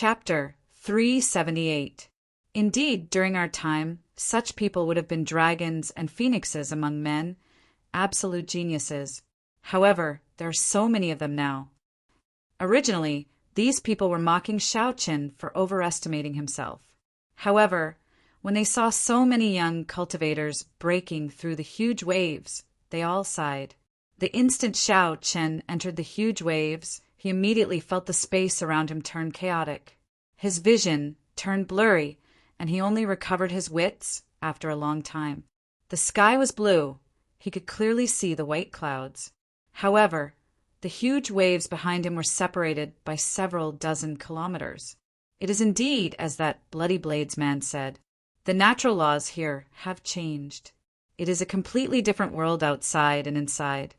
Chapter 378. Indeed, during our time, such people would have been dragons and phoenixes among men, absolute geniuses. However, there are so many of them now. Originally, these people were mocking Shao Qin for overestimating himself. However, when they saw so many young cultivators breaking through the huge waves, they all sighed. The instant Shao Qin entered the huge waves, he immediately felt the space around him turn chaotic. His vision turned blurry, and he only recovered his wits after a long time. The sky was blue. He could clearly see the white clouds. However, the huge waves behind him were separated by several dozen kilometers. It is indeed as that Bloody Blades man said. The natural laws here have changed. It is a completely different world outside and inside.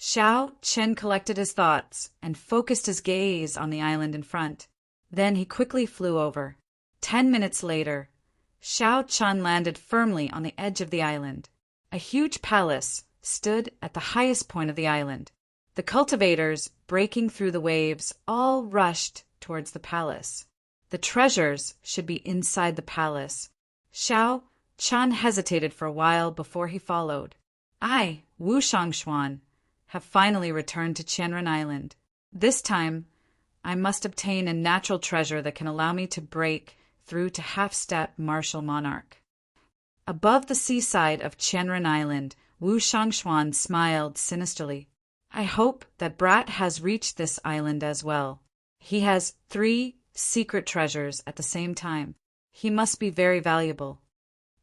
Shao Qin collected his thoughts and focused his gaze on the island in front. Then he quickly flew over. 10 minutes later, Shao Qin landed firmly on the edge of the island. A huge palace stood at the highest point of the island. The cultivators, breaking through the waves, all rushed towards the palace. The treasures should be inside the palace. Shao Qin hesitated for a while before he followed. I, Wu Shangshuan, have finally returned to Qianren Island. This time, I must obtain a natural treasure that can allow me to break through to half-step martial monarch. Above the seaside of Qianren Island, Wu Shangshuan smiled sinisterly. I hope that Brat has reached this island as well. He has 3 secret treasures at the same time. He must be very valuable.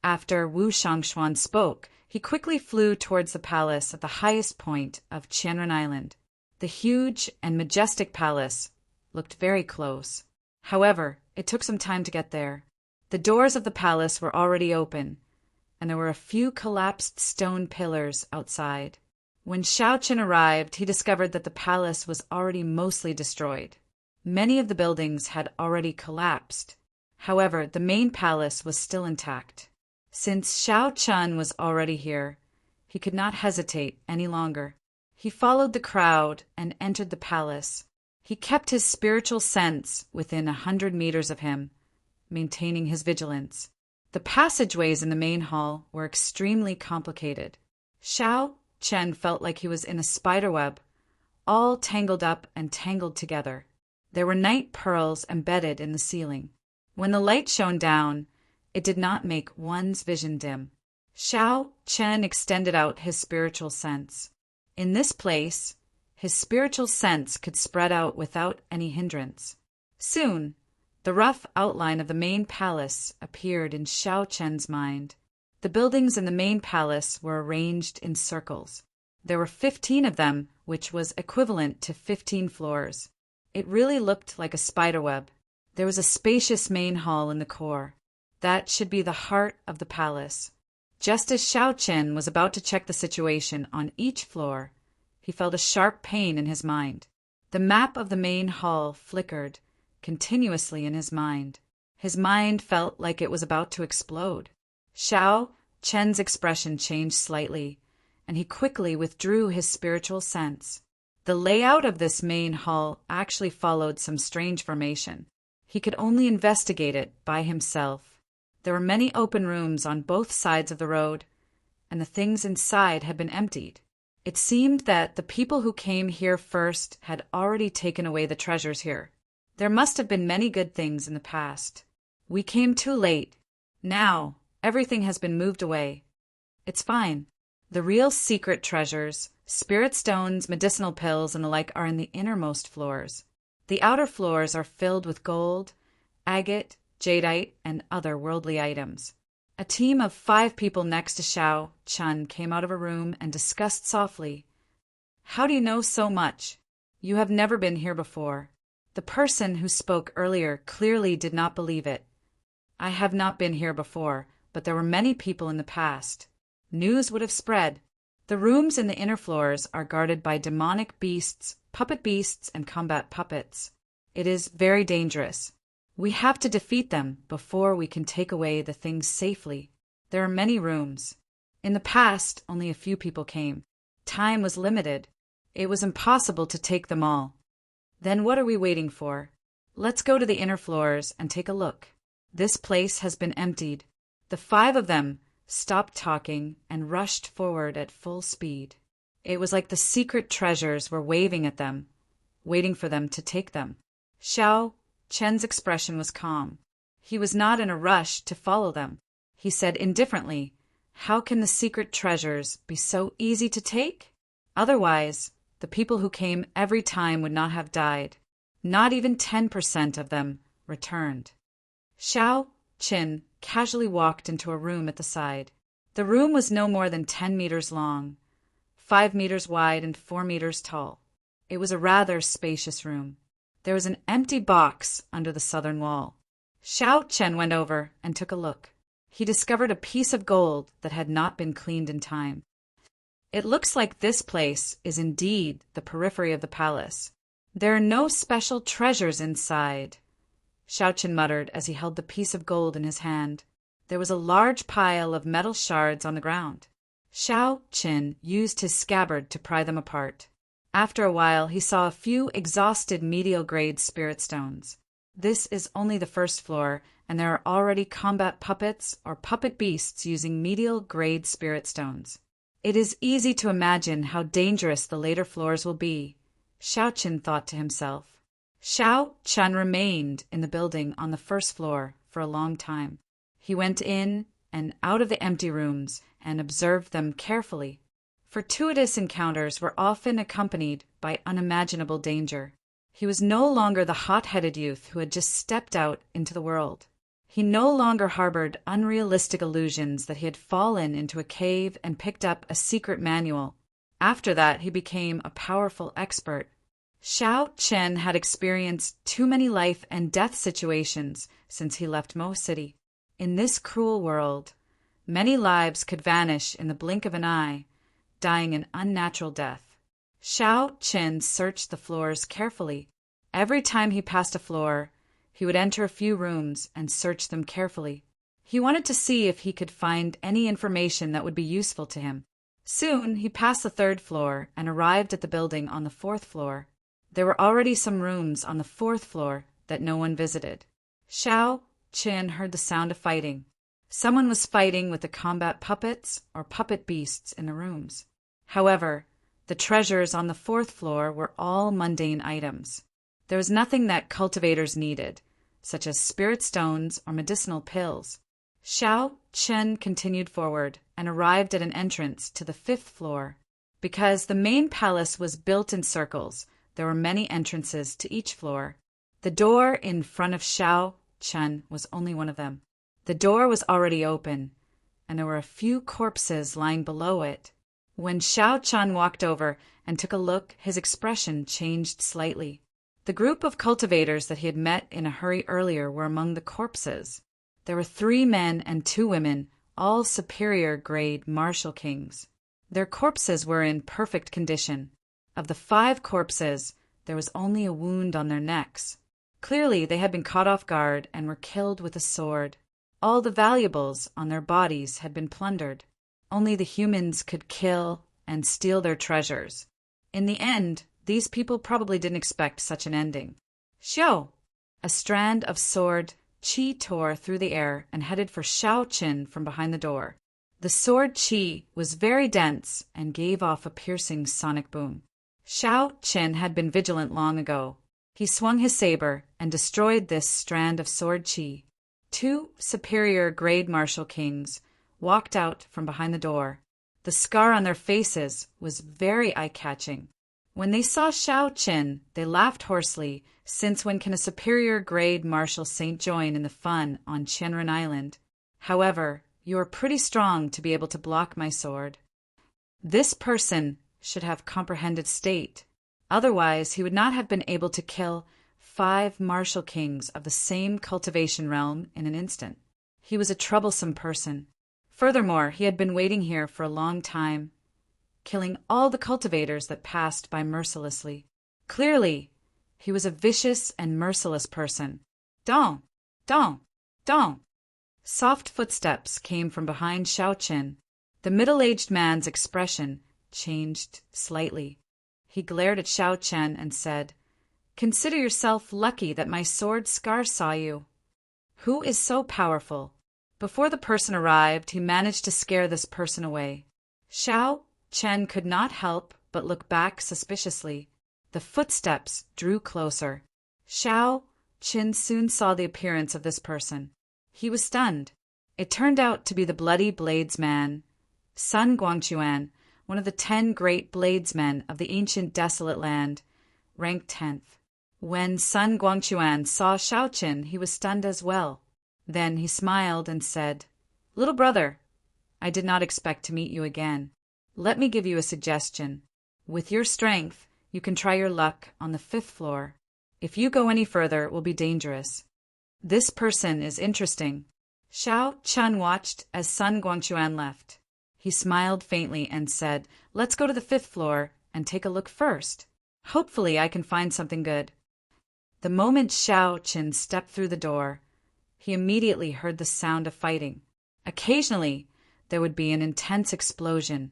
After Wu Shangshuan spoke, he quickly flew towards the palace at the highest point of Qianren Island. The huge and majestic palace looked very close. However, it took some time to get there. The doors of the palace were already open, and there were a few collapsed stone pillars outside. When Shao Qin arrived, he discovered that the palace was already mostly destroyed. Many of the buildings had already collapsed. However, the main palace was still intact. Since Shao Qin was already here, he could not hesitate any longer. He followed the crowd and entered the palace. He kept his spiritual sense within 100 meters of him, maintaining his vigilance. The passageways in the main hall were extremely complicated. Shao Qin felt like he was in a spiderweb, all tangled up and tangled together. There were night pearls embedded in the ceiling. When the light shone down, it did not make one's vision dim. Shao Qin extended out his spiritual sense. In this place, his spiritual sense could spread out without any hindrance. Soon, the rough outline of the main palace appeared in Shao Qin's mind. The buildings in the main palace were arranged in circles. There were 15 of them, which was equivalent to 15 floors. It really looked like a spiderweb. There was a spacious main hall in the core. That should be the heart of the palace. Just as Shao Qin was about to check the situation on each floor, he felt a sharp pain in his mind. The map of the main hall flickered continuously in his mind. His mind felt like it was about to explode. Shao Qin's expression changed slightly, and he quickly withdrew his spiritual sense. The layout of this main hall actually followed some strange formation. He could only investigate it by himself. There were many open rooms on both sides of the road, and the things inside had been emptied. It seemed that the people who came here first had already taken away the treasures here. There must have been many good things in the past. We came too late. Now, everything has been moved away. It's fine. The real secret treasures, spirit stones, medicinal pills, and the like are in the innermost floors. The outer floors are filled with gold, agate, jadeite, and other worldly items. A team of 5 people next to Shao Qin came out of a room and discussed softly. How do you know so much? You have never been here before. The person who spoke earlier clearly did not believe it. I have not been here before, but there were many people in the past. News would have spread. The rooms in the inner floors are guarded by demonic beasts, puppet beasts, and combat puppets. It is very dangerous. We have to defeat them before we can take away the things safely. There are many rooms. In the past, only a few people came. Time was limited. It was impossible to take them all. Then what are we waiting for? Let's go to the inner floors and take a look. This place has been emptied. The 5 of them stopped talking and rushed forward at full speed. It was like the secret treasures were waving at them, waiting for them to take them. Xiao Chen's expression was calm. He was not in a rush to follow them. He said indifferently, "How can the secret treasures be so easy to take? Otherwise, the people who came every time would not have died. Not even 10% of them returned." Xiao Chen casually walked into a room at the side. The room was no more than 10 meters long, 5 meters wide and 4 meters tall. It was a rather spacious room. There was an empty box under the southern wall. Xiao Chen went over and took a look. He discovered a piece of gold that had not been cleaned in time. It looks like this place is indeed the periphery of the palace. There are no special treasures inside, Xiao Chen muttered as he held the piece of gold in his hand. There was a large pile of metal shards on the ground. Xiao Chen used his scabbard to pry them apart. After a while, he saw a few exhausted medial-grade spirit stones. This is only the first floor, and there are already combat puppets or puppet beasts using medial-grade spirit stones. It is easy to imagine how dangerous the later floors will be, Xiao Chen thought to himself. Xiao Chen remained in the building on the first floor for a long time. He went in and out of the empty rooms and observed them carefully. Fortuitous encounters were often accompanied by unimaginable danger. He was no longer the hot-headed youth who had just stepped out into the world. He no longer harbored unrealistic illusions that he had fallen into a cave and picked up a secret manual. After that, he became a powerful expert. Xiao Chen had experienced too many life and death situations since he left Mo City. In this cruel world, many lives could vanish in the blink of an eye, dying an unnatural death. Xiao Chen searched the floors carefully. Every time he passed a floor, he would enter a few rooms and search them carefully. He wanted to see if he could find any information that would be useful to him. Soon, he passed the 3rd floor and arrived at the building on the 4th floor. There were already some rooms on the 4th floor that no one visited. Xiao Chen heard the sound of fighting. Someone was fighting with the combat puppets or puppet beasts in the rooms. However, the treasures on the 4th floor were all mundane items. There was nothing that cultivators needed, such as spirit stones or medicinal pills. Xiao Chen continued forward and arrived at an entrance to the 5th floor. Because the main palace was built in circles, there were many entrances to each floor. The door in front of Xiao Chen was only one of them. The door was already open, and there were a few corpses lying below it. When Xiao Chen walked over and took a look, his expression changed slightly. The group of cultivators that he had met in a hurry earlier were among the corpses. There were 3 men and 2 women, all superior-grade martial kings. Their corpses were in perfect condition. Of the 5 corpses, there was only a wound on their necks. Clearly, they had been caught off guard and were killed with a sword. All the valuables on their bodies had been plundered. Only the humans could kill and steal their treasures. In the end, these people probably didn't expect such an ending. Xiao! A strand of sword qi tore through the air and headed for Xiao Chen from behind the door. The sword qi was very dense and gave off a piercing sonic boom. Xiao Chen had been vigilant long ago. He swung his saber and destroyed this strand of sword qi. 2 superior-grade martial kings walked out from behind the door. The scar on their faces was very eye-catching. When they saw Xiao Chen, they laughed hoarsely, since when can a superior-grade martial saint join in the fun on Qianren Island? However, you are pretty strong to be able to block my sword. This person should have comprehended state. Otherwise, he would not have been able to kill 5 martial kings of the same cultivation realm in an instant. He was a troublesome person. Furthermore, he had been waiting here for a long time, killing all the cultivators that passed by mercilessly. Clearly, he was a vicious and merciless person. Dong! Dong! Dong! Soft footsteps came from behind Xiao Chen. The middle-aged man's expression changed slightly. He glared at Xiao Chen and said, Consider yourself lucky that my sword scar saw you. Who is so powerful? Before the person arrived, he managed to scare this person away. Xiao Chen could not help but look back suspiciously. The footsteps drew closer. Xiao Chen soon saw the appearance of this person. He was stunned. It turned out to be the Bloody Blades Man, Sun Guangquan, one of the 10 great bladesmen of the ancient desolate land, ranked 10th. When Sun Guangquan saw Xiao Chen, he was stunned as well. Then he smiled and said, "Little brother, I did not expect to meet you again. Let me give you a suggestion. With your strength, you can try your luck on the 5th floor. If you go any further, it will be dangerous." This person is interesting. Xiao Chen watched as Sun Guangquan left. He smiled faintly and said, "Let's go to the 5th floor and take a look first. Hopefully I can find something good." The moment Xiao Chen stepped through the door, he immediately heard the sound of fighting. Occasionally, there would be an intense explosion,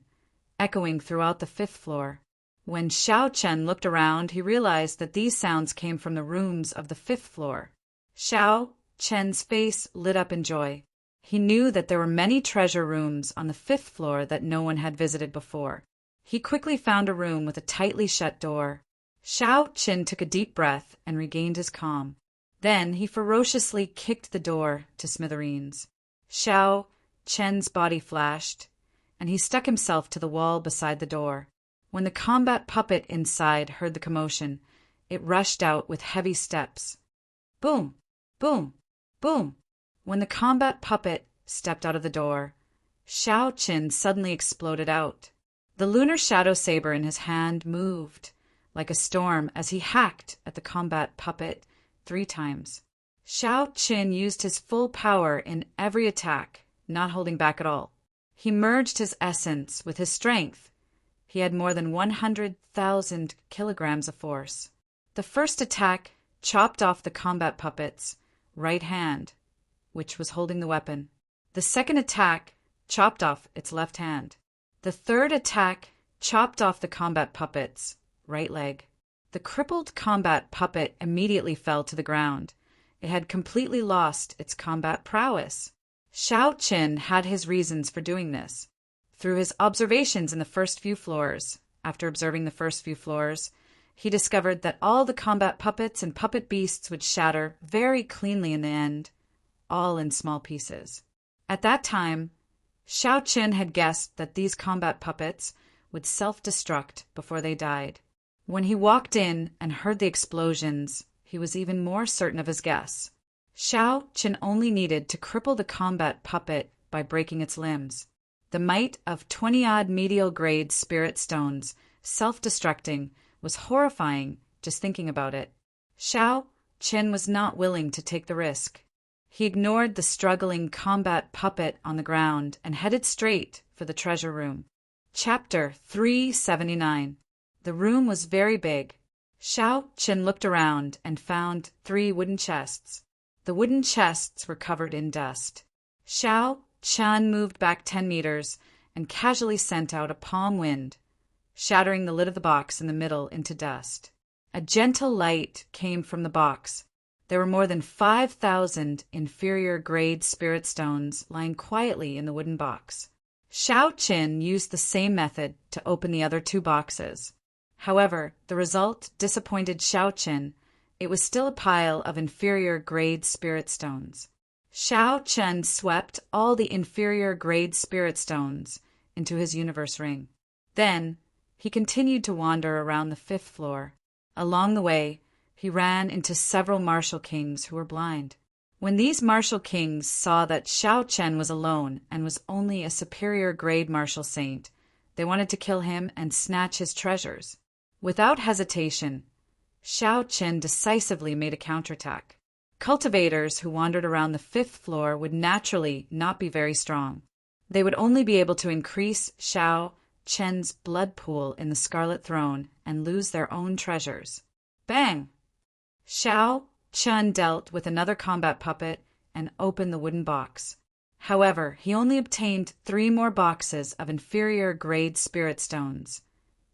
echoing throughout the 5th floor. When Xiao Chen looked around, he realized that these sounds came from the rooms of the 5th floor. Xiao Chen's face lit up in joy. He knew that there were many treasure rooms on the 5th floor that no one had visited before. He quickly found a room with a tightly shut door. Xiao Chen took a deep breath and regained his calm. Then he ferociously kicked the door to smithereens. Xiao Chen's body flashed, and he stuck himself to the wall beside the door. When the combat puppet inside heard the commotion, it rushed out with heavy steps. Boom! Boom! Boom! When the combat puppet stepped out of the door, Xiao Chen suddenly exploded out. The lunar shadow saber in his hand moved like a storm as he hacked at the combat puppet 3 times. Xiao Chen used his full power in every attack, not holding back at all. He merged his essence with his strength. He had more than 100,000 kilograms of force. The first attack chopped off the combat puppet's right hand, which was holding the weapon. The second attack chopped off its left hand. The third attack chopped off the combat puppet's right leg. The crippled combat puppet immediately fell to the ground. It had completely lost its combat prowess. Xiao Chen had his reasons for doing this. Through his observations in the first few floors, after observing the first few floors, he discovered that all the combat puppets and puppet beasts would shatter very cleanly in the end, all in small pieces. At that time, Xiao Chen had guessed that these combat puppets would self-destruct before they died. When he walked in and heard the explosions, he was even more certain of his guess. Xiao Chen only needed to cripple the combat puppet by breaking its limbs. The might of 20-odd medial grade spirit stones self-destructing was horrifying just thinking about it. Xiao Chen was not willing to take the risk. He ignored the struggling combat puppet on the ground and headed straight for the treasure room. Chapter 379. The room was very big. Xiao Chen looked around and found 3 wooden chests. The wooden chests were covered in dust. Xiao Chen moved back 10 meters and casually sent out a palm wind, shattering the lid of the box in the middle into dust. A gentle light came from the box. There were more than 5,000 inferior grade spirit stones lying quietly in the wooden box. Xiao Chen used the same method to open the other 2 boxes. However, the result disappointed Xiao Chen. It was still a pile of inferior grade spirit stones. Xiao Chen swept all the inferior grade spirit stones into his universe ring. Then, he continued to wander around the 5th floor. Along the way, he ran into several martial kings who were blind. When these martial kings saw that Xiao Chen was alone and was only a superior grade martial saint, they wanted to kill him and snatch his treasures. Without hesitation, Xiao Chen decisively made a counterattack. Cultivators who wandered around the 5th floor would naturally not be very strong. They would only be able to increase Xiao Chen's blood pool in the Scarlet Throne and lose their own treasures. Bang! Xiao Chen dealt with another combat puppet and opened the wooden box. However, he only obtained 3 more boxes of inferior grade spirit stones,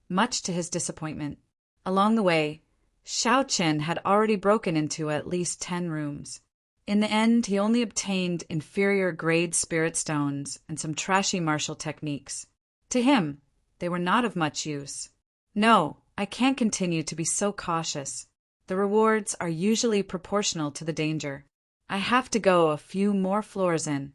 much to his disappointment. Along the way, Xiao Chen had already broken into at least 10 rooms. In the end, he only obtained inferior-grade spirit stones and some trashy martial techniques. To him, they were not of much use. No, I can't continue to be so cautious. The rewards are usually proportional to the danger. I have to go a few more floors in.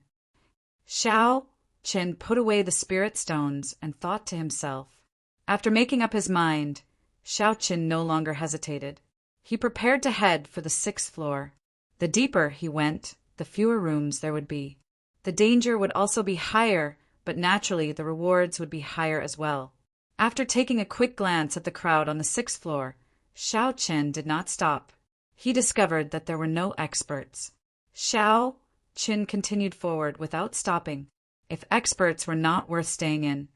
Xiao Chen put away the spirit stones and thought to himself. After making up his mind, Xiao Chen no longer hesitated. He prepared to head for the 6th floor. The deeper he went, the fewer rooms there would be. The danger would also be higher, but naturally the rewards would be higher as well. After taking a quick glance at the crowd on the 6th floor, Xiao Chen did not stop. He discovered that there were no experts. Xiao Chen continued forward without stopping. If experts were not worth staying in,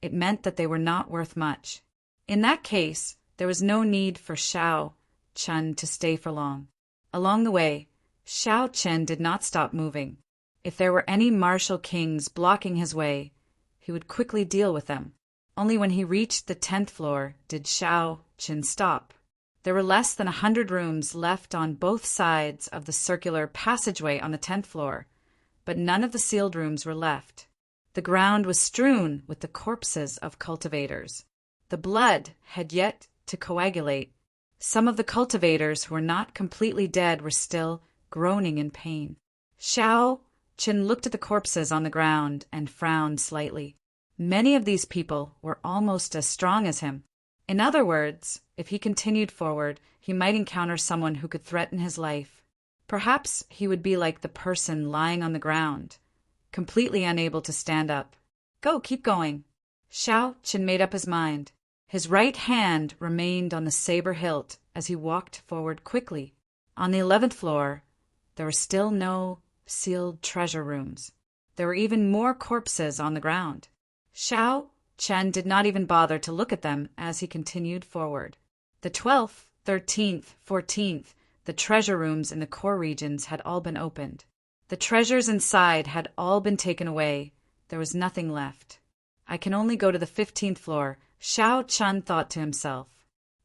it meant that they were not worth much. In that case, there was no need for Xiao Chen to stay for long. Along the way, Xiao Chen did not stop moving. If there were any martial kings blocking his way, he would quickly deal with them. Only when he reached the 10th floor did Xiao Chen stop. There were less than 100 rooms left on both sides of the circular passageway on the 10th floor, but none of the sealed rooms were left. The ground was strewn with the corpses of cultivators. The blood had yet to coagulate. Some of the cultivators who were not completely dead were still groaning in pain. Xiao Chen looked at the corpses on the ground and frowned slightly. Many of these people were almost as strong as him. In other words, if he continued forward, he might encounter someone who could threaten his life. Perhaps he would be like the person lying on the ground, completely unable to stand up. Keep going. Xiao Chen made up his mind. His right hand remained on the saber hilt as he walked forward quickly. On the 11th floor, there were still no sealed treasure rooms. There were even more corpses on the ground. Xiao Chen did not even bother to look at them as he continued forward. The 12th, 13th, 14th, the treasure rooms in the core regions had all been opened. The treasures inside had all been taken away. There was nothing left. I can only go to the 15th floor, Xiao Chen thought to himself.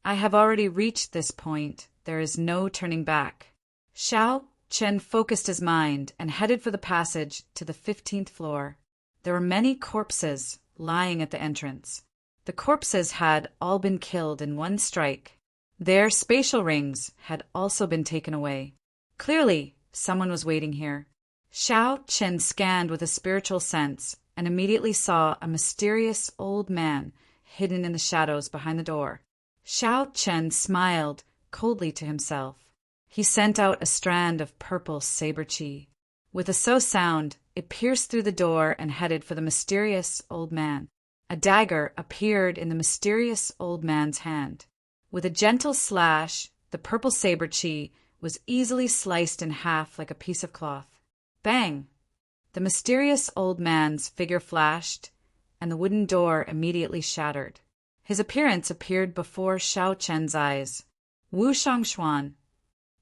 I have already reached this point. There is no turning back. Xiao Chen focused his mind and headed for the passage to the 15th floor. There were many corpses lying at the entrance. The corpses had all been killed in one strike. Their spatial rings had also been taken away. Clearly, someone was waiting here. Xiao Chen scanned with a spiritual sense and immediately saw a mysterious old man hidden in the shadows behind the door. Xiao Chen smiled coldly to himself. He sent out a strand of purple saber chi. With a so sound, it pierced through the door and headed for the mysterious old man. A dagger appeared in the mysterious old man's hand. With a gentle slash, the purple saber chi was easily sliced in half like a piece of cloth. Bang! The mysterious old man's figure flashed, and the wooden door immediately shattered. His appearance appeared before Xiao Chen's eyes. Wu Shangshuan.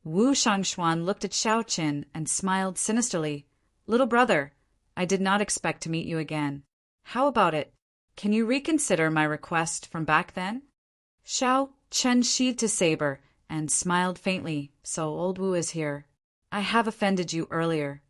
Wu Shangshuan looked at Xiao Chen and smiled sinisterly. Little brother, I did not expect to meet you again. How about it? Can you reconsider my request from back then? Xiao Chen sheathed his saber and smiled faintly. So old Wu is here. I have offended you earlier.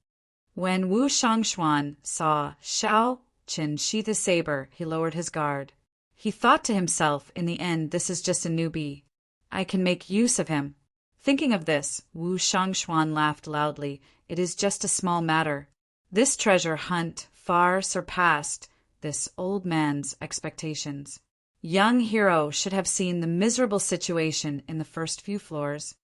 When Wu Shangshuan saw Xiao Chen sheath his saber, he lowered his guard. He thought to himself, in the end, this is just a newbie. I can make use of him. Thinking of this, Wu Shangshuan laughed loudly. It is just a small matter. This treasure hunt far surpassed this old man's expectations. Young hero should have seen the miserable situation in the first few floors.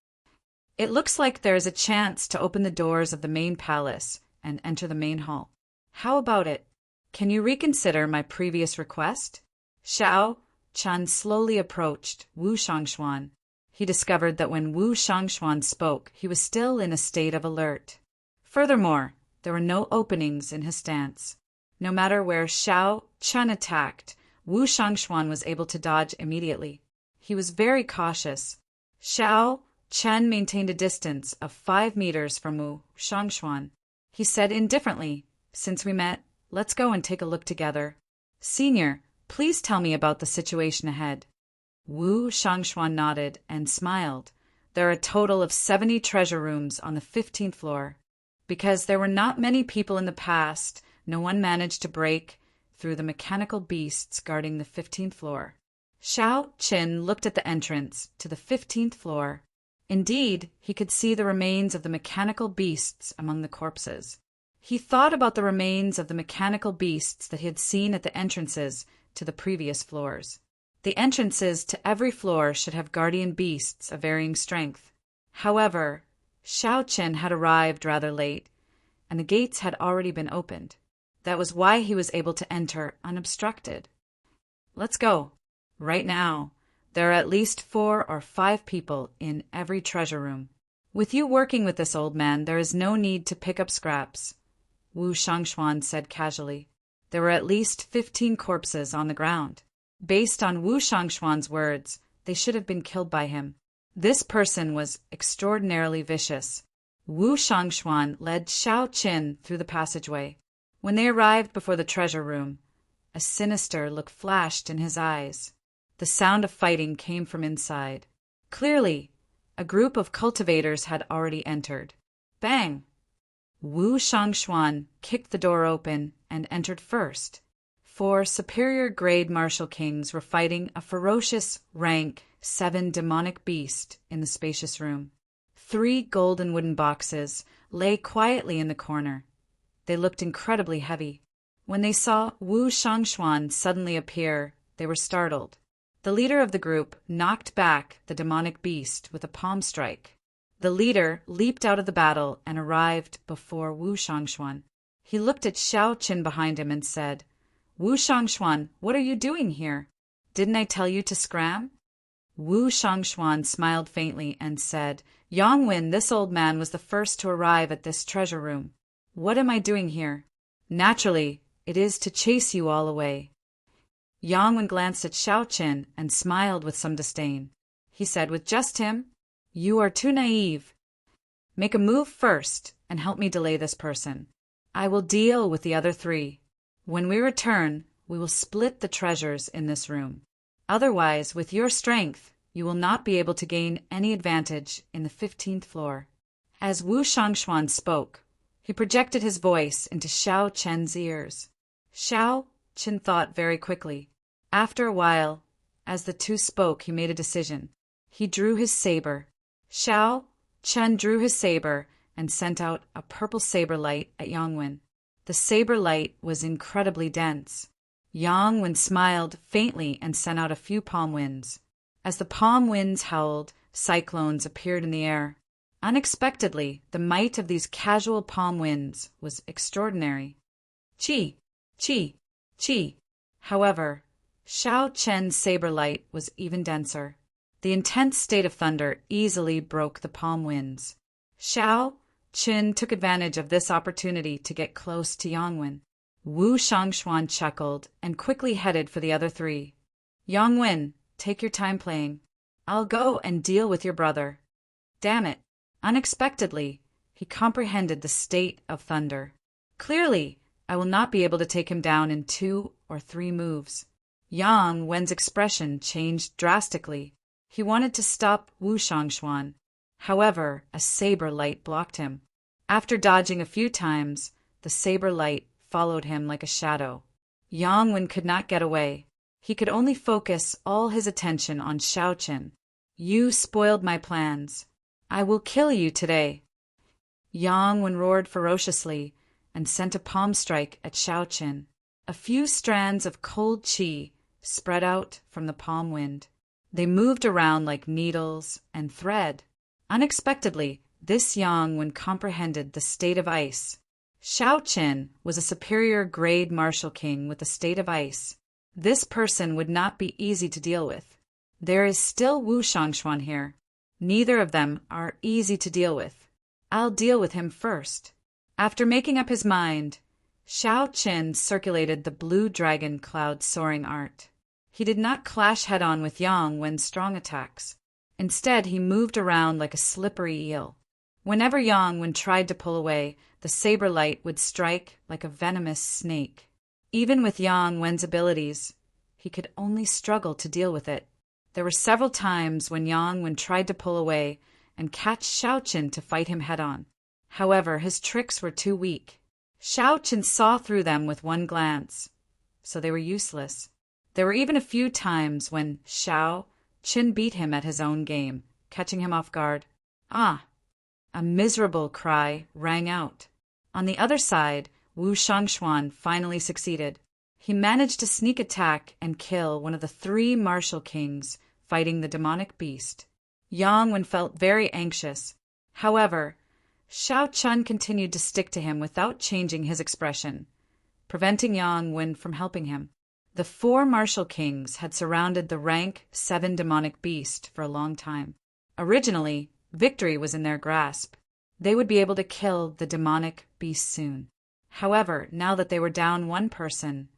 It looks like there is a chance to open the doors of the main palace and enter the main hall. How about it? Can you reconsider my previous request? Xiao Chen slowly approached Wu Shangshuan. He discovered that when Wu Shangshuan spoke, he was still in a state of alert. Furthermore, there were no openings in his stance. No matter where Xiao Chen attacked, Wu Shangshuan was able to dodge immediately. He was very cautious. Xiao Chen maintained a distance of 5 meters from Wu Shangshuan. He said indifferently, "Since we met, let's go and take a look together. Senior, please tell me about the situation ahead." Wu Shangshuan nodded and smiled. There are a total of 70 treasure rooms on the 15th floor. Because there were not many people in the past, no one managed to break through the mechanical beasts guarding the 15th floor. Xiao Qin looked at the entrance to the 15th floor. Indeed, he could see the remains of the mechanical beasts among the corpses. He thought about the remains of the mechanical beasts that he had seen at the entrances to the previous floors. The entrances to every floor should have guardian beasts of varying strength. However, Xiao Qin had arrived rather late, and the gates had already been opened. That was why he was able to enter unobstructed. Let's go. Right now. There are at least 4 or 5 people in every treasure room. With you working with this old man, there is no need to pick up scraps, Wu Shangshuan said casually. There were at least 15 corpses on the ground. Based on Wu Shangshuan's words, they should have been killed by him. This person was extraordinarily vicious. Wu Shangshuan led Xiao Qin through the passageway. When they arrived before the treasure room, a sinister look flashed in his eyes. The sound of fighting came from inside. Clearly, a group of cultivators had already entered. Bang! Wu Shangshuan kicked the door open and entered first. 4 superior-grade martial kings were fighting a ferocious, rank 7 demonic beast in the spacious room. 3 golden wooden boxes lay quietly in the corner. They looked incredibly heavy. When they saw Wu Shangshuan suddenly appear, they were startled. The leader of the group knocked back the demonic beast with a palm strike. The leader leaped out of the battle and arrived before Wu Shangshuan. He looked at Xiao Qin behind him and said, Wu Shangshuan, what are you doing here? Didn't I tell you to scram? Wu Shangshuan smiled faintly and said, Yongwen, this old man was the first to arrive at this treasure room. What am I doing here? Naturally, it is to chase you all away. Yongwen glanced at Xiao Qin and smiled with some disdain. He said, with just him? You are too naive. Make a move first and help me delay this person. I will deal with the other 3. When we return, we will split the treasures in this room. Otherwise, with your strength, you will not be able to gain any advantage in the 15th floor. As Wu Shangshuan spoke, he projected his voice into Xiao Qin's ears. Xiao Qin thought very quickly. After a while, as the 2 spoke, he made a decision. He drew his saber. Xiao Qin drew his saber and sent out a purple saber light at Yongwen. The saber light was incredibly dense. Yongwen smiled faintly and sent out a few palm winds. As the palm winds howled, cyclones appeared in the air. Unexpectedly, the might of these casual palm winds was extraordinary. Chi! Chi! Chi! However, Xiao Qin's saber light was even denser. The intense state of thunder easily broke the palm winds. Xiao Qin took advantage of this opportunity to get close to Yongwen. Wu Shangshuan chuckled and quickly headed for the other 3. Yongwen, take your time playing. I'll go and deal with your brother. Damn it! Unexpectedly, he comprehended the state of thunder. Clearly, I will not be able to take him down in 2 or 3 moves. Yang Wen's expression changed drastically. He wanted to stop Wu Shangshuan. However, a saber light blocked him. After dodging a few times, the saber light followed him like a shadow. Yang Wen could not get away. He could only focus all his attention on Xiao Qin. You spoiled my plans. I will kill you today. Yang Wen roared ferociously and sent a palm strike at Xiao Qin. A few strands of cold qi spread out from the palm wind. They moved around like needles and thread. Unexpectedly, this Yang Wen comprehended the state of ice. Xiao Qin was a superior grade martial king with the state of ice. This person would not be easy to deal with. There is still Wu Shangshuan here. Neither of them are easy to deal with. I'll deal with him first. After making up his mind, Xiao Qin circulated the blue dragon cloud soaring art. He did not clash head-on with Yang Wen's strong attacks. Instead, he moved around like a slippery eel. Whenever Yang Wen tried to pull away, the saber light would strike like a venomous snake. Even with Yang Wen's abilities, he could only struggle to deal with it. There were several times when Yang Wen tried to pull away and catch Xiao Qin to fight him head-on. However, his tricks were too weak. Xiao Qin saw through them with one glance, so they were useless. There were even a few times when Xiao Qin beat him at his own game, catching him off guard. Ah! A miserable cry rang out. On the other side, Wu Shangxuan finally succeeded. He managed to sneak attack and kill one of the 3 martial kings fighting the demonic beast. Yang Wen felt very anxious. However, Xiao Chun continued to stick to him without changing his expression, preventing Yang Wen from helping him. The 4 martial kings had surrounded the rank 7 demonic beast for a long time. Originally, victory was in their grasp. They would be able to kill the demonic beast soon. However, now that they were down 1 person,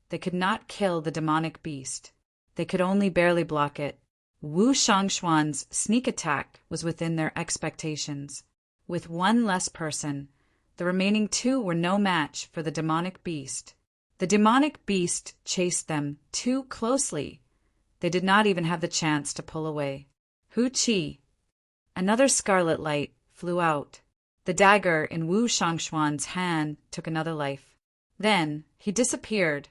they could not kill the demonic beast. They could only barely block it. Wu Shangxuan's sneak attack was within their expectations. With 1 less person, the remaining 2 were no match for the demonic beast. The demonic beast chased them too closely. They did not even have the chance to pull away. Hu Qi. Another scarlet light flew out. The dagger in Wu Shangxuan's hand took another life. Then he disappeared,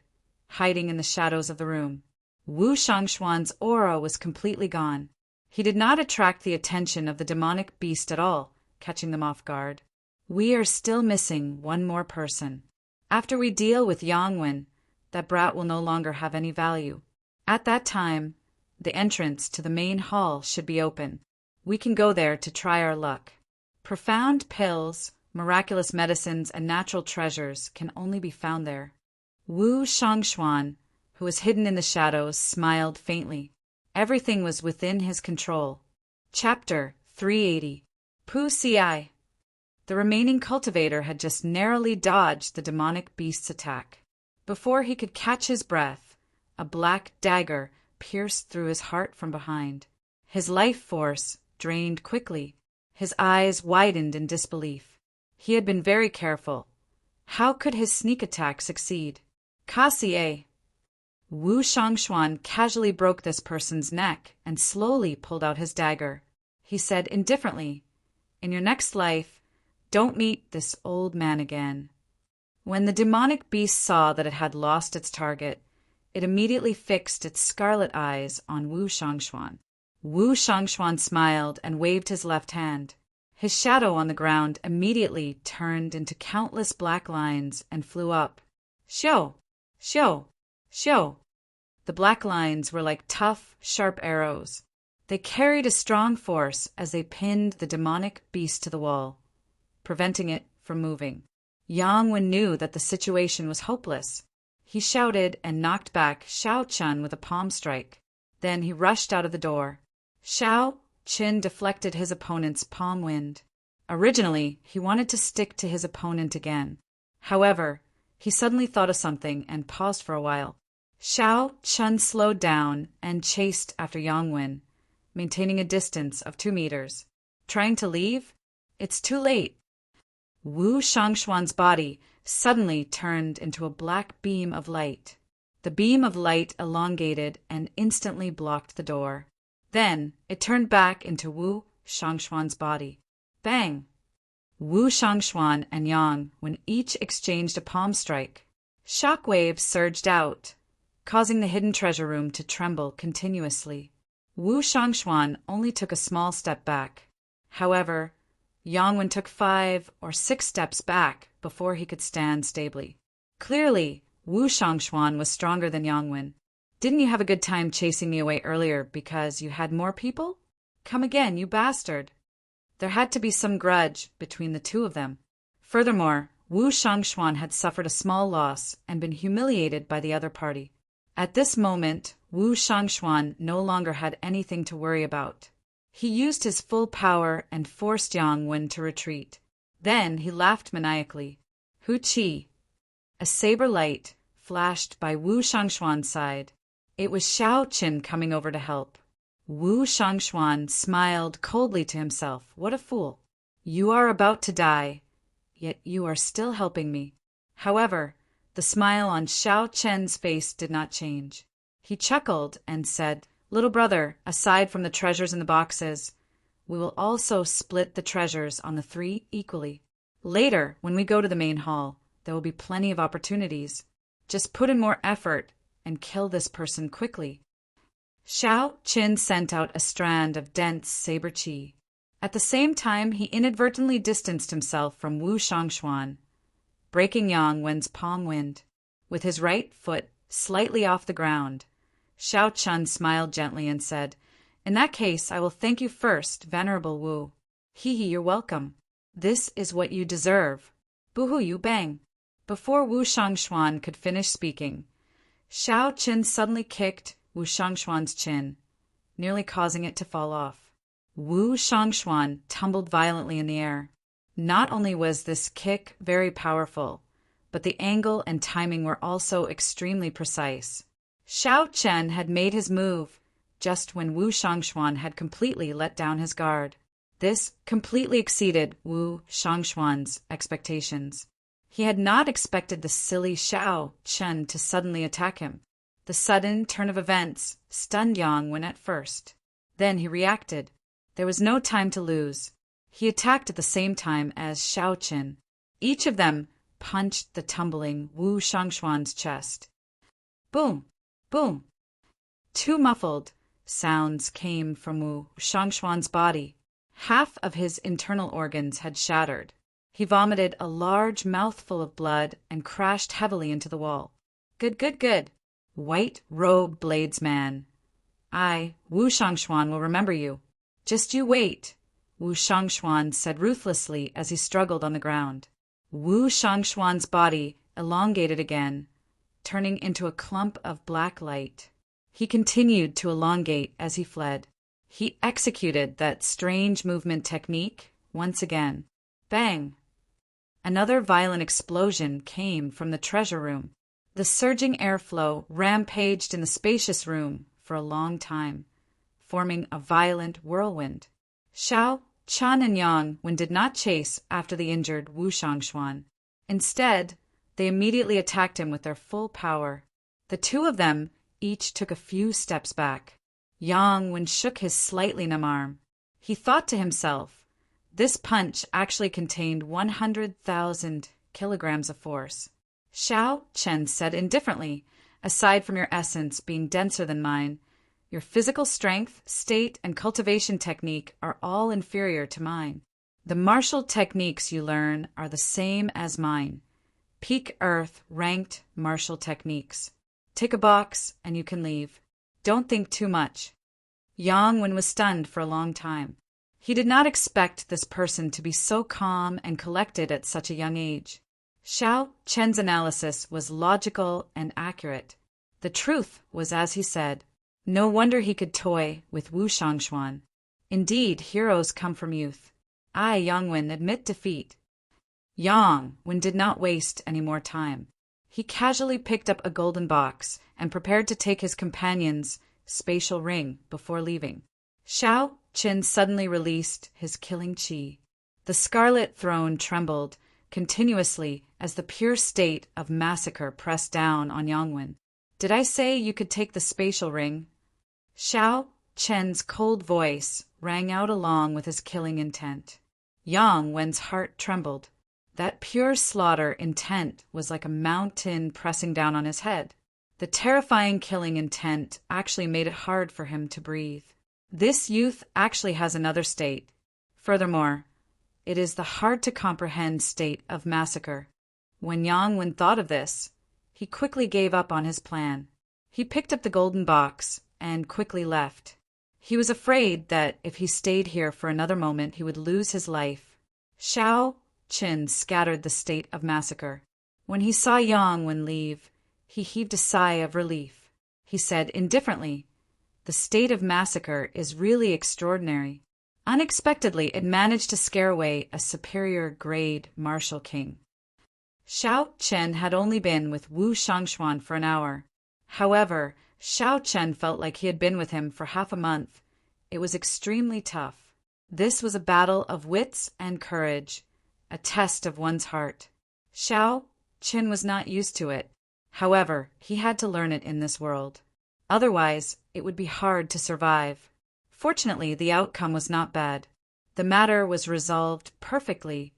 hiding in the shadows of the room. Wu Shangxuan's aura was completely gone. He did not attract the attention of the demonic beast at all, catching them off guard. We are still missing 1 more person. After we deal with Yang Wen, that brat will no longer have any value. At that time, the entrance to the main hall should be open. We can go there to try our luck. Profound pills, miraculous medicines, and natural treasures can only be found there. Wu Shangxuan, who was hidden in the shadows, smiled faintly. Everything was within his control. Chapter 380. Pu Ci. The remaining cultivator had just narrowly dodged the demonic beast's attack. Before he could catch his breath, a black dagger pierced through his heart from behind. His life force drained quickly. His eyes widened in disbelief. He had been very careful. How could his sneak attack succeed? Kasie. Wu Shangxuan casually broke this person's neck and slowly pulled out his dagger. He said indifferently, "In your next life, don't meet this old man again." When the demonic beast saw that it had lost its target, it immediately fixed its scarlet eyes on Wu Shangxuan. Wu Shangxuan smiled and waved his left hand. His shadow on the ground immediately turned into countless black lines and flew up. Xiu! Xiu! Xiu! The black lines were like tough, sharp arrows. They carried a strong force as they pinned the demonic beast to the wall, preventing it from moving. Yang Wen knew that the situation was hopeless. He shouted and knocked back Xiao Chun with a palm strike. Then he rushed out of the door. Xiao Qin deflected his opponent's palm wind. Originally, he wanted to stick to his opponent again. However, he suddenly thought of something and paused for a while. Xiao Chun slowed down and chased after Yang Wen, maintaining a distance of 2 meters. Trying to leave? It's too late. Wu Shangxuan's body suddenly turned into a black beam of light. The beam of light elongated and instantly blocked the door. Then it turned back into Wu Shangxuan's body. Bang! Wu Shangxuan and Yang Wen each exchanged a palm strike. Shockwaves surged out, causing the hidden treasure room to tremble continuously. Wu Shangxuan only took a small step back. However, Yang Wen took 5 or 6 steps back before he could stand stably. Clearly, Wu Shangxuan was stronger than Yang Wen. Didn't you have a good time chasing me away earlier because you had more people? Come again, you bastard. There had to be some grudge between the 2 of them. Furthermore, Wu Shangxuan had suffered a small loss and been humiliated by the other party. At this moment, Wu Shangxuan no longer had anything to worry about. He used his full power and forced Yang Wen to retreat. Then he laughed maniacally. Hu Qi. A saber light flashed by Wu Shangxuan's side. It was Xiao Qin coming over to help. Wu Shangxuan smiled coldly to himself. What a fool. You are about to die, yet you are still helping me. However, the smile on Xiao Chen's face did not change. He chuckled and said, "Little brother, aside from the treasures in the boxes, we will also split the treasures on the three equally. Later, when we go to the main hall, there will be plenty of opportunities. Just put in more effort and kill this person quickly." Xiao Qin sent out a strand of dense saber qi. At the same time, he inadvertently distanced himself from Wu Shangshuan, breaking Yang Wen's palm wind. With his right foot slightly off the ground, Xiao Chun smiled gently and said, "In that case, I will thank you first, Venerable Wu." "Hee, you're welcome. This is what you deserve." "Boo-hoo, you bang." Before Wu Shangshuan could finish speaking, Xiao Qin suddenly kicked Wu Shangshuan's chin, nearly causing it to fall off. Wu Shangshuan tumbled violently in the air. Not only was this kick very powerful, but the angle and timing were also extremely precise. Xiao Chen had made his move just when Wu Shangshuan had completely let down his guard. This completely exceeded Wu Shangshuan's expectations. He had not expected the silly Xiao Chen to suddenly attack him. The sudden turn of events stunned Yang Wen at first. Then he reacted. There was no time to lose. He attacked at the same time as Xiao Qin. Each of them punched the tumbling Wu Shangshuan's chest. Boom! Boom! Two muffled sounds came from Wu Shangshuan's body. Half of his internal organs had shattered. He vomited a large mouthful of blood and crashed heavily into the wall. Good, good, good. White-robed bladesman. I, Wu Shangshuan, will remember you. Just you wait, Wu Shangshuan said ruthlessly as he struggled on the ground. Wu Shangshuan's body elongated again, turning into a clump of black light. He continued to elongate as he fled. He executed that strange movement technique once again. Bang! Another violent explosion came from the treasure room. The surging airflow rampaged in the spacious room for a long time, forming a violent whirlwind. Xiao, Chan, and Yang Wen did not chase after the injured Wu Shangshuan. Instead, they immediately attacked him with their full power. The two of them each took a few steps back. Yang Wen shook his slightly numb arm. He thought to himself, this punch actually contained 100,000 kilograms of force. Xiao Chen said indifferently, aside from your essence being denser than mine, your physical strength, state, and cultivation technique are all inferior to mine. The martial techniques you learn are the same as mine. Peak Earth ranked martial techniques. Take a box and you can leave. Don't think too much. Yang Wen was stunned for a long time. He did not expect this person to be so calm and collected at such a young age. Xiao Chen's analysis was logical and accurate. The truth was as he said. No wonder he could toy with Wu Shangshuan. Indeed, heroes come from youth. I, Yang Wen, admit defeat. Yang Wen did not waste any more time. He casually picked up a golden box and prepared to take his companion's spatial ring before leaving. Xiao Qin suddenly released his killing qi. The scarlet throne trembled continuously as the pure state of massacre pressed down on Yang Wen. Did I say you could take the spatial ring? Xiao Chen's cold voice rang out along with his killing intent. Yang Wen's heart trembled. That pure slaughter intent was like a mountain pressing down on his head. The terrifying killing intent actually made it hard for him to breathe. This youth actually has another state. Furthermore, it is the hard-to-comprehend state of massacre. When Yang Wen thought of this, he quickly gave up on his plan. He picked up the golden box and quickly left. He was afraid that if he stayed here for another moment, he would lose his life. Xiao Qin scattered the state of massacre. When he saw Yang Wen leave, he heaved a sigh of relief. He said indifferently, the state of massacre is really extraordinary. Unexpectedly, it managed to scare away a superior-grade martial king. Xiao Chen had only been with Wu Shangshuan for an hour. However, Xiao Chen felt like he had been with him for half a month. It was extremely tough. This was a battle of wits and courage, a test of one's heart. Xiao Chen was not used to it. However, he had to learn it in this world. Otherwise, it would be hard to survive. Fortunately, the outcome was not bad. The matter was resolved perfectly.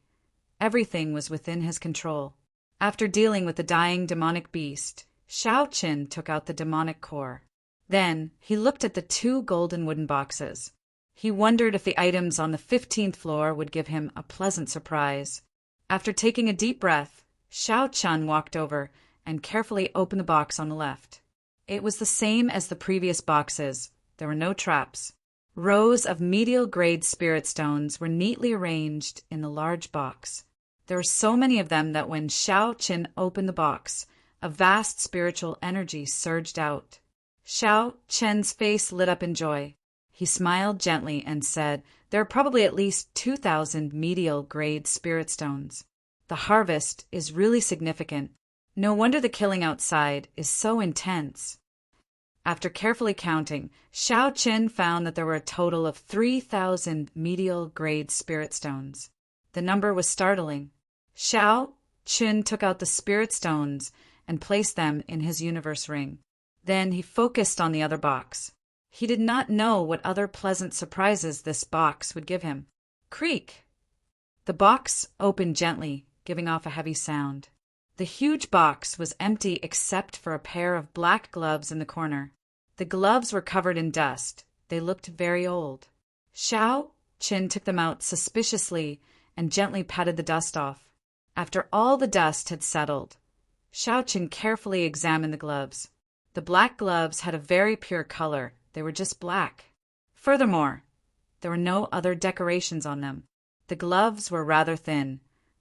Everything was within his control. After dealing with the dying demonic beast, Xiao Qin took out the demonic core. Then he looked at the 2 golden wooden boxes. He wondered if the items on the 15th floor would give him a pleasant surprise. After taking a deep breath, Xiao Chun walked over and carefully opened the box on the left. It was the same as the previous boxes. There were no traps. Rows of medial-grade spirit stones were neatly arranged in the large box. There were so many of them that when Xiao Qin opened the box, a vast spiritual energy surged out. Xiao Qin's face lit up in joy. He smiled gently and said, "There are probably at least 2,000 medial-grade spirit stones. The harvest is really significant. No wonder the killing outside is so intense." After carefully counting, Xiao Qin found that there were a total of 3,000 medial-grade spirit stones. The number was startling. Xiao Qin took out the spirit stones and placed them in his universe ring. Then he focused on the other box. He did not know what other pleasant surprises this box would give him. Creak! The box opened gently, giving off a heavy sound. The huge box was empty except for a pair of black gloves in the corner. The gloves were covered in dust. They looked very old. Xiao Qin took them out suspiciously and gently patted the dust off. After all the dust had settled, Xiao Qin carefully examined the gloves. The black gloves had a very pure color. They were just black. Furthermore, there were no other decorations on them. The gloves were rather thin.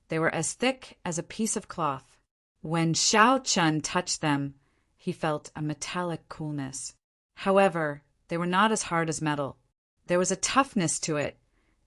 They were as thick as a piece of cloth. When Xiao Chun touched them, he felt a metallic coolness. However, they were not as hard as metal. There was a toughness to it.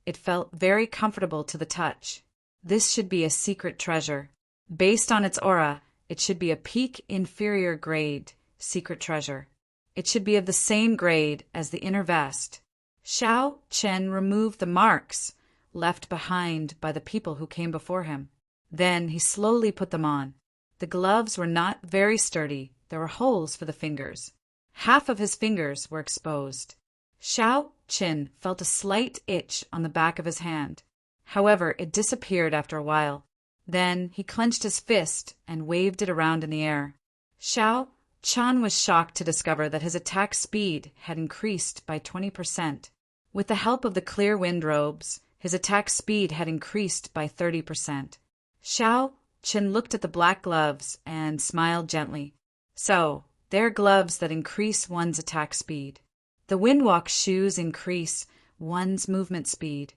It felt very comfortable to the touch. This should be a secret treasure. Based on its aura, it should be a peak inferior grade secret treasure. It should be of the same grade as the inner vest. Xiao Chen removed the marks left behind by the people who came before him. Then he slowly put them on. The gloves were not very sturdy. There were holes for the fingers. Half of his fingers were exposed. Xiao Qin felt a slight itch on the back of his hand. However, it disappeared after a while. Then he clenched his fist and waved it around in the air. Xiao Chan was shocked to discover that his attack speed had increased by 20%. With the help of the clear wind robes, his attack speed had increased by 30%. Xiao Qin looked at the black gloves and smiled gently. So, they're gloves that increase one's attack speed. The windwalk shoes increase one's movement speed,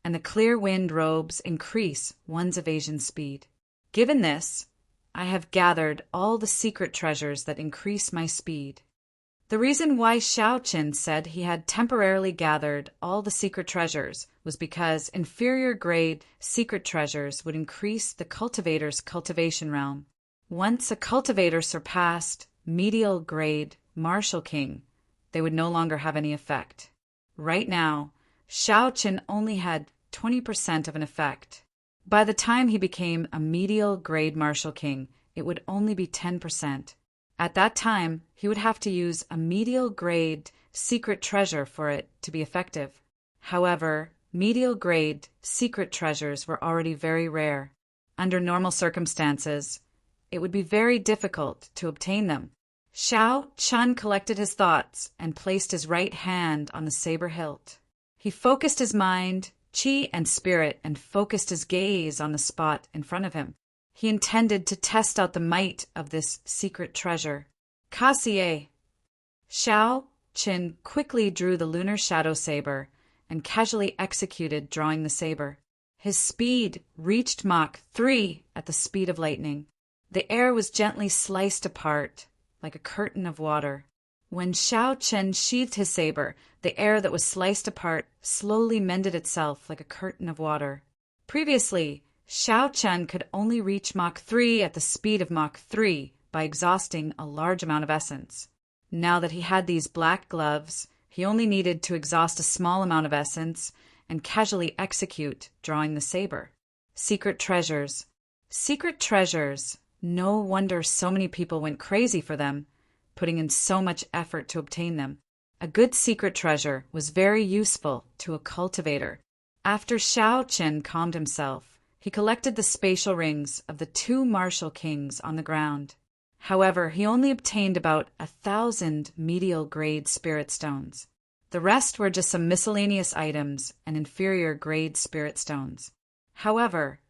and the clear wind robes increase one's evasion speed. Given this, I have gathered all the secret treasures that increase my speed. The reason why Xiao Qin said he had temporarily gathered all the secret treasures was because inferior grade secret treasures would increase the cultivator's cultivation realm. Once a cultivator surpassed medial grade Martial King, they would no longer have any effect. Right now, Xiao Qin only had 20% of an effect. By the time he became a medial grade Martial King, it would only be 10%. At that time, he would have to use a medial grade secret treasure for it to be effective. However, medial grade secret treasures were already very rare. Under normal circumstances, it would be very difficult to obtain them. Xiao Chun collected his thoughts and placed his right hand on the saber hilt. He focused his mind, chi, and spirit and focused his gaze on the spot in front of him. He intended to test out the might of this secret treasure. Kassier. Xiao Qin quickly drew the lunar shadow saber and casually executed drawing the saber. His speed reached Mach 3 at the speed of lightning. The air was gently sliced apart like a curtain of water. When Xiao Qin sheathed his saber, the air that was sliced apart slowly mended itself like a curtain of water. Previously, Xiao Chen could only reach Mach 3 at the speed of Mach 3 by exhausting a large amount of essence. Now that he had these black gloves, he only needed to exhaust a small amount of essence and casually execute drawing the saber. Secret treasures. Secret treasures. No wonder so many people went crazy for them. putting in so much effort to obtain them. A good secret treasure was very useful to a cultivator. After Shao Chen calmed himself, he collected the spatial rings of the 2 martial kings on the ground. However, he only obtained about 1,000 medial-grade spirit stones. The rest were just some miscellaneous items and inferior-grade spirit stones. However,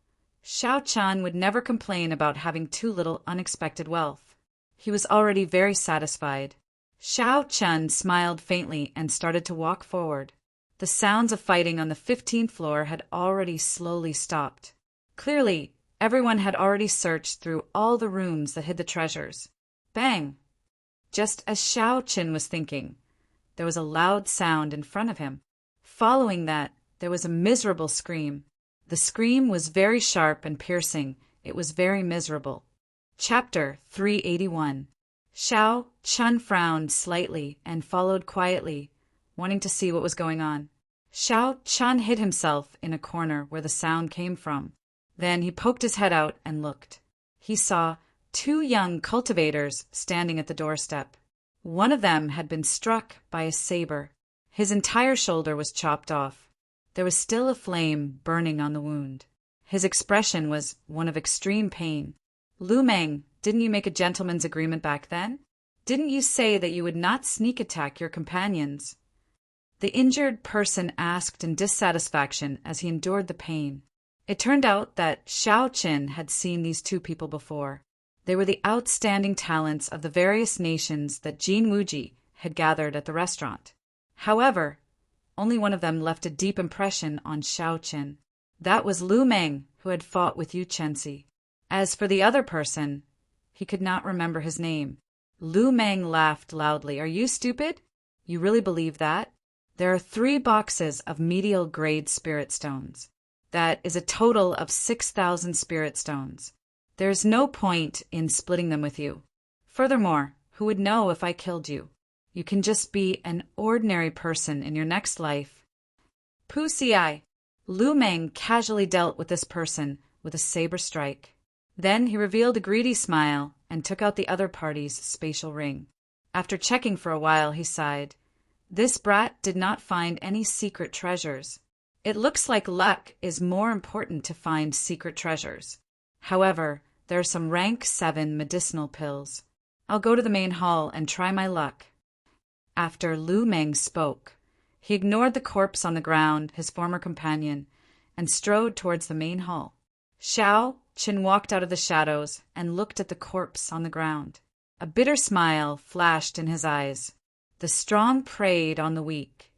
Shao Chen would never complain about having too little unexpected wealth. He was already very satisfied. Shao Chen smiled faintly and started to walk forward. The sounds of fighting on the 15th floor had already slowly stopped. Clearly, everyone had already searched through all the rooms that hid the treasures. Bang! Just as Shao Chen was thinking, there was a loud sound in front of him. Following that, there was a miserable scream. The scream was very sharp and piercing. It was very miserable. Chapter 381. Shao Chen frowned slightly and followed quietly, wanting to see what was going on. Shao Chen hid himself in a corner where the sound came from. Then he poked his head out and looked. He saw 2 young cultivators standing at the doorstep. One of them had been struck by a saber. His entire shoulder was chopped off. There was still a flame burning on the wound. His expression was one of extreme pain. Lu Meng, didn't you make a gentleman's agreement back then? Didn't you say that you would not sneak attack your companions? The injured person asked in dissatisfaction as he endured the pain. It turned out that Shao Chen had seen these 2 people before. They were the outstanding talents of the various nations that Jin Wuji had gathered at the restaurant. However, only one of them left a deep impression on Shao Chen. That was Lu Meng, who had fought with Yu Chenxi. As for the other person, he could not remember his name. Lu Meng laughed loudly. Are you stupid? You really believe that? There are 3 boxes of medial-grade spirit stones. That is a total of 6,000 spirit stones. There is no point in splitting them with you. Furthermore, who would know if I killed you? You can just be an ordinary person in your next life. Pussy-eye. Lu Meng casually dealt with this person with a saber strike. Then he revealed a greedy smile and took out the other party's spatial ring. After checking for a while, he sighed. This brat did not find any secret treasures. It looks like luck is more important to find secret treasures. However, there are some rank 7 medicinal pills. I'll go to the main hall and try my luck. After Lu Meng spoke, he ignored the corpse on the ground, his former companion, and strode towards the main hall. Shao Chen walked out of the shadows and looked at the corpse on the ground. A bitter smile flashed in his eyes. The strong preyed on the weak.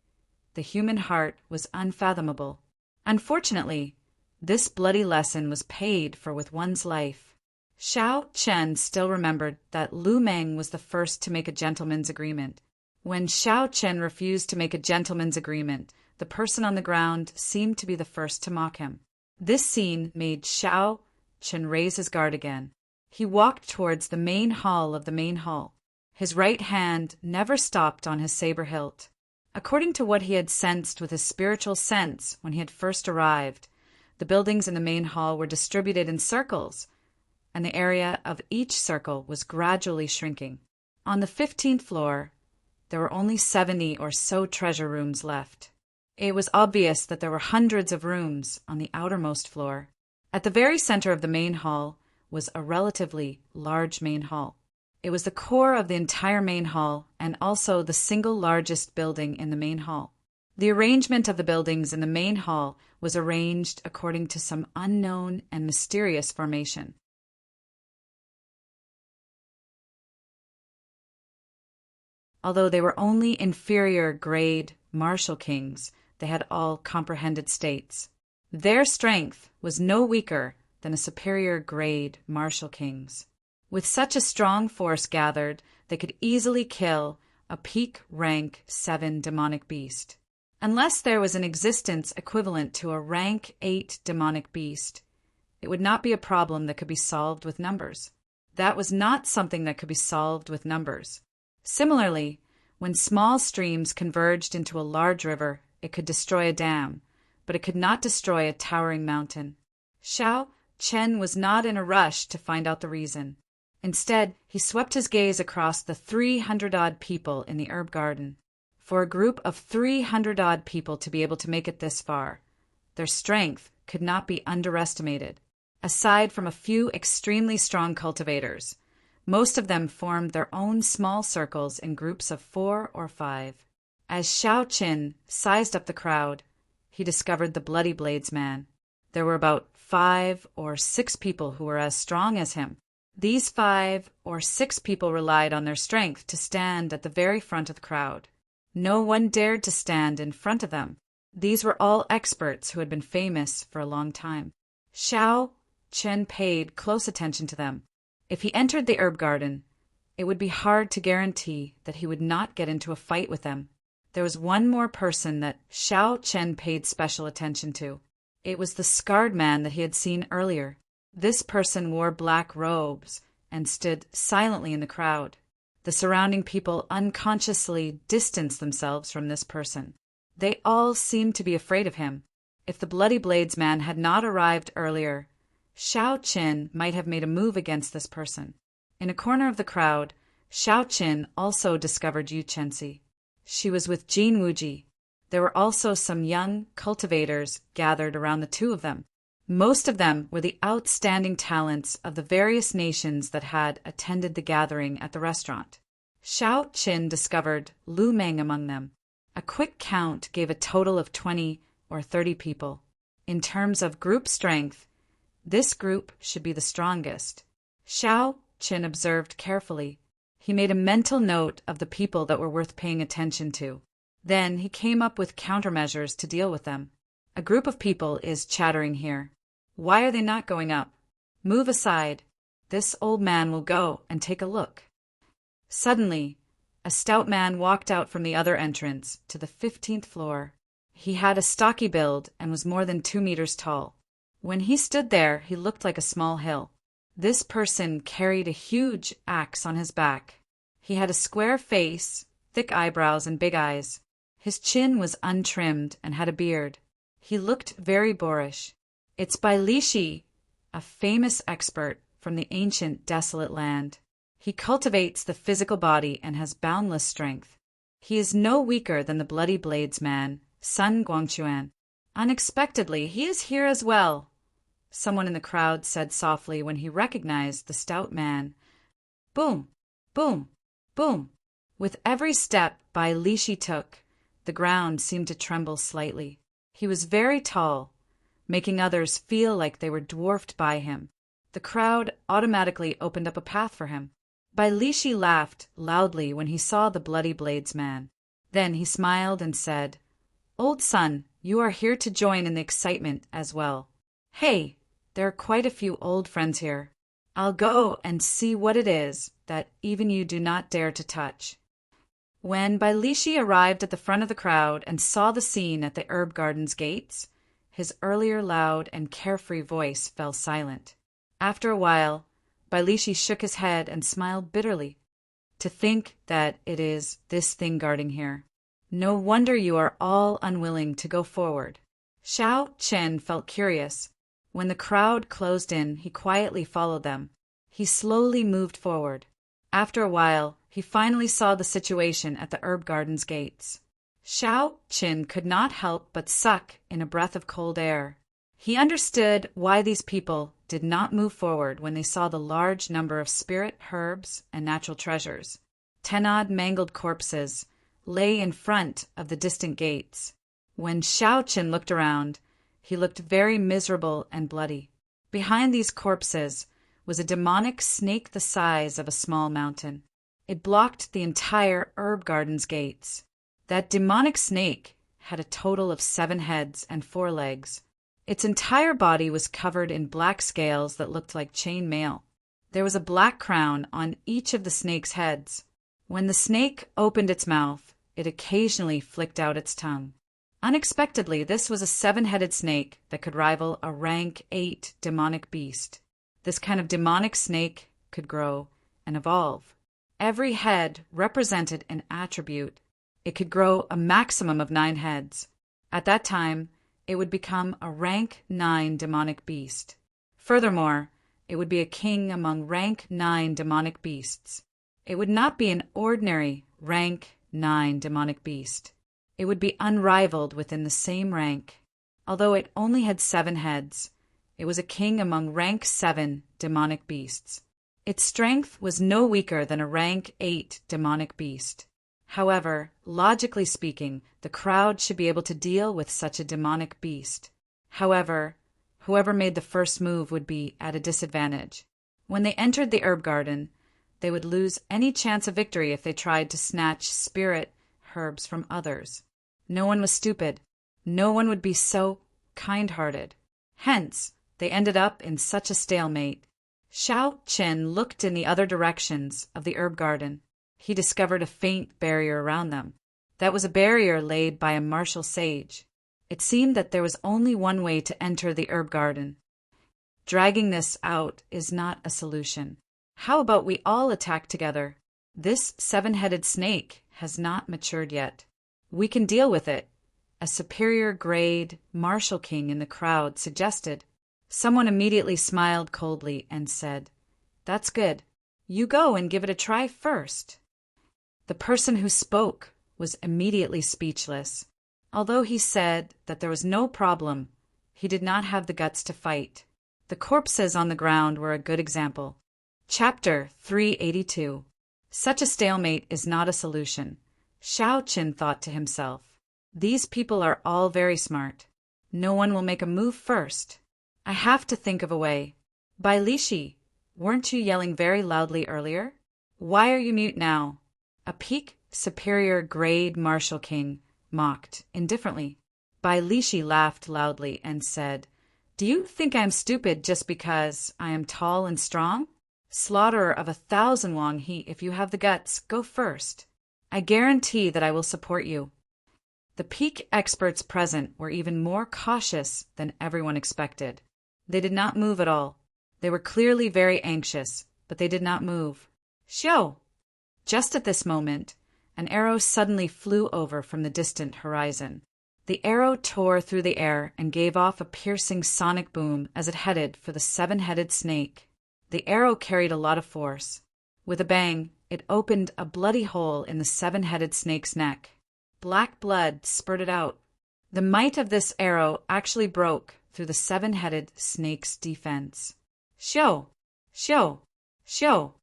The human heart was unfathomable. Unfortunately, this bloody lesson was paid for with one's life. Shao Chen still remembered that Lu Meng was the first to make a gentleman's agreement. When Shao Chen refused to make a gentleman's agreement, the person on the ground seemed to be the first to mock him. This scene made Shao Chen raise his guard again. He walked towards the main hall of the main hall. His right hand never stopped on his saber hilt. According to what he had sensed with his spiritual sense when he had first arrived, the buildings in the main hall were distributed in circles, and the area of each circle was gradually shrinking. On the 15th floor, there were only 70 or so treasure rooms left. It was obvious that there were hundreds of rooms on the outermost floor. At the very center of the main hall was a relatively large main hall. It was the core of the entire main hall and also the single largest building in the main hall. The arrangement of the buildings in the main hall was arranged according to some unknown and mysterious formation. Although they were only inferior grade martial kings, they had all comprehended states. Their strength was no weaker than a superior grade martial king's. With such a strong force gathered, they could easily kill a peak rank 7 demonic beast. Unless there was an existence equivalent to a rank 8 demonic beast, it would not be a problem that could be solved with numbers. That was not something that could be solved with numbers. Similarly, when small streams converged into a large river, it could destroy a dam, but it could not destroy a towering mountain. Shao Chen was not in a rush to find out the reason. Instead, he swept his gaze across the 300-odd people in the herb garden. For a group of 300-odd people to be able to make it this far, their strength could not be underestimated. Aside from a few extremely strong cultivators, most of them formed their own small circles in groups of 4 or 5. As Xiao Qin sized up the crowd, he discovered the Bloody Blades man. There were about 5 or 6 people who were as strong as him. These 5 or 6 people relied on their strength to stand at the very front of the crowd. No one dared to stand in front of them. These were all experts who had been famous for a long time. Xiao Chen paid close attention to them. If he entered the herb garden, it would be hard to guarantee that he would not get into a fight with them. There was one more person that Xiao Chen paid special attention to. It was the scarred man that he had seen earlier. This person wore black robes and stood silently in the crowd. The surrounding people unconsciously distanced themselves from this person. They all seemed to be afraid of him. If the Bloody Blades man had not arrived earlier, Xiao Qin might have made a move against this person. In a corner of the crowd, Xiao Qin also discovered Yu Chenxi. She was with Jin Wuji. There were also some young cultivators gathered around the two of them. Most of them were the outstanding talents of the various nations that had attended the gathering at the restaurant. Xiao Qin discovered Lu Meng among them. A quick count gave a total of 20 or 30 people. In terms of group strength, this group should be the strongest. Xiao Qin observed carefully. He made a mental note of the people that were worth paying attention to. Then he came up with countermeasures to deal with them. A group of people is chattering here. Why are they not going up? Move aside. This old man will go and take a look. Suddenly, a stout man walked out from the other entrance to the 15th floor. He had a stocky build and was more than 2 meters tall. When he stood there, he looked like a small hill. This person carried a huge axe on his back. He had a square face, thick eyebrows, and big eyes. His chin was untrimmed and had a beard. He looked very boorish. It's by Li Shi, a famous expert from the ancient desolate land. He cultivates the physical body and has boundless strength. He is no weaker than the Bloody Blades man, Sun Guangquan. Unexpectedly, he is here as well, someone in the crowd said softly when he recognized the stout man. Boom, boom, boom. With every step Bai Li Shi took, the ground seemed to tremble slightly. He was very tall, making others feel like they were dwarfed by him. The crowd automatically opened up a path for him. Bai Li Shi laughed loudly when he saw the Bloody Blades man. Then he smiled and said, "Old son, you are here to join in the excitement as well. Hey, there are quite a few old friends here. I'll go and see what it is that even you do not dare to touch." When Bai Li Shi arrived at the front of the crowd and saw the scene at the herb garden's gates, his earlier loud and carefree voice fell silent. After a while, Bai Li Shi shook his head and smiled bitterly. To think that it is this thing guarding here. No wonder you are all unwilling to go forward. Xiao Chen felt curious. When the crowd closed in, he quietly followed them. He slowly moved forward. After a while, he finally saw the situation at the herb garden's gates. Xiao Qin could not help but suck in a breath of cold air. He understood why these people did not move forward when they saw the large number of spirit herbs and natural treasures. 10-odd mangled corpses lay in front of the distant gates. When Xiao Qin looked around, he looked very miserable and bloody. Behind these corpses was a demonic snake the size of a small mountain. It blocked the entire herb garden's gates. That demonic snake had a total of 7 heads and 4 legs. Its entire body was covered in black scales that looked like chain mail. There was a black crown on each of the snake's heads. When the snake opened its mouth, it occasionally flicked out its tongue. Unexpectedly, this was a 7-headed snake that could rival a rank 8 demonic beast. This kind of demonic snake could grow and evolve. Every head represented an attribute. It could grow a maximum of 9 heads. At that time, it would become a rank 9 demonic beast. Furthermore, It would be a king among rank 9 demonic beasts. It would not be an ordinary rank 9 demonic beast. It would be unrivaled within the same rank. Although it only had 7 heads, it was a king among rank 7 demonic beasts. Its strength was no weaker than a rank 8 demonic beast. However, logically speaking, the crowd should be able to deal with such a demonic beast. However, whoever made the first move would be at a disadvantage. When they entered the herb garden, they would lose any chance of victory if they tried to snatch spirit herbs from others. No one was stupid. No one would be so kind-hearted. Hence, they ended up in such a stalemate. Xiao Qin looked in the other directions of the herb garden. He discovered a faint barrier around them. That was a barrier laid by a martial sage. It seemed that there was only one way to enter the herb garden. Dragging this out is not a solution. How about we all attack together? This 7-headed snake has not matured yet. We can deal with it, a superior grade martial king in the crowd suggested. Someone immediately smiled coldly and said, "That's good. You go and give it a try first." The person who spoke was immediately speechless. Although he said that there was no problem, he did not have the guts to fight. The corpses on the ground were a good example. Chapter 382. Such a stalemate is not a solution. Xiao Qin thought to himself, "These people are all very smart. No one will make a move first. I have to think of a way. Bai Lishi, weren't you yelling very loudly earlier? Why are you mute now?" A peak superior grade martial king mocked indifferently. Bai Lishi laughed loudly and said, "Do you think I am stupid just because I am tall and strong? Slaughterer of 1,000 Wang He, if you have the guts, go first. I guarantee that I will support you." The peak experts present were even more cautious than everyone expected. They did not move at all. They were clearly very anxious, but they did not move. "Xiao!" Just at this moment, an arrow suddenly flew over from the distant horizon. The arrow tore through the air and gave off a piercing sonic boom as it headed for the 7-headed snake. The arrow carried a lot of force. With a bang, it opened a bloody hole in the 7-headed snake's neck. Black blood spurted out. The might of this arrow actually broke through the 7-headed snake's defense. "Xiao! Xiao! Xiao!"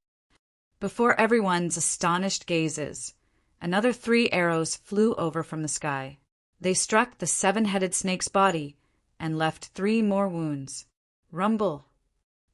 Before everyone's astonished gazes, another 3 arrows flew over from the sky. They struck the 7-headed snake's body and left 3 more wounds. Rumble!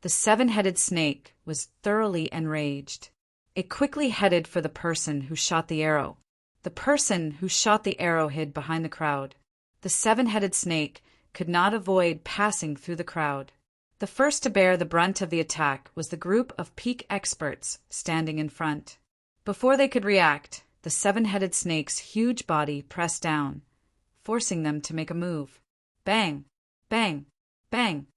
The 7-headed snake was thoroughly enraged. It quickly headed for the person who shot the arrow. The person who shot the arrow hid behind the crowd. The 7-headed snake could not avoid passing through the crowd. The first to bear the brunt of the attack was the group of peak experts standing in front. Before they could react, the 7-headed snake's huge body pressed down, forcing them to make a move. Bang! Bang! Bang!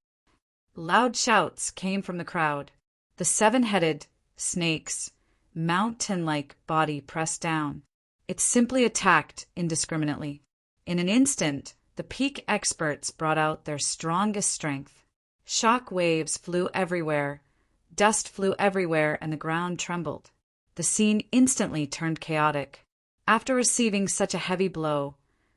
Loud shouts came from the crowd. The 7-headed snake's mountain-like body pressed down. It simply attacked indiscriminately. In an instant, the peak experts brought out their strongest strength. Shock waves flew everywhere, dust flew everywhere, and the ground trembled. The scene instantly turned chaotic. After receiving such a heavy blow,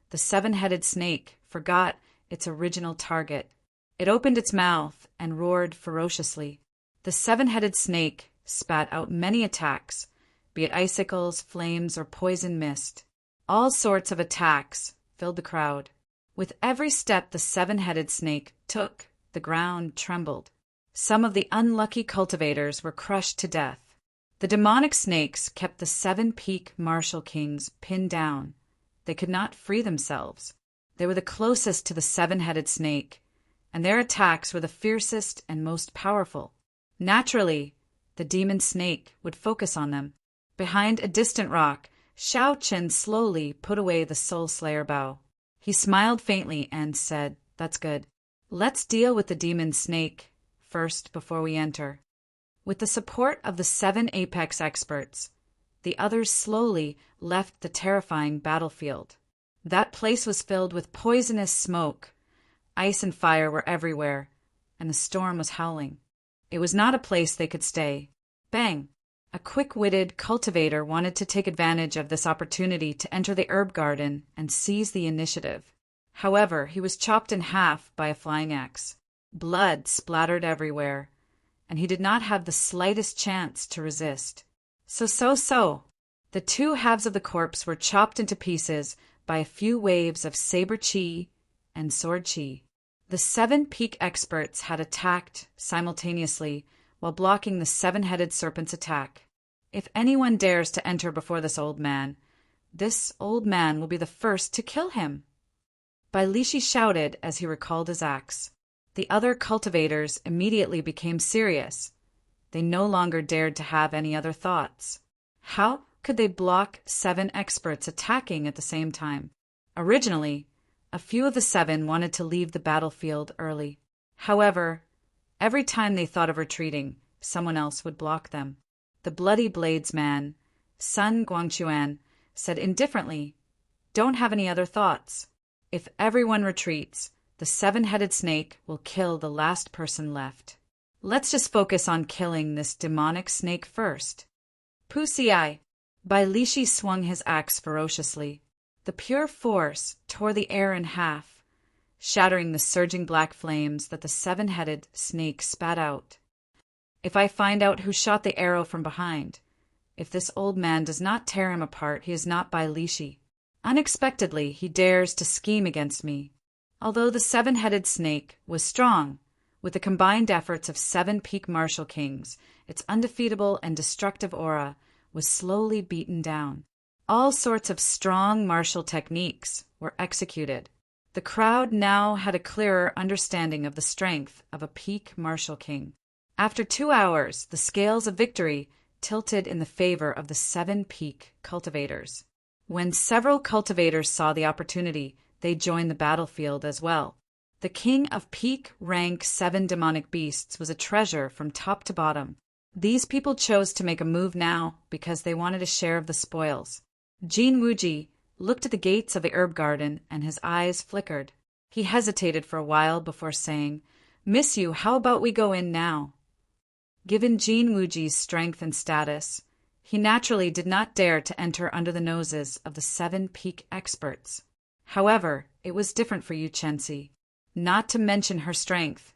the 7-headed snake forgot its original target. It opened its mouth and roared ferociously. The 7-headed snake spat out many attacks, be it icicles, flames, or poison mist. All sorts of attacks filled the crowd. With every step the 7-headed snake took, the ground trembled. Some of the unlucky cultivators were crushed to death. The demonic snakes kept the 7 peak martial kings pinned down. They could not free themselves. They were the closest to the 7-headed snake, and their attacks were the fiercest and most powerful. Naturally, the demon snake would focus on them. Behind a distant rock, Xiao Qin slowly put away the Soul Slayer bow. He smiled faintly and said, "That's good. Let's deal with the demon snake first before we enter." With the support of the 7 apex experts, the others slowly left the terrifying battlefield. That place was filled with poisonous smoke. Ice and fire were everywhere, and the storm was howling. It was not a place they could stay. Bang! A quick-witted cultivator wanted to take advantage of this opportunity to enter the herb garden and seize the initiative. However, he was chopped in half by a flying axe. Blood splattered everywhere, and he did not have the slightest chance to resist. So. The two halves of the corpse were chopped into pieces by a few waves of saber chi and sword chi. The 7 peak experts had attacked simultaneously while blocking the 7-headed serpent's attack. If anyone dares to enter before this old man will be the first to kill him. Bailishi shouted as he recalled his axe. The other cultivators immediately became serious. They no longer dared to have any other thoughts. How could they block 7 experts attacking at the same time? Originally, a few of the 7 wanted to leave the battlefield early. However, every time they thought of retreating, someone else would block them. The Bloody Blades man, Sun Guangquan, said indifferently, "Don't have any other thoughts. If everyone retreats, the 7-headed snake will kill the last person left. Let's just focus on killing this demonic snake first." Pusi-ai! Bailishi swung his axe ferociously. The pure force tore the air in half, shattering the surging black flames that the 7-headed snake spat out. If I find out who shot the arrow from behind, if this old man does not tear him apart, he is not Bailishi. Unexpectedly, he dares to scheme against me. Although the 7-headed snake was strong, with the combined efforts of 7 peak martial kings, its undefeatable and destructive aura was slowly beaten down. All sorts of strong martial techniques were executed. The crowd now had a clearer understanding of the strength of a peak martial king. After 2 hours, the scales of victory tilted in the favor of the 7 peak cultivators. When several cultivators saw the opportunity, they joined the battlefield as well. The king of peak rank 7 demonic beasts was a treasure from top to bottom. These people chose to make a move now because they wanted a share of the spoils. Jin Wuji looked at the gates of the herb garden and his eyes flickered. He hesitated for a while before saying, "Miss you, how about we go in now?" Given Jin Wuji's strength and status, he naturally did not dare to enter under the noses of the 7 peak experts. However, it was different for Yu Chensi. Not to mention her strength,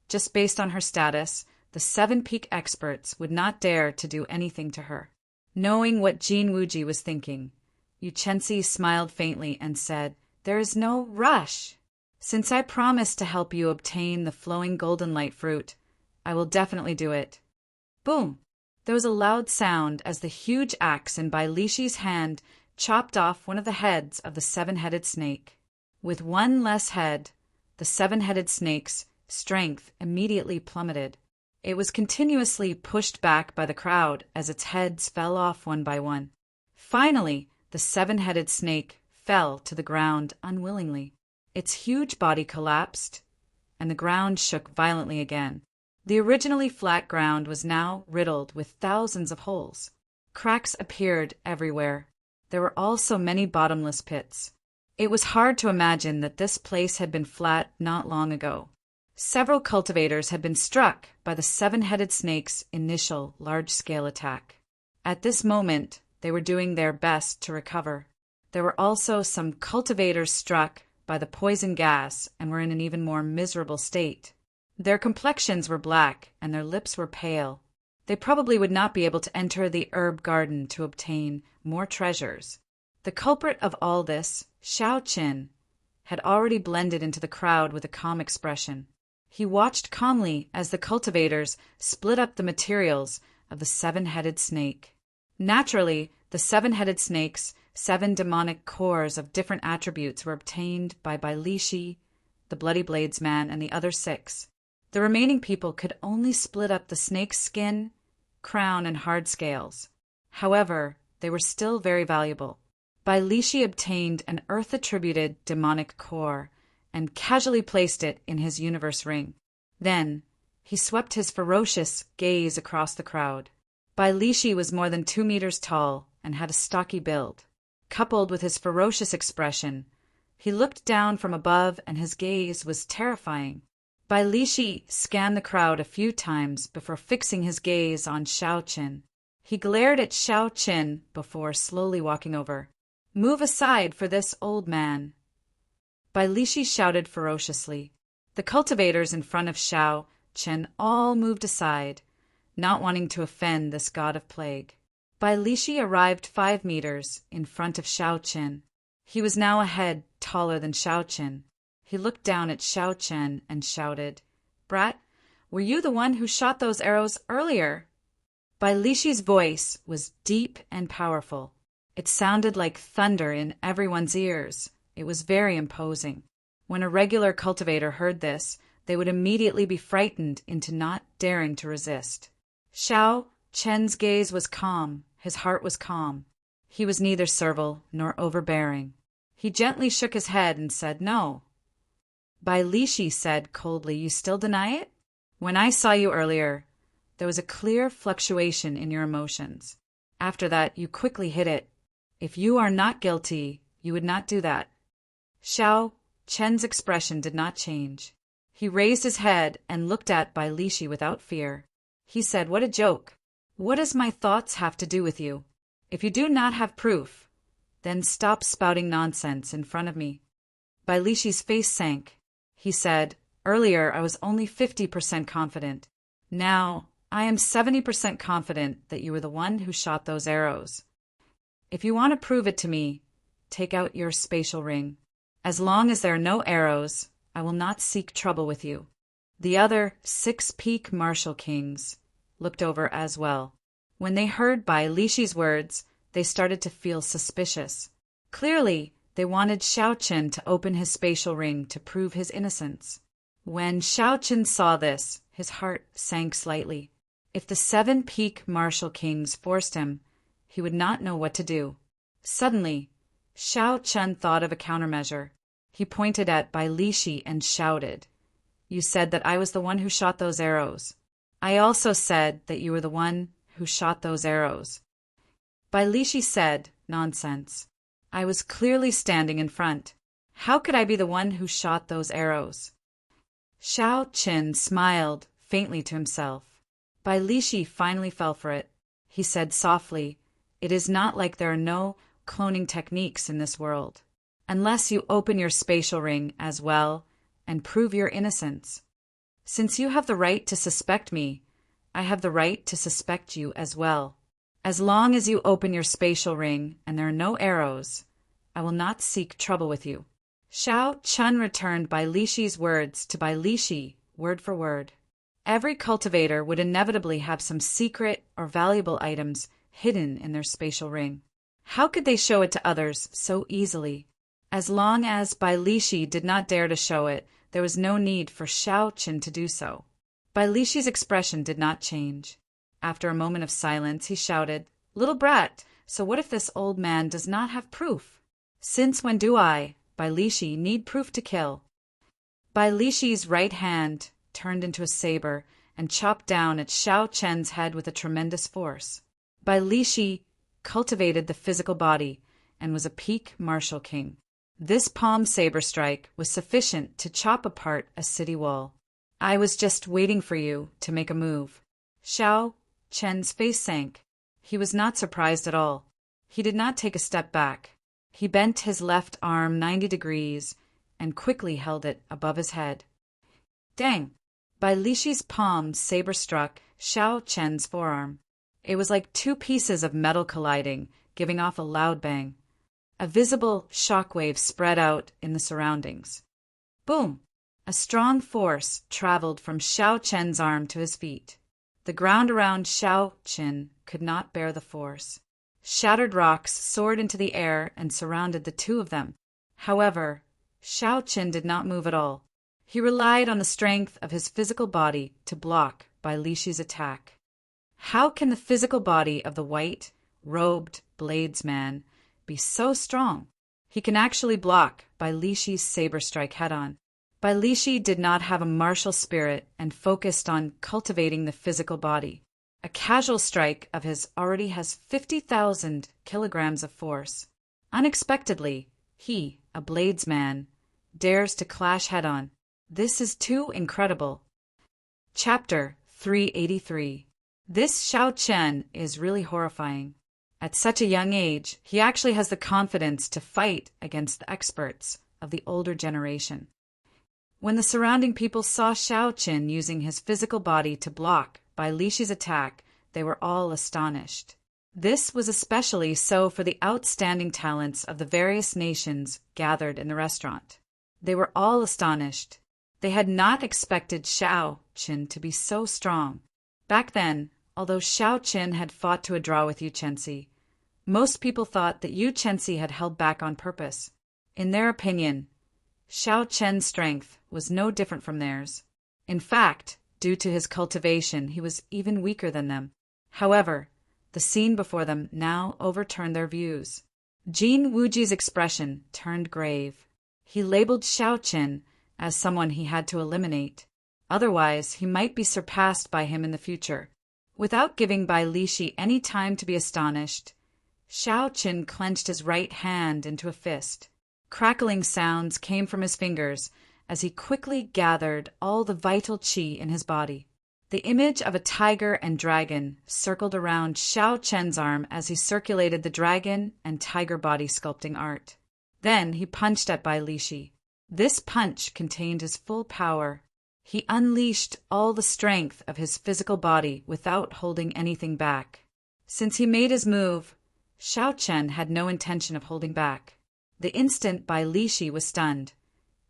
just based on her status, the 7 peak experts would not dare to do anything to her. Knowing what Jin Wuji was thinking, Yu Chensi smiled faintly and said, "There is no rush. Since I promised to help you obtain the flowing golden light fruit, I will definitely do it." Boom! There was a loud sound as the huge axe in Bailishi's hand chopped off one of the heads of the 7-headed snake. With one less head, the 7-headed snake's strength immediately plummeted. It was continuously pushed back by the crowd as its heads fell off one by one. Finally, the 7-headed snake fell to the ground unwillingly. Its huge body collapsed, and the ground shook violently again. The originally flat ground was now riddled with thousands of holes. Cracks appeared everywhere. There were also many bottomless pits. It was hard to imagine that this place had been flat not long ago. Several cultivators had been struck by the 7-headed snake's initial large-scale attack. At this moment, they were doing their best to recover. There were also some cultivators struck by the poison gas and were in an even more miserable state. Their complexions were black and their lips were pale. They probably would not be able to enter the herb garden to obtain more treasures. The culprit of all this, Xiao Qin, had already blended into the crowd with a calm expression. He watched calmly as the cultivators split up the materials of the 7-headed snake. Naturally, the 7-headed snake's 7 demonic cores of different attributes were obtained by Bailishi, the Bloody Blades man, and the other 6. The remaining people could only split up the snake's skin, crown, and hard scales. However, they were still very valuable. Bailishi obtained an earth-attributed demonic core and casually placed it in his universe ring. Then, he swept his ferocious gaze across the crowd. Bailishi was more than 2 meters tall and had a stocky build. Coupled with his ferocious expression, he looked down from above and his gaze was terrifying. Bai Lishi scanned the crowd a few times before fixing his gaze on Xiao Qin. He glared at Xiao Qin before slowly walking over. "Move aside for this old man." Bai Lishi shouted ferociously. The cultivators in front of Xiao Qin all moved aside, not wanting to offend this god of plague. Bai Lishi arrived 5 meters in front of Xiao Qin. He was now a head taller than Xiao Qin. He looked down at Xiao Qin and shouted, "Brat, were you the one who shot those arrows earlier?" Bai Lishi's voice was deep and powerful. It sounded like thunder in everyone's ears. It was very imposing. When a regular cultivator heard this, they would immediately be frightened into not daring to resist. Xiao Qin's gaze was calm. His heart was calm. He was neither servile nor overbearing. He gently shook his head and said no. Bai Lishi said coldly, "You still deny it? When I saw you earlier, there was a clear fluctuation in your emotions. After that, you quickly hid it. If you are not guilty, you would not do that." Xiao Qin's expression did not change. He raised his head and looked at Bai Lishi without fear. He said, "What a joke! What does my thoughts have to do with you? If you do not have proof, then stop spouting nonsense in front of me." Bai Lishi's face sank. He said, "Earlier I was only 50% confident. Now I am 70% confident that you were the one who shot those arrows. If you want to prove it to me, take out your spatial ring. As long as there are no arrows, I will not seek trouble with you." The other 6 peak martial kings looked over as well. When they heard Bai Lishi's words, they started to feel suspicious. Clearly, they wanted Xiao Qin to open his spatial ring to prove his innocence. When Xiao Qin saw this, his heart sank slightly. If the 7 peak martial kings forced him, he would not know what to do. Suddenly, Xiao Qin thought of a countermeasure. He pointed at Bai Lishi and shouted, "You said that I was the one who shot those arrows. I also said that you were the one who shot those arrows." Bai Lishi said, "Nonsense. I was clearly standing in front. How could I be the one who shot those arrows?" Xiao Qin smiled faintly to himself. Bai Lishi finally fell for it. He said softly, "It is not like there are no cloning techniques in this world. Unless you open your spatial ring as well and prove your innocence. Since you have the right to suspect me, I have the right to suspect you as well. As long as you open your spatial ring and there are no arrows, I will not seek trouble with you." Xiao Qin returned Bai Lishi's words to Bai Lishi, word for word. Every cultivator would inevitably have some secret or valuable items hidden in their spatial ring. How could they show it to others so easily? As long as Bai Lishi did not dare to show it, there was no need for Xiao Qin to do so. Bai Lishi's expression did not change. After a moment of silence, he shouted, "Little brat, so what if this old man does not have proof? Since when do I, Bai Lishi, need proof to kill?" Bai Lishi's right hand turned into a saber and chopped down at Xiao Qin's head with a tremendous force. Bai Lishi cultivated the physical body and was a peak martial king. This palm saber strike was sufficient to chop apart a city wall. "I was just waiting for you to make a move." Xiao Qin's face sank. He was not surprised at all. He did not take a step back. He bent his left arm 90 degrees and quickly held it above his head. Dang! Bai Lishi's palm saber struck Xiao Qin's forearm. It was like 2 pieces of metal colliding, giving off a loud bang. A visible shockwave spread out in the surroundings. Boom! A strong force traveled from Xiao Qin's arm to his feet. The ground around Xiao Qin could not bear the force. Shattered rocks soared into the air and surrounded the 2 of them. However, Xiao Qin did not move at all. He relied on the strength of his physical body to block Bai Lishi's attack. How can the physical body of the white-robed bladesman be so strong? He can actually block Bai Lishi's saber strike head-on. Bai Lishi did not have a martial spirit and focused on cultivating the physical body. A casual strike of his already has 50,000 kilograms of force. Unexpectedly, he, a bladesman, dares to clash head-on. This is too incredible. Chapter 383. This Xiao Chen is really horrifying. At such a young age, he actually has the confidence to fight against the experts of the older generation. When the surrounding people saw Xiao Chen using his physical body to block Bai Lishi's attack, they were all astonished. This was especially so for the outstanding talents of the various nations gathered in the restaurant. They were all astonished. They had not expected Xiao Chen to be so strong. Back then, although Xiao Chen had fought to a draw with Yu Chenxi, most people thought that Yu Chenxi had held back on purpose. In their opinion, Xiao Chen's strength was no different from theirs. In fact, due to his cultivation, he was even weaker than them. However, the scene before them now overturned their views. Jin Wuji's expression turned grave. He labeled Xiao Chen as someone he had to eliminate. Otherwise, he might be surpassed by him in the future. Without giving Bai Lishi any time to be astonished, Xiao Chen clenched his right hand into a fist. Crackling sounds came from his fingers as he quickly gathered all the vital qi in his body. The image of a tiger and dragon circled around Xiao Chen's arm as he circulated the dragon and tiger body sculpting art. Then he punched at Bai Lishi. This punch contained his full power. He unleashed all the strength of his physical body without holding anything back. Since he made his move, Xiao Chen had no intention of holding back. The instant Bai Lishi was stunned,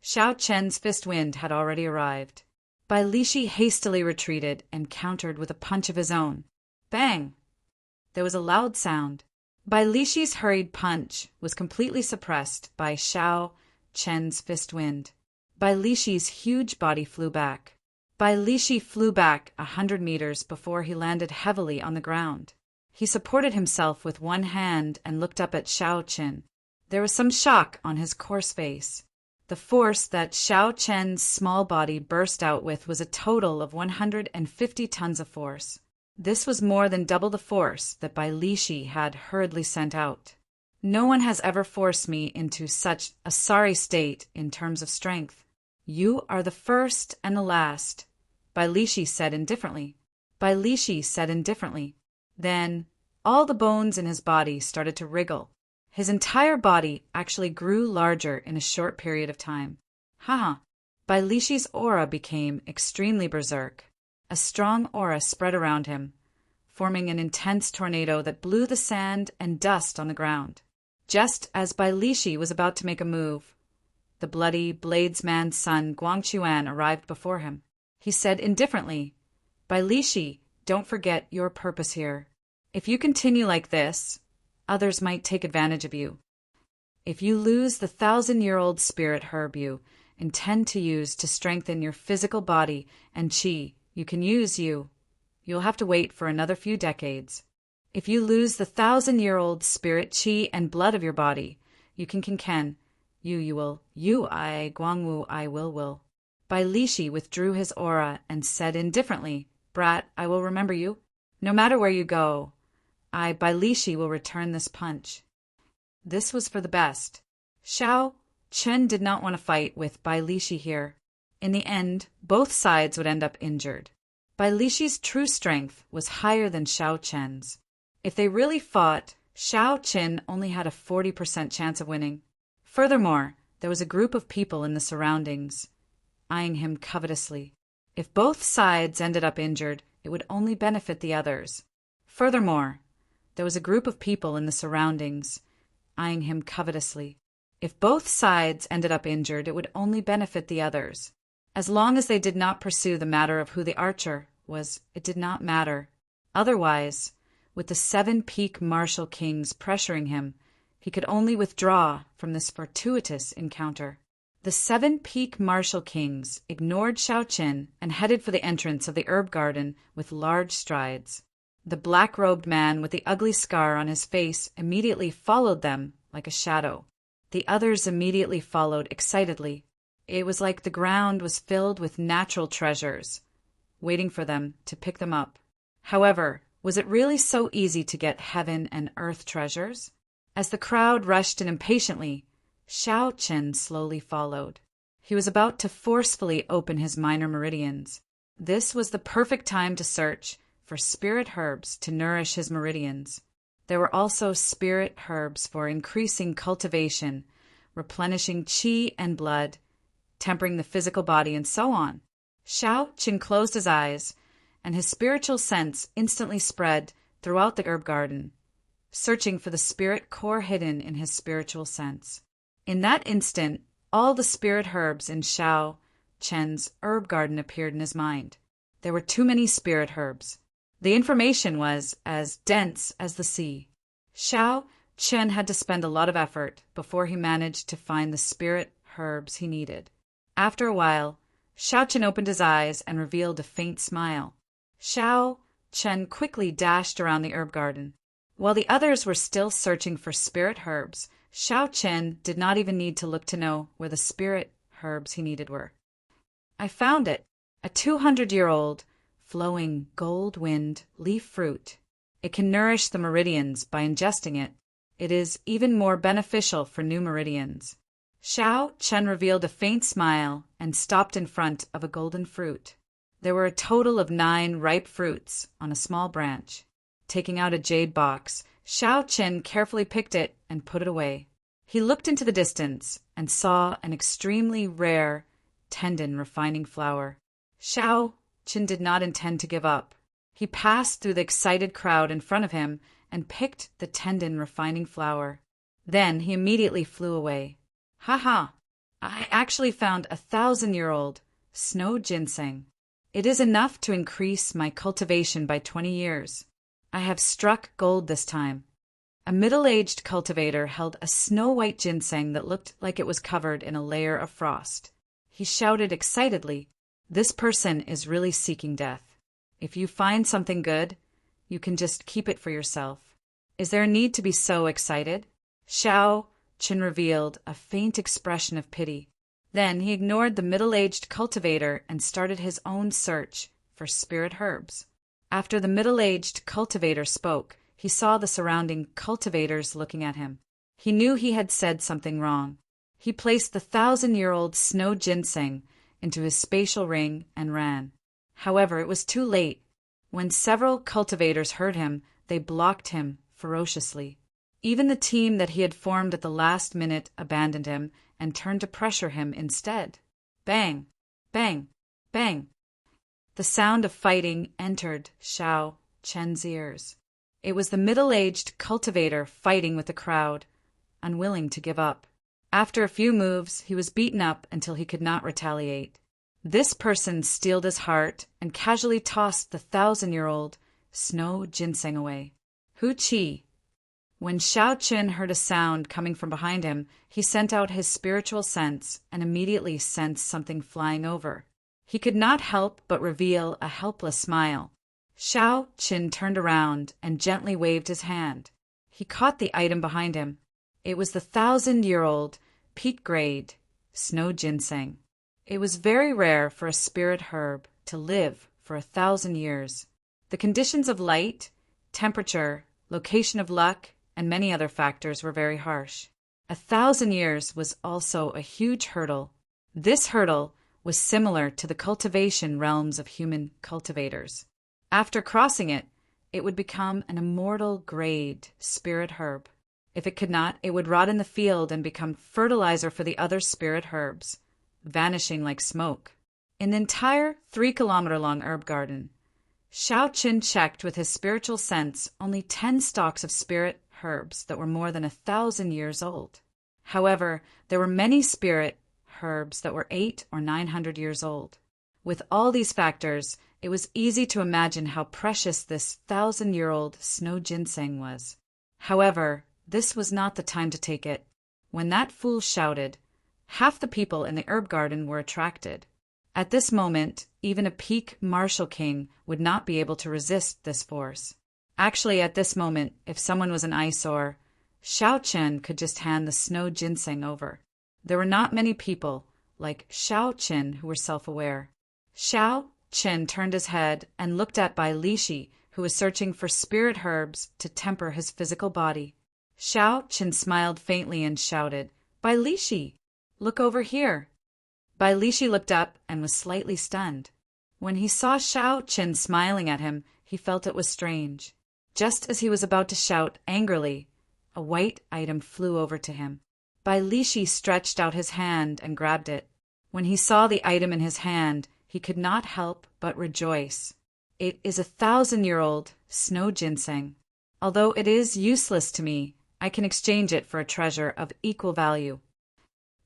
Xiao Chen's fist wind had already arrived. Bai Lishi hastily retreated and countered with a punch of his own. Bang! There was a loud sound. Bai Lishi's hurried punch was completely suppressed by Xiao Chen's fist wind. Bai Lishi's huge body flew back. Bai Lishi flew back 100 meters before he landed heavily on the ground. He supported himself with one hand and looked up at Xiao Chen. There was some shock on his coarse face. The force that Xiao Chen's small body burst out with was a total of 150 tons of force. This was more than double the force that Bai Lishi had hurriedly sent out. No one has ever forced me into such a sorry state in terms of strength. You are the first and the last, Bai Lishi said indifferently. Bai Lishi said indifferently. Then, all the bones in his body started to wriggle. His entire body actually grew larger in a short period of time. Haha. Bai Lishi's aura became extremely berserk. A strong aura spread around him, forming an intense tornado that blew the sand and dust on the ground. Just as Bai Lishi was about to make a move, the bloody bladesman's son Guangquan arrived before him. He said indifferently, Bai Lishi, don't forget your purpose here. If you continue like this, others might take advantage of you. If you lose the 1,000-year-old spirit herb you intend to use to strengthen your physical body and qi, you can use you. You'll have to wait for another few decades. If you lose the 1,000-year-old spirit qi and blood of your body, you can you will, I, Guangwu, I will. Bai Lishi withdrew his aura and said indifferently, Brat, I will remember you. No matter where you go, Bai Lishi will return this punch. This was for the best. Xiao Chen did not want to fight with Bai Lishi here. In the end, both sides would end up injured. Bai Lishi's true strength was higher than Xiao Chen's. If they really fought, Xiao Chen only had a 40% chance of winning. Furthermore, there was a group of people in the surroundings, eyeing him covetously. If both sides ended up injured, it would only benefit the others. Furthermore, there was a group of people in the surroundings, eyeing him covetously. If both sides ended up injured, it would only benefit the others. As long as they did not pursue the matter of who the archer was, it did not matter. Otherwise, with the 7 peak martial kings pressuring him, he could only withdraw from this fortuitous encounter. The 7 peak martial kings ignored Xiao Chen and headed for the entrance of the herb garden with large strides. The black-robed man with the ugly scar on his face immediately followed them like a shadow. The others immediately followed excitedly. It was like the ground was filled with natural treasures, waiting for them to pick them up. However, was it really so easy to get heaven and earth treasures? As the crowd rushed in impatiently, Xiao Chen slowly followed. He was about to forcefully open his minor meridians. This was the perfect time to search for spirit herbs to nourish his meridians. There were also spirit herbs for increasing cultivation, replenishing qi and blood, tempering the physical body, and so on. Xiao Qin closed his eyes, and his spiritual sense instantly spread throughout the herb garden, searching for the spirit core hidden in his spiritual sense. In that instant, all the spirit herbs in Xiao Chen's herb garden appeared in his mind. There were too many spirit herbs. The information was as dense as the sea. Xiao Chen had to spend a lot of effort before he managed to find the spirit herbs he needed. After a while, Xiao Chen opened his eyes and revealed a faint smile. Xiao Chen quickly dashed around the herb garden. While the others were still searching for spirit herbs, Xiao Chen did not even need to look to know where the spirit herbs he needed were. I found it, a 200-year-old, flowing gold wind leaf fruit. It can nourish the meridians by ingesting it. It is even more beneficial for new meridians. Xiao Chen revealed a faint smile and stopped in front of a golden fruit. There were a total of 9 ripe fruits on a small branch. Taking out a jade box, Xiao Chen carefully picked it and put it away. He looked into the distance and saw an extremely rare tendon refining flower. Xiao Chen did not intend to give up. He passed through the excited crowd in front of him and picked the tendon refining flower. Then he immediately flew away. "Ha! I actually found a 1,000-year-old snow ginseng. It is enough to increase my cultivation by 20 years. I have struck gold this time." A middle-aged cultivator held a snow-white ginseng that looked like it was covered in a layer of frost. He shouted excitedly, "This person is really seeking death. If you find something good, you can just keep it for yourself. Is there a need to be so excited?" Xiao Chen revealed a faint expression of pity. Then he ignored the middle-aged cultivator and started his own search for spirit herbs. After the middle-aged cultivator spoke, he saw the surrounding cultivators looking at him. He knew he had said something wrong. He placed the 1,000-year-old snow ginseng into his spatial ring and ran. However, it was too late. When several cultivators heard him, they blocked him ferociously. Even the team that he had formed at the last minute abandoned him and turned to pressure him instead. Bang! Bang! Bang! The sound of fighting entered Xiao Chen's ears. It was the middle-aged cultivator fighting with the crowd, unwilling to give up. After a few moves, he was beaten up until he could not retaliate. This person steeled his heart and casually tossed the 1,000-year-old snow ginseng away. Hu Qi. When Xiao Chen heard a sound coming from behind him, he sent out his spiritual sense and immediately sensed something flying over. He could not help but reveal a helpless smile. Xiao Chen turned around and gently waved his hand. He caught the item behind him. It was the 1,000-year-old peat-grade snow ginseng. It was very rare for a spirit herb to live for 1,000 years. The conditions of light, temperature, location of luck, and many other factors were very harsh. 1,000 years was also a huge hurdle. This hurdle was similar to the cultivation realms of human cultivators. After crossing it, it would become an immortal grade spirit herb. If it could not, it would rot in the field and become fertilizer for the other spirit herbs, vanishing like smoke. In the entire 3-kilometer-long herb garden, Xiao Chen checked with his spiritual sense only 10 stalks of spirit herbs that were more than 1,000 years old. However, there were many spirit herbs that were 800 or 900 years old. With all these factors, it was easy to imagine how precious this 1,000-year-old snow ginseng was. However, this was not the time to take it. When that fool shouted, half the people in the herb garden were attracted. At this moment, even a peak martial king would not be able to resist this force. Actually, at this moment, if someone was an eyesore, Xiao Chen could just hand the snow ginseng over. There were not many people like Xiao Chen who were self-aware. Xiao Chen turned his head and looked at Bai Lishi, who was searching for spirit herbs to temper his physical body. Xiao Chen smiled faintly and shouted, "Bai Lishi, look over here." Bai Lishi looked up and was slightly stunned. When he saw Xiao Qin smiling at him, he felt it was strange. Just as he was about to shout angrily, a white item flew over to him. Bai Lishi stretched out his hand and grabbed it. When he saw the item in his hand, he could not help but rejoice. It is 1,000-year-old snow ginseng. Although it is useless to me, I can exchange it for a treasure of equal value.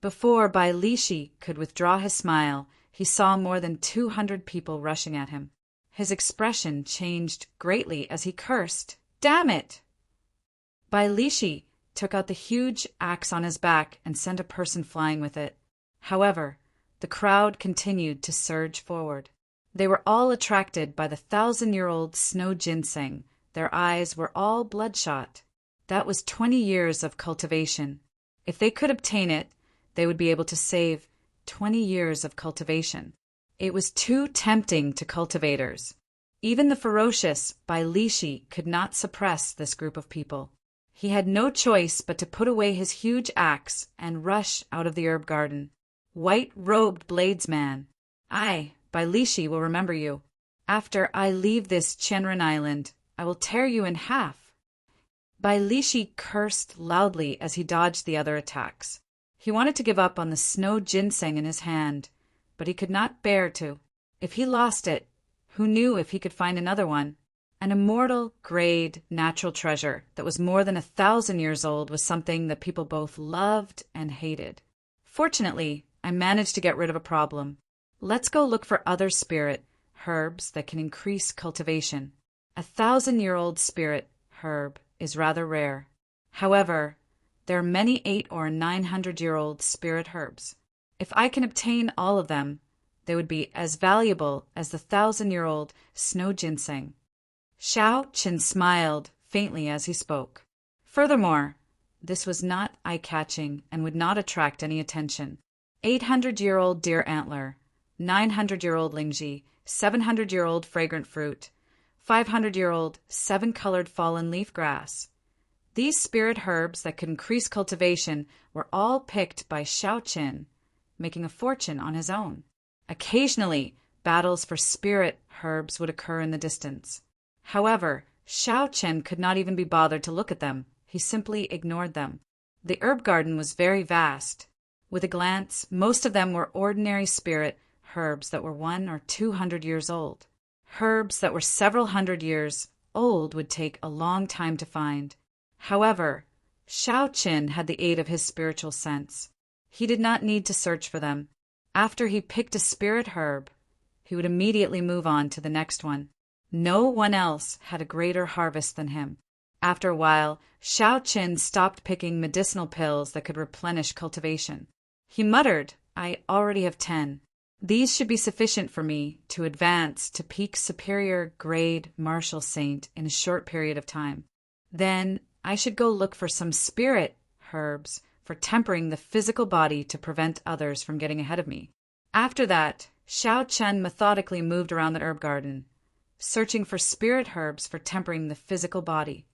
Before Bai Lishi could withdraw his smile, he saw more than 200 people rushing at him. His expression changed greatly as he cursed. Damn it! Bai Lishi took out the huge axe on his back and sent a person flying with it. However, the crowd continued to surge forward. They were all attracted by the 1,000-year-old snow ginseng. Their eyes were all bloodshot. That was 20 years of cultivation. If they could obtain it, they would be able to save 20 years of cultivation. It was too tempting to cultivators. Even the ferocious Bai Lishi could not suppress this group of people. He had no choice but to put away his huge axe and rush out of the herb garden. White-robed bladesman, I, Bai Lishi, will remember you. After I leave this Chenren Island, I will tear you in half. Bai Lishi cursed loudly as he dodged the other attacks. He wanted to give up on the snow ginseng in his hand, but he could not bear to. If he lost it, who knew if he could find another one? An immortal, grade, natural treasure that was more than 1,000 years old was something that people both loved and hated. Fortunately, I managed to get rid of a problem. Let's go look for other spirit herbs that can increase cultivation. 1,000-year-old spirit herb is rather rare. However, there are many 800- or 900-year-old spirit herbs. If I can obtain all of them, they would be as valuable as the 1,000-year-old snow ginseng. Xiao Qin smiled faintly as he spoke. Furthermore, this was not eye-catching and would not attract any attention. 800-year-old deer antler, 900-year-old lingji, 700-year-old fragrant fruit, 500-year-old 7-colored fallen leaf grass. These spirit herbs that could increase cultivation were all picked by Xiao Qin, making a fortune on his own. Occasionally, battles for spirit herbs would occur in the distance. However, Xiao Qin could not even be bothered to look at them. He simply ignored them. The herb garden was very vast. With a glance, most of them were ordinary spirit herbs that were 100 or 200 years old. Herbs that were several hundred years old would take a long time to find. However, Xiao Qin had the aid of his spiritual sense. He did not need to search for them. After he picked a spirit herb, he would immediately move on to the next one. No one else had a greater harvest than him. After a while, Xiao Qin stopped picking medicinal pills that could replenish cultivation. He muttered, I already have 10. These should be sufficient for me to advance to peak superior grade martial saint in a short period of time. Then I should go look for some spirit herbs for tempering the physical body to prevent others from getting ahead of me. After that, Xiao Qin methodically moved around the herb garden, searching for spirit herbs for tempering the physical body.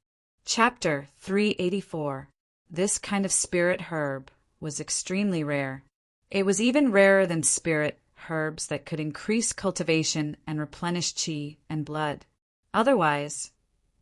Chapter 384. This kind of spirit herb was extremely rare. It was even rarer than spirit herbs that could increase cultivation and replenish qi and blood. Otherwise,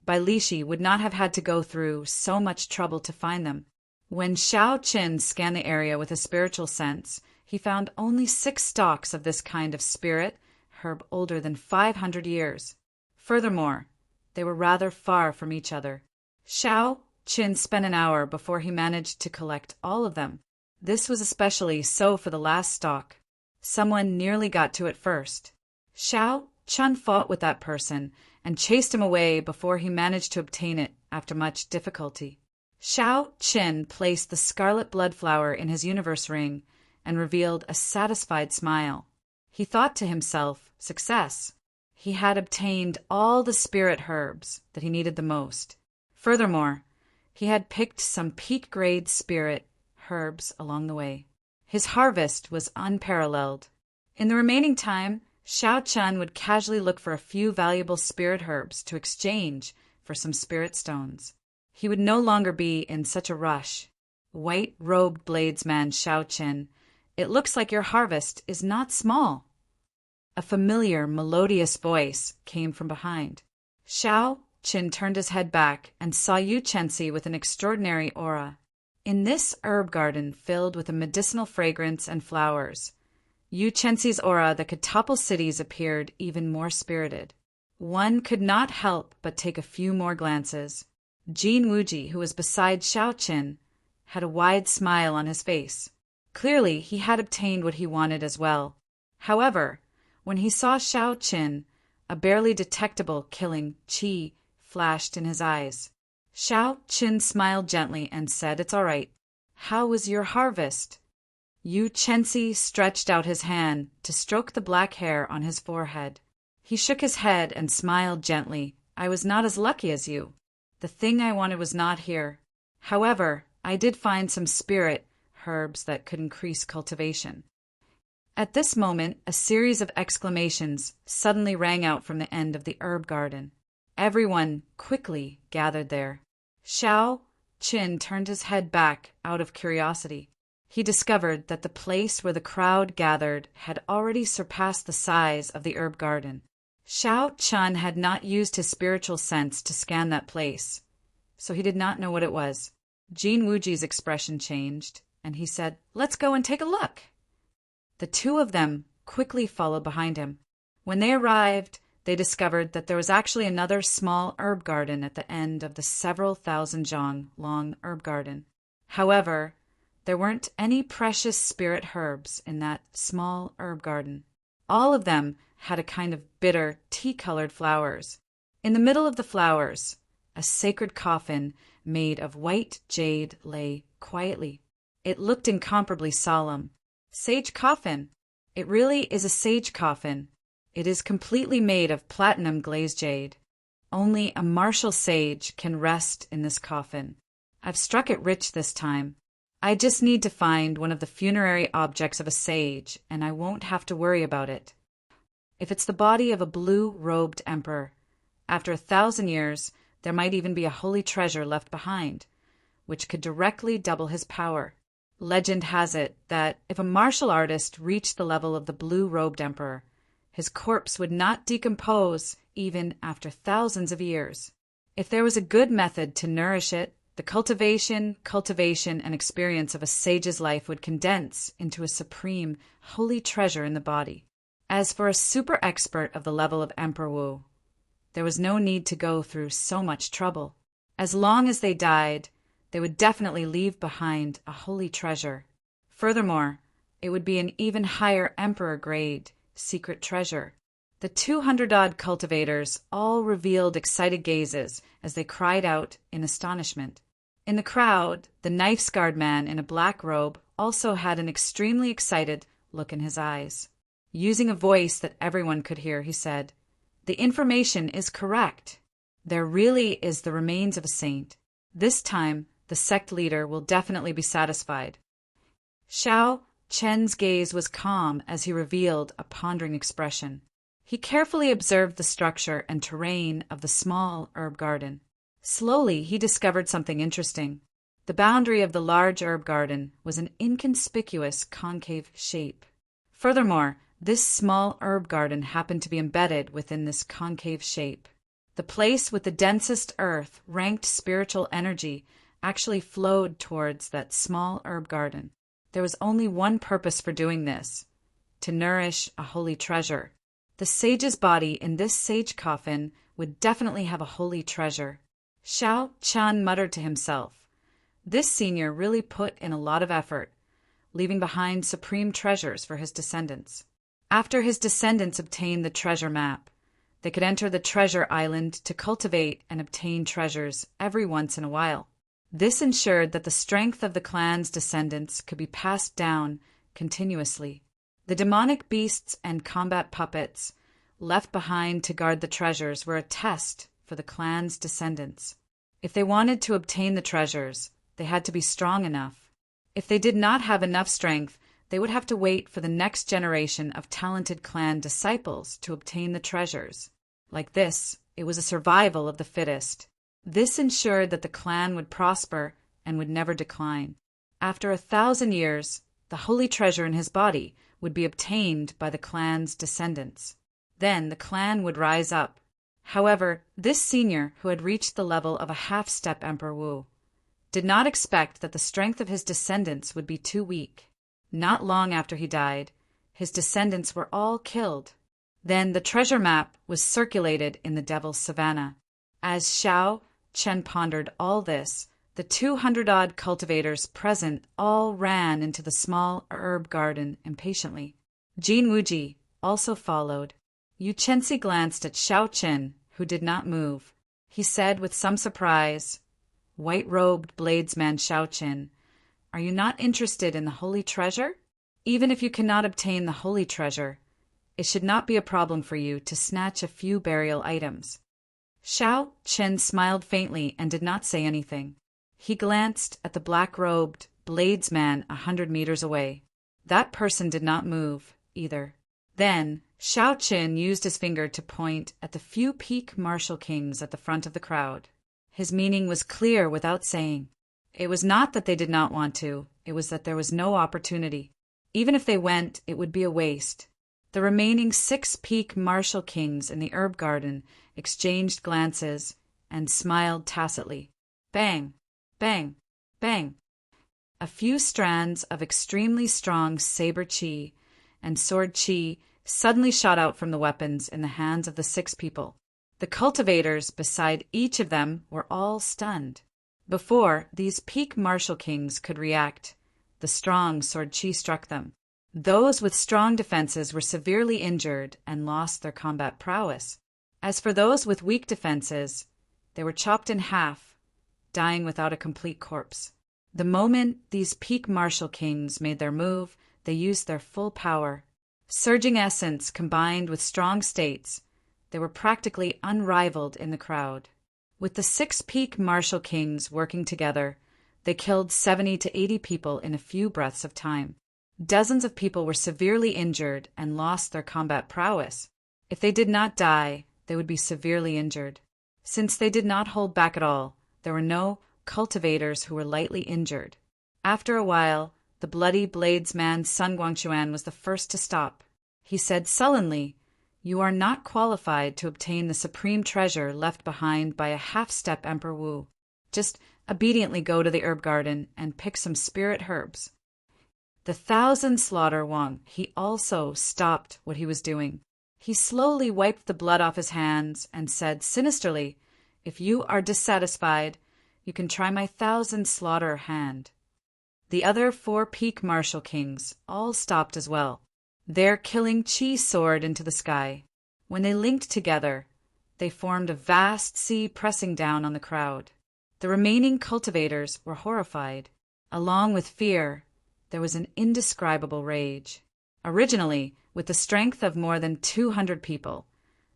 Bai Lishi would not have had to go through so much trouble to find them. When Xiao Qin scanned the area with a spiritual sense, he found only 6 stalks of this kind of spirit herb older than 500 years. Furthermore, they were rather far from each other. Xiao Qin spent an hour before he managed to collect all of them. This was especially so for the last stalk. Someone nearly got to it first. Xiao Qin fought with that person and chased him away before he managed to obtain it after much difficulty. Xiao Qin placed the scarlet blood flower in his universe ring and revealed a satisfied smile. He thought to himself, success. He had obtained all the spirit herbs that he needed the most. Furthermore, he had picked some peak-grade spirit herbs along the way. His harvest was unparalleled. In the remaining time, Xiao Qin would casually look for a few valuable spirit herbs to exchange for some spirit stones. He would no longer be in such a rush. White-robed bladesman Xiao Qin It looks like your harvest is not small." A familiar, melodious voice came from behind. Xiao Qin turned his head back and saw Yu Chenxi with an extraordinary aura. In this herb garden filled with a medicinal fragrance and flowers, Yu Chenxi's aura that could topple cities appeared even more spirited. One could not help but take a few more glances. Jin Wuji, who was beside Xiao Qin, had a wide smile on his face. Clearly, he had obtained what he wanted as well. However, when he saw Xiao Qin, a barely detectable killing qi flashed in his eyes. Xiao Qin smiled gently and said, "It's all right. How was your harvest?" Yu Chenxi stretched out his hand to stroke the black hair on his forehead. He shook his head and smiled gently. "I was not as lucky as you. The thing I wanted was not here. However, I did find some spirit herbs that could increase cultivation." At this moment, a series of exclamations suddenly rang out from the end of the herb garden. Everyone quickly gathered there. Xiao Qin turned his head back out of curiosity. He discovered that the place where the crowd gathered had already surpassed the size of the herb garden. Xiao Qin had not used his spiritual sense to scan that place, so he did not know what it was. Jin Wuji's expression changed, and he said, "Let's go and take a look." The two of them quickly followed behind him. When they arrived, they discovered that there was actually another small herb garden at the end of the several thousand zhang long herb garden. However, there weren't any precious spirit herbs in that small herb garden. All of them had a kind of bitter, tea-colored flowers. In the middle of the flowers, a sacred coffin made of white jade lay quietly. It looked incomparably solemn. Sage coffin. It really is a sage coffin. It is completely made of platinum glazed jade. Only a martial sage can rest in this coffin. I've struck it rich this time. I just need to find one of the funerary objects of a sage, and I won't have to worry about it. If it's the body of a blue-robed emperor, after 1,000 years, there might even be a holy treasure left behind, which could directly double his power. Legend has it that if a martial artist reached the level of the blue-robed emperor, his corpse would not decompose even after thousands of years. If there was a good method to nourish it, the cultivation, and experience of a sage's life would condense into a supreme, holy treasure in the body. As for a super expert of the level of Emperor Wu, there was no need to go through so much trouble. As long as they died, they would definitely leave behind a holy treasure. Furthermore, it would be an even higher emperor grade secret treasure. The 200-odd cultivators all revealed excited gazes as they cried out in astonishment. In the crowd, the knife-scarred man in a black robe also had an extremely excited look in his eyes. Using a voice that everyone could hear, he said, "The information is correct. There really is the remains of a saint. This time, the sect leader will definitely be satisfied." Xiao Chen's gaze was calm as he revealed a pondering expression. He carefully observed the structure and terrain of the small herb garden. Slowly, he discovered something interesting. The boundary of the large herb garden was an inconspicuous concave shape. Furthermore, this small herb garden happened to be embedded within this concave shape. The place with the densest earth, ranked spiritual energy, actually flowed towards that small herb garden. There was only one purpose for doing this: to nourish a holy treasure. The sage's body in this sage coffin would definitely have a holy treasure. Xiao Chan muttered to himself. This senior really put in a lot of effort, leaving behind supreme treasures for his descendants. After his descendants obtained the treasure map, they could enter the treasure island to cultivate and obtain treasures every once in a while. This ensured that the strength of the clan's descendants could be passed down continuously. The demonic beasts and combat puppets left behind to guard the treasures were a test for the clan's descendants. If they wanted to obtain the treasures, they had to be strong enough. If they did not have enough strength, they would have to wait for the next generation of talented clan disciples to obtain the treasures. Like this, it was a survival of the fittest. This ensured that the clan would prosper and would never decline. After 1,000 years, the holy treasure in his body would be obtained by the clan's descendants. Then the clan would rise up. However, this senior, who had reached the level of a half-step Emperor Wu, did not expect that the strength of his descendants would be too weak. Not long after he died, his descendants were all killed. Then the treasure map was circulated in the Devil's Savannah. As Xiao Chen pondered all this, the 200-odd cultivators present all ran into the small herb garden impatiently. Jin Wuji also followed. Yu Chenxi glanced at Xiao Chen, who did not move. He said with some surprise, "White-robed bladesman Xiao Chen, are you not interested in the holy treasure? Even if you cannot obtain the holy treasure, it should not be a problem for you to snatch a few burial items." Xiao Chen smiled faintly and did not say anything. He glanced at the black-robed bladesman 100 meters away. That person did not move, either. Then Xiao Chen used his finger to point at the few peak martial kings at the front of the crowd. His meaning was clear without saying. It was not that they did not want to, it was that there was no opportunity. Even if they went, it would be a waste. The remaining 6 peak martial kings in the herb garden exchanged glances and smiled tacitly. Bang! Bang! Bang! A few strands of extremely strong saber chi and sword chi suddenly shot out from the weapons in the hands of the 6 people. The cultivators beside each of them were all stunned. Before these peak martial kings could react, the strong sword chi struck them. Those with strong defenses were severely injured and lost their combat prowess. As for those with weak defenses, they were chopped in half, dying without a complete corpse. The moment these peak martial kings made their move, they used their full power. Surging essence combined with strong states, they were practically unrivaled in the crowd. With the 6 peak martial kings working together, they killed 70 to 80 people in a few breaths of time. Dozens of people were severely injured and lost their combat prowess. If they did not die, they would be severely injured. Since they did not hold back at all, there were no cultivators who were lightly injured. After a while, the bloody bladesman Sun Guangquan was the first to stop. He said sullenly, "You are not qualified to obtain the supreme treasure left behind by a half-step Emperor Wu. Just obediently go to the herb garden and pick some spirit herbs." The 1,000 slaughter Wang, he also stopped what he was doing. He slowly wiped the blood off his hands and said sinisterly, "If you are dissatisfied, you can try my 1,000 slaughter hand." The other 4 peak martial kings all stopped as well. Their killing chi soared into the sky. When they linked together, they formed a vast sea pressing down on the crowd. The remaining cultivators were horrified. Along with fear, there was an indescribable rage. Originally, with the strength of more than 200 people,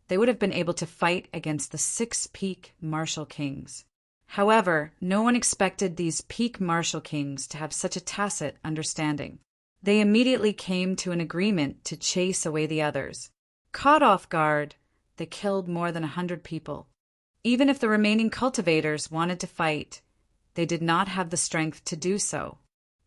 they would have been able to fight against the 6 peak martial kings. However, no one expected these peak martial kings to have such a tacit understanding. They immediately came to an agreement to chase away the others. Caught off guard, they killed more than 100 people. Even if the remaining cultivators wanted to fight, they did not have the strength to do so.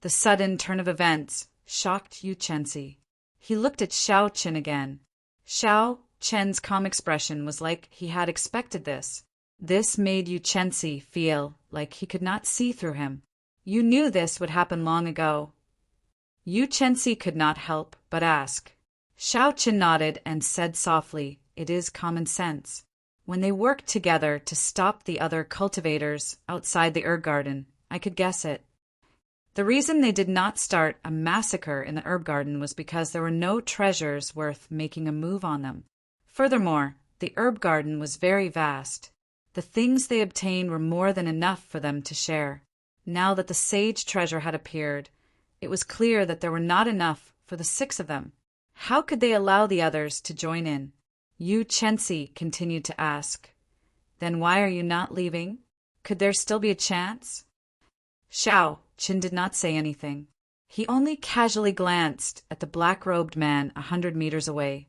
The sudden turn of events shocked Yu Chenxi. He looked at Xiao Chen again. Xiao Chen's calm expression was like he had expected this. This made Yu Chenxi feel like he could not see through him. "You knew this would happen long ago." Yu Chenxi could not help but ask. Xiao Chen nodded and said softly, "It is common sense." When they worked together to stop the other cultivators outside the herb garden, I could guess it. The reason they did not start a massacre in the herb garden was because there were no treasures worth making a move on them. Furthermore, the herb garden was very vast. The things they obtained were more than enough for them to share. Now that the sage treasure had appeared, it was clear that there were not enough for the 6 of them. How could they allow the others to join in? Yu Chenxi continued to ask, "Then why are you not leaving? Could there still be a chance?" Xiao Chen did not say anything. He only casually glanced at the black-robed man 100 meters away.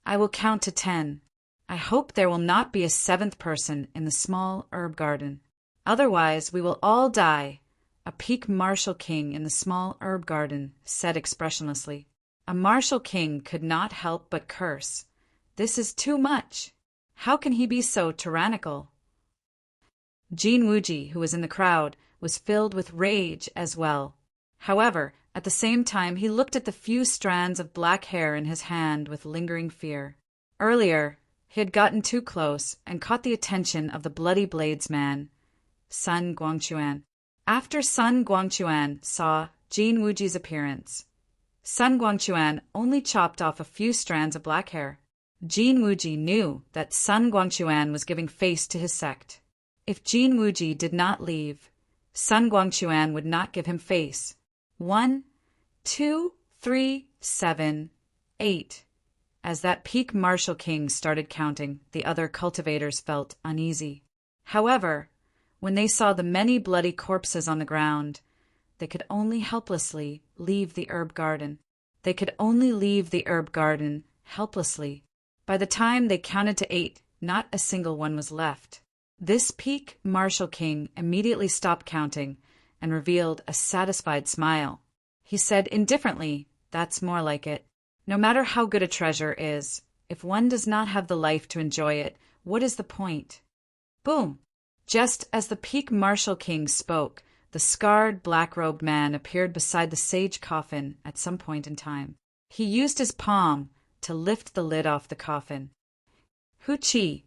"I will count to 10. I hope there will not be a 7th person in the small herb garden. Otherwise, we will all die, a peak martial king in the small herb garden said expressionlessly. A martial king could not help but curse. This is too much. How can he be so tyrannical? Jin Wuji, who was in the crowd, was filled with rage as well. However, at the same time he looked at the few strands of black hair in his hand with lingering fear. Earlier, he had gotten too close and caught the attention of the Bloody Blades man, Sun Guangquan. After Sun Guangquan saw Jin Wuji's appearance, Sun Guangquan only chopped off a few strands of black hair. Jin Wuji knew that Sun Guangquan was giving face to his sect. If Jin Wuji did not leave, Sun Guangquan would not give him face. 1, 2, 3, 7, 8. As that peak martial king started counting, the other cultivators felt uneasy. However, when they saw the many bloody corpses on the ground, they could only helplessly leave the herb garden. They could only leave the herb garden helplessly. By the time they counted to 8, not a single one was left. This peak martial king immediately stopped counting and revealed a satisfied smile. He said indifferently, "That's more like it. No matter how good a treasure is, if one does not have the life to enjoy it, what is the point?" Boom! Just as the peak martial king spoke, the scarred black-robed man appeared beside the sage coffin at some point in time. He used his palm to lift the lid off the coffin. Hu-chi!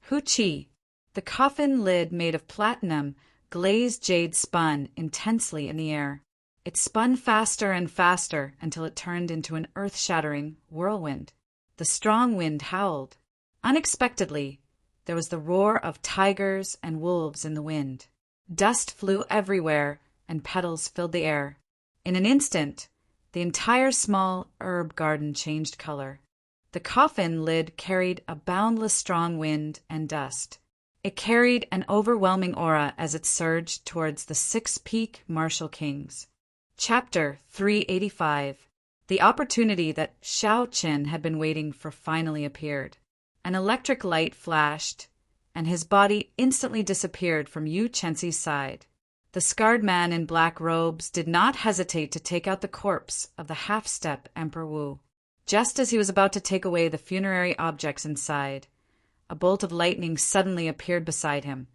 Hu-chi! The coffin lid made of platinum, glazed jade spun intensely in the air. It spun faster and faster until it turned into an earth-shattering whirlwind. The strong wind howled. Unexpectedly, there was the roar of tigers and wolves in the wind. Dust flew everywhere, and petals filled the air. In an instant, the entire small herb garden changed color. The coffin lid carried a boundless strong wind and dust. It carried an overwhelming aura as it surged towards the 6 peak martial kings. Chapter 385. The opportunity that Xiao Qin had been waiting for finally appeared. An electric light flashed, and his body instantly disappeared from Yu Chenxi's side. The scarred man in black robes did not hesitate to take out the corpse of the half-step Emperor Wu. Just as he was about to take away the funerary objects inside, a bolt of lightning suddenly appeared beside him,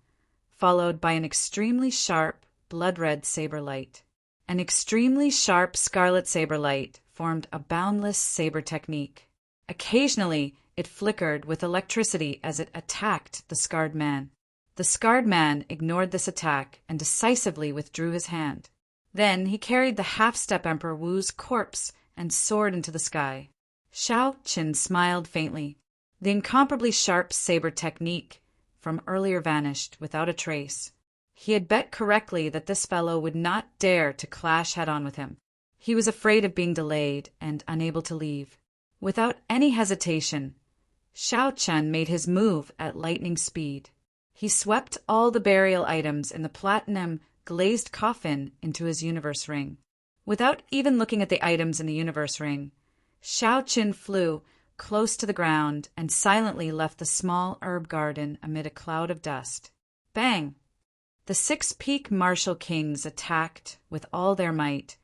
followed by an extremely sharp, blood-red saber light. An extremely sharp scarlet saber light formed a boundless saber technique. Occasionally, it flickered with electricity as it attacked the scarred man. The scarred man ignored this attack and decisively withdrew his hand. Then he carried the half-step Emperor Wu's corpse and soared into the sky. Xiao Qin smiled faintly. The incomparably sharp saber technique from earlier vanished without a trace. He had bet correctly that this fellow would not dare to clash head-on with him. He was afraid of being delayed and unable to leave. Without any hesitation, Xiao Qin made his move at lightning speed. He swept all the burial items in the platinum glazed coffin into his universe ring. Without even looking at the items in the universe ring, Xiao Qin flew close to the ground and silently left the small herb garden amid a cloud of dust. Bang! The 6 peak martial kings attacked with all their might,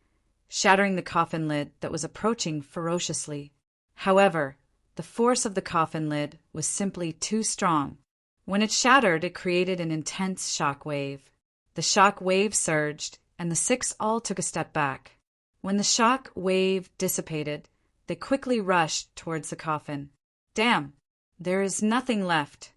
shattering the coffin lid that was approaching ferociously. However, the force of the coffin lid was simply too strong. When it shattered, it created an intense shock wave. The shock wave surged, and the 6 all took a step back. When the shock wave dissipated, they quickly rushed towards the coffin. Damn! There is nothing left.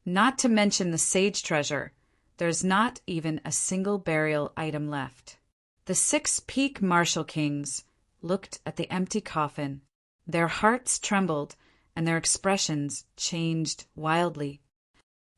Not to mention the sage treasure, there's not even a single burial item left. The 6 peak martial kings looked at the empty coffin. Their hearts trembled, and their expressions changed wildly.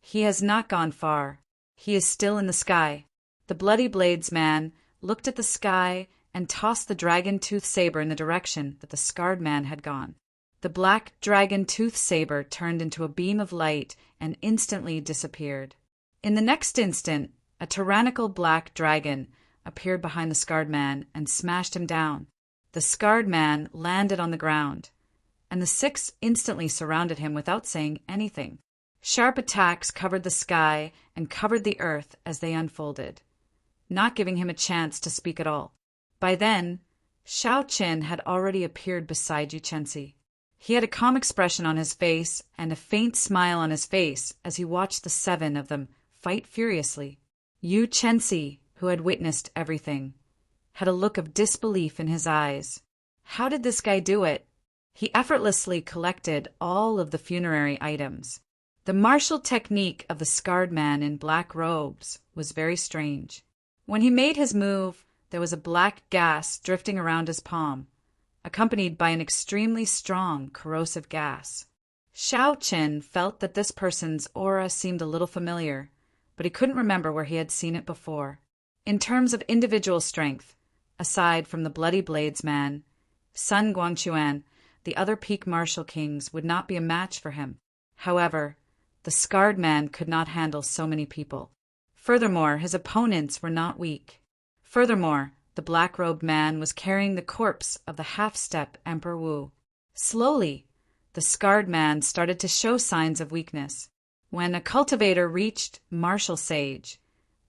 He has not gone far. He is still in the sky. The Bloody Blades man looked at the sky and tossed the dragon-tooth saber in the direction that the scarred man had gone. The black dragon-tooth saber turned into a beam of light and instantly disappeared. In the next instant, a tyrannical black dragon appeared behind the scarred man and smashed him down. The scarred man landed on the ground, and the 6 instantly surrounded him without saying anything. Sharp attacks covered the sky and covered the earth as they unfolded. not giving him a chance to speak at all. By then, Xiao Qin had already appeared beside Yu Chenzi. He had a calm expression on his face and a faint smile on his face as he watched the 7 of them fight furiously. Yu Chenzi, who had witnessed everything, had a look of disbelief in his eyes. How did this guy do it? He effortlessly collected all of the funerary items. The martial technique of the scarred man in black robes was very strange. When he made his move, there was a black gas drifting around his palm, accompanied by an extremely strong, corrosive gas. Xiao Qin felt that this person's aura seemed a little familiar, but he couldn't remember where he had seen it before. In terms of individual strength, aside from the Bloody Blades man, Sun Guangquan, the other peak martial kings would not be a match for him. However, the scarred man could not handle so many people. Furthermore, his opponents were not weak. Furthermore, the black-robed man was carrying the corpse of the half-step Emperor Wu. Slowly, the scarred man started to show signs of weakness. When a cultivator reached martial sage,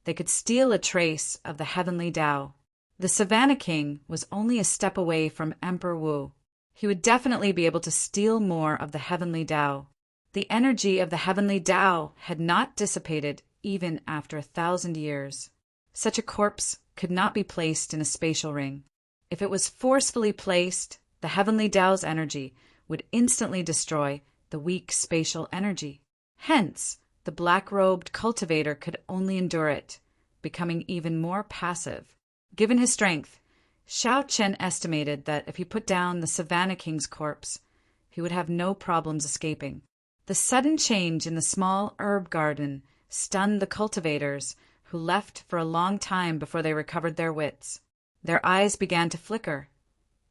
they could steal a trace of the heavenly Tao. The Savannah King was only a step away from Emperor Wu. He would definitely be able to steal more of the heavenly Tao. The energy of the heavenly Tao had not dissipated even after 1,000 years. Such a corpse could not be placed in a spatial ring. If it was forcefully placed, the heavenly Tao's energy would instantly destroy the weak spatial energy. Hence, the black-robed cultivator could only endure it, becoming even more passive. Given his strength, Xiao Qin estimated that if he put down the Savannah King's corpse, he would have no problems escaping. The sudden change in the small herb garden stunned the cultivators, who left for a long time before they recovered their wits. Their eyes began to flicker,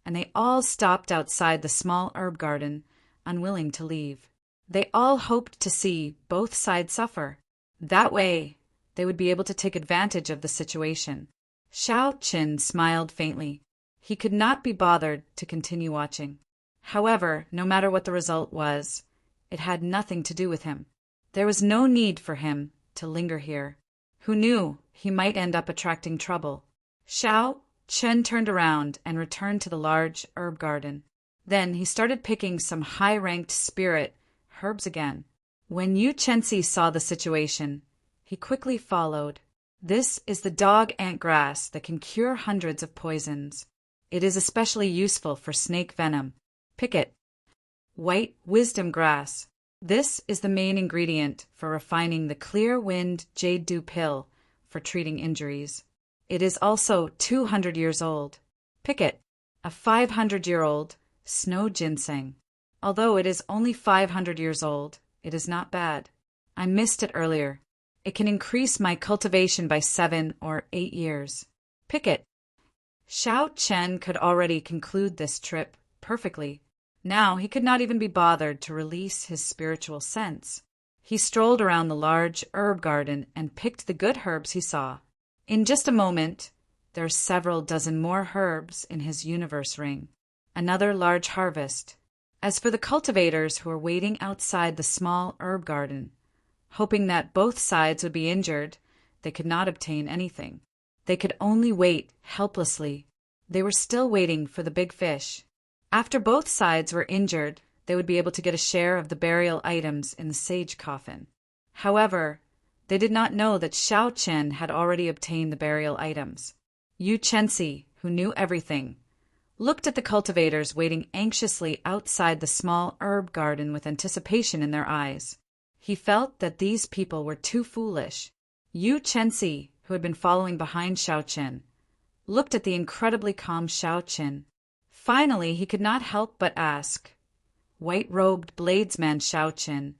and they all stopped outside the small herb garden, unwilling to leave. They all hoped to see both sides suffer. That way, they would be able to take advantage of the situation. Xiao Qin smiled faintly. He could not be bothered to continue watching. However, no matter what the result was, it had nothing to do with him. There was no need for him to linger here. Who knew he might end up attracting trouble? Xiao Qin turned around and returned to the large herb garden. Then he started picking some high-ranked spirit herbs again. When Yu Chenzi saw the situation, he quickly followed. This is the dog-ant grass that can cure hundreds of poisons. It is especially useful for snake venom. Pick it. White wisdom grass. This is the main ingredient for refining the clear wind jade dew pill for treating injuries. It is also 200 years old. Pick it. A 500-year-old snow ginseng. Although it is only 500 years old, it is not bad. I missed it earlier. It can increase my cultivation by 7 or 8 years. Pick it. Xiao Qin could already conclude this trip perfectly. Now he could not even be bothered to release his spiritual sense. He strolled around the large herb garden and picked the good herbs he saw. In just a moment, there are several dozen more herbs in his universe ring. Another large harvest. As for the cultivators who were waiting outside the small herb garden, hoping that both sides would be injured, they could not obtain anything. They could only wait helplessly. They were still waiting for the big fish. After both sides were injured, they would be able to get a share of the burial items in the sage coffin. However, they did not know that Xiao Qin had already obtained the burial items. Yu Chenzi, who knew everything, looked at the cultivators waiting anxiously outside the small herb garden with anticipation in their eyes. He felt that these people were too foolish. Yu Chenzi, who had been following behind Xiao Qin, looked at the incredibly calm Xiao Qin. Finally, he could not help but ask, "White-robed bladesman Xiao Qin,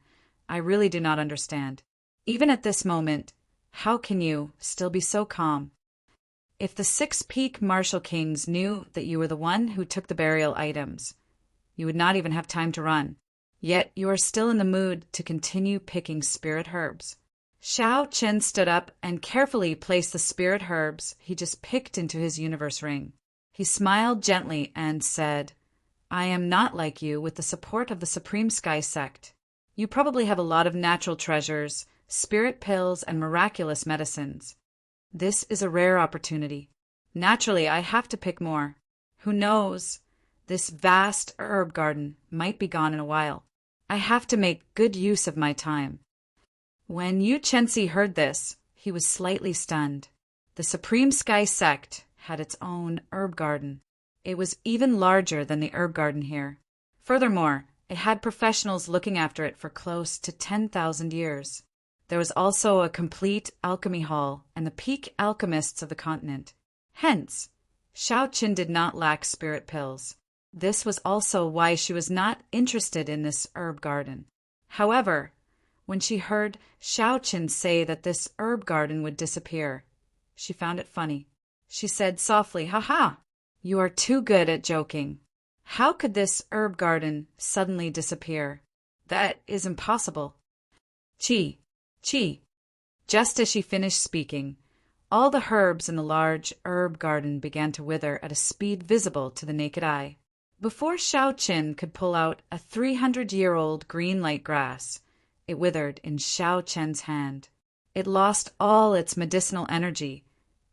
I really do not understand. Even at this moment, how can you still be so calm? If the 6 peak martial kings knew that you were the one who took the burial items, you would not even have time to run. Yet you are still in the mood to continue picking spirit herbs." Xiao Qin stood up and carefully placed the spirit herbs he just picked into his universe ring. He smiled gently and said, "I am not like you with the support of the Supreme Sky Sect. You probably have a lot of natural treasures, spirit pills, and miraculous medicines. This is a rare opportunity. Naturally, I have to pick more. Who knows? This vast herb garden might be gone in a while. I have to make good use of my time." When Yu Chensi heard this, he was slightly stunned. The Supreme Sky sect had its own herb garden. It was even larger than the herb garden here. Furthermore, it had professionals looking after it for close to 10,000 years. There was also a complete alchemy hall and the peak alchemists of the continent. Hence, Xiao Qin did not lack spirit pills. This was also why she was not interested in this herb garden. However, when she heard Xiao Qin say that this herb garden would disappear, she found it funny. She said softly, "Ha ha! You are too good at joking. How could this herb garden suddenly disappear? That is impossible." Chi, chi. Just as she finished speaking, all the herbs in the large herb garden began to wither at a speed visible to the naked eye. Before Xiao Qin could pull out a 300-year-old green light grass, it withered in Xiao Qian's hand. It lost all its medicinal energy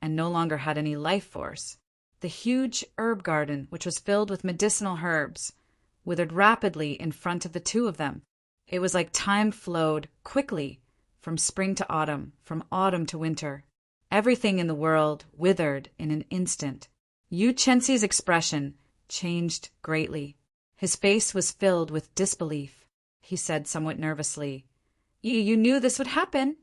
and no longer had any life force. The huge herb garden, which was filled with medicinal herbs, withered rapidly in front of the two of them. It was like time flowed quickly from spring to autumn, from autumn to winter. Everything in the world withered in an instant. Yu Chensi's expression changed greatly. His face was filled with disbelief. He said somewhat nervously, You knew this would happen?"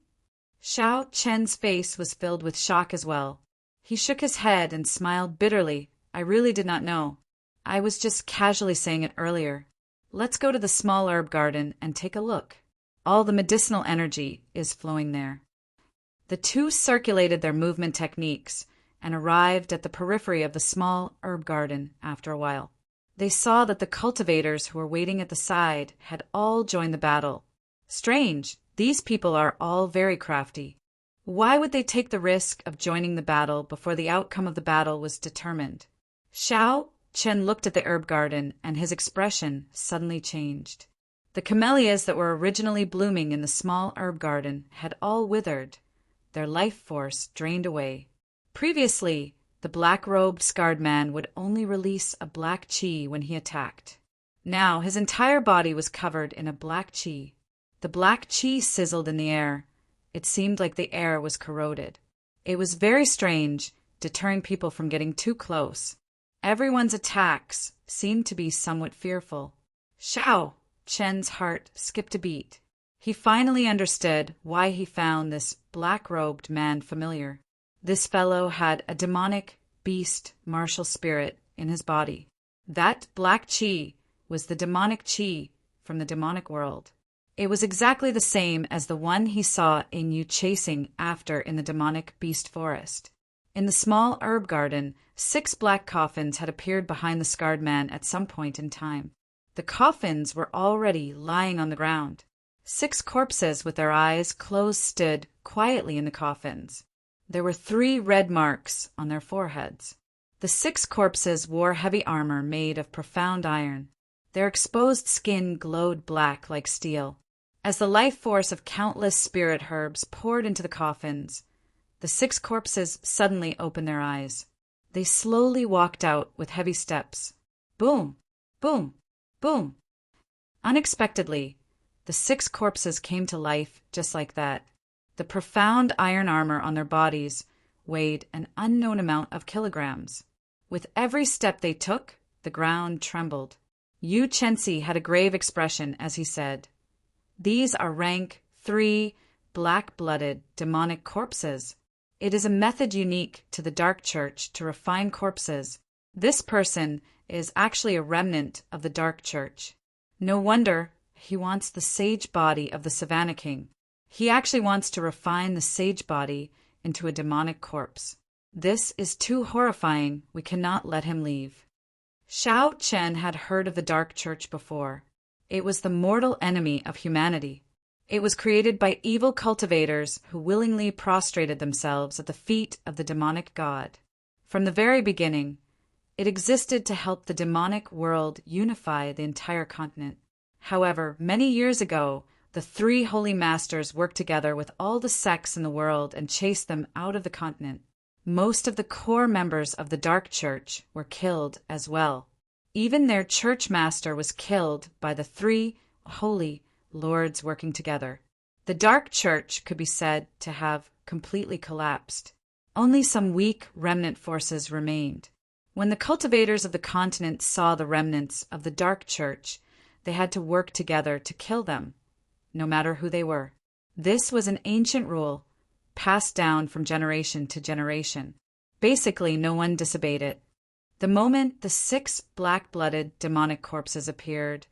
Xiao Chen's face was filled with shock as well. He shook his head and smiled bitterly. "I really did not know. I was just casually saying it earlier. Let's go to the small herb garden and take a look. All the medicinal energy is flowing there." The two circulated their movement techniques and arrived at the periphery of the small herb garden after a while. They saw that the cultivators who were waiting at the side had all joined the battle. Strange, these people are all very crafty. Why would they take the risk of joining the battle before the outcome of the battle was determined? Xiao Chen looked at the herb garden and his expression suddenly changed. The camellias that were originally blooming in the small herb garden had all withered, their life force drained away. Previously, the black-robed scarred man would only release a black chi when he attacked. Now his entire body was covered in a black chi. The black chi sizzled in the air. It seemed like the air was corroded. It was very strange, deterring people from getting too close. Everyone's attacks seemed to be somewhat fearful. Xiao Chen's heart skipped a beat. He finally understood why he found this black-robed man familiar. This fellow had a demonic beast martial spirit in his body. That black chi was the demonic chi from the demonic world. It was exactly the same as the one he saw in Yu chasing after in the demonic beast forest. In the small herb garden, 6 black coffins had appeared behind the scarred man at some point in time. The coffins were already lying on the ground. 6 corpses with their eyes closed stood quietly in the coffins. There were 3 red marks on their foreheads. The 6 corpses wore heavy armor made of profound iron. Their exposed skin glowed black like steel. As the life force of countless spirit herbs poured into the coffins, the 6 corpses suddenly opened their eyes. They slowly walked out with heavy steps. Boom! Boom! Boom! Unexpectedly, the 6 corpses came to life just like that. The profound iron armor on their bodies weighed an unknown amount of kilograms. With every step they took, the ground trembled. Yu Chensi had a grave expression as he said, "These are rank 3 black-blooded demonic corpses. It is a method unique to the Dark Church to refine corpses. This person is actually a remnant of the Dark Church. No wonder he wants the sage body of the Savannah King. He actually wants to refine the sage body into a demonic corpse. This is too horrifying. We cannot let him leave." Xiao Chen had heard of the Dark Church before. It was the mortal enemy of humanity. It was created by evil cultivators who willingly prostrated themselves at the feet of the demonic god. From the very beginning, it existed to help the demonic world unify the entire continent. However, many years ago, The three holy masters worked together with all the sects in the world and chased them out of the continent. Most of the core members of the Dark Church were killed as well. Even their church master was killed by the three holy lords working together. The Dark Church could be said to have completely collapsed. Only some weak remnant forces remained. When the cultivators of the continent saw the remnants of the Dark Church, they had to work together to kill them, no matter who they were. This was an ancient rule, passed down from generation to generation. Basically, no one disobeyed it. The moment the 6 black-blooded demonic corpses appeared,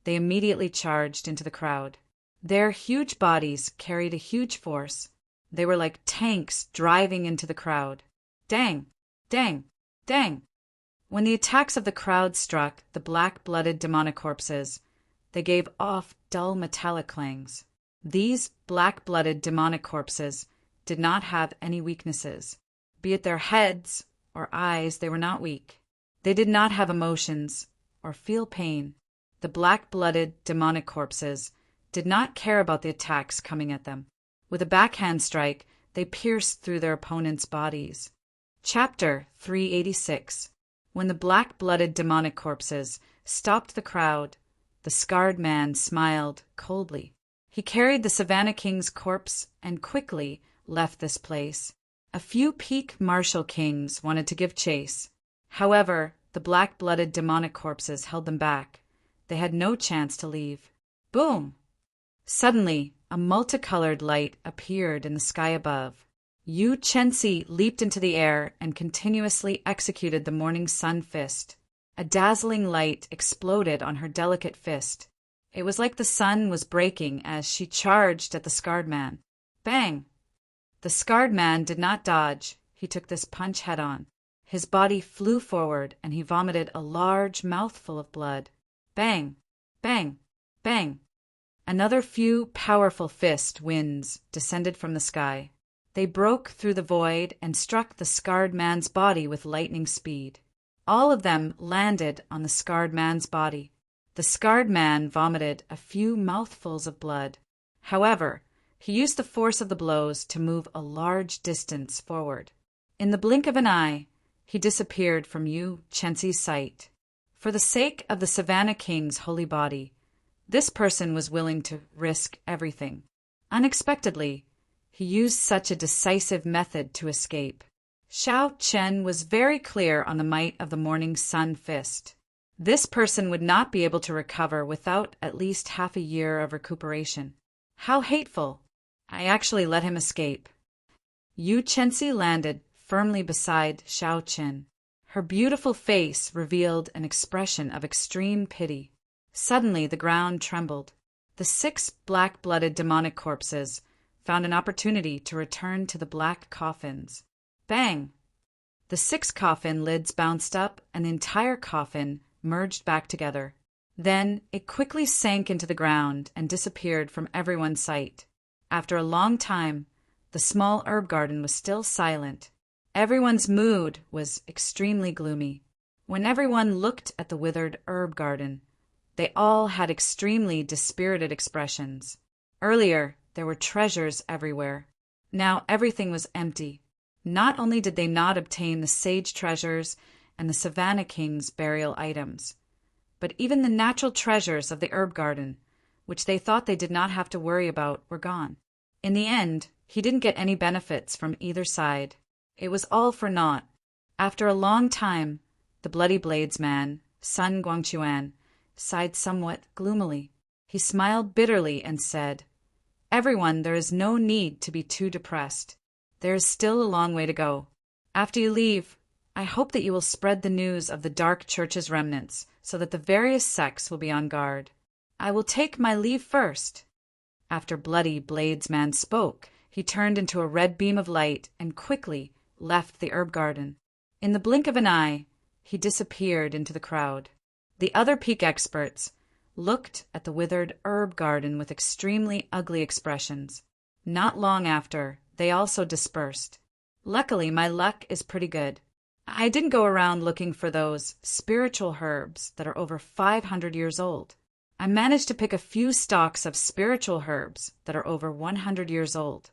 they immediately charged into the crowd. Their huge bodies carried a huge force. They were like tanks driving into the crowd. Dang! Dang! Dang! When the attacks of the crowd struck the black-blooded demonic corpses, they gave off dull metallic clangs. These black-blooded demonic corpses did not have any weaknesses. Be it their heads or eyes, they were not weak. They did not have emotions or feel pain. The black-blooded demonic corpses did not care about the attacks coming at them. With a backhand strike, they pierced through their opponents' bodies. Chapter 386. When the black-blooded demonic corpses stopped the crowd, the scarred man smiled coldly. He carried the Savannah King's corpse and quickly left this place. A few peak martial kings wanted to give chase. However, the black-blooded demonic corpses held them back. They had no chance to leave. Boom! Suddenly, a multicolored light appeared in the sky above. Yu Chensi leaped into the air and continuously executed the morning sun fist. A dazzling light exploded on her delicate fist. It was like the sun was breaking as she charged at the scarred man. Bang! The scarred man did not dodge. He took this punch head-on. His body flew forward and he vomited a large mouthful of blood. Bang! Bang! Bang! Another few powerful fist winds descended from the sky. They broke through the void and struck the scarred man's body with lightning speed. All of them landed on the scarred man's body. The scarred man vomited a few mouthfuls of blood. However, he used the force of the blows to move a large distance forward. In the blink of an eye, he disappeared from Yu Chensi's sight. For the sake of the Savannah King's holy body, this person was willing to risk everything. Unexpectedly, he used such a decisive method to escape. Xiao Chen was very clear on the might of the morning sun fist. This person would not be able to recover without at least half a year of recuperation. How hateful! I actually let him escape. Yu Chensi landed firmly beside Xiao Chen. Her beautiful face revealed an expression of extreme pity. Suddenly the ground trembled. The 6 black-blooded demonic corpses found an opportunity to return to the black coffins. Bang! The 6 coffin lids bounced up and the entire coffin merged back together. Then it quickly sank into the ground and disappeared from everyone's sight. After a long time, the small herb garden was still silent. Everyone's mood was extremely gloomy. When everyone looked at the withered herb garden, they all had extremely dispirited expressions. Earlier, there were treasures everywhere. Now everything was empty. Not only did they not obtain the sage treasures and the Savannah King's burial items, but even the natural treasures of the herb garden, which they thought they did not have to worry about, were gone. In the end, he didn't get any benefits from either side. It was all for naught. After a long time, the Bloody Blades man, Sun Guangquan, sighed somewhat gloomily. He smiled bitterly and said, "Everyone, there is no need to be too depressed. There is still a long way to go. After you leave, I hope that you will spread the news of the Dark Church's remnants so that the various sects will be on guard. I will take my leave first." After Bloody Blades man spoke, he turned into a red beam of light and quickly left the herb garden. In the blink of an eye, he disappeared into the crowd. The other peak experts looked at the withered herb garden with extremely ugly expressions. Not long after, they also dispersed. Luckily, my luck is pretty good. I didn't go around looking for those spiritual herbs that are over 500 years old. I managed to pick a few stalks of spiritual herbs that are over 100 years old.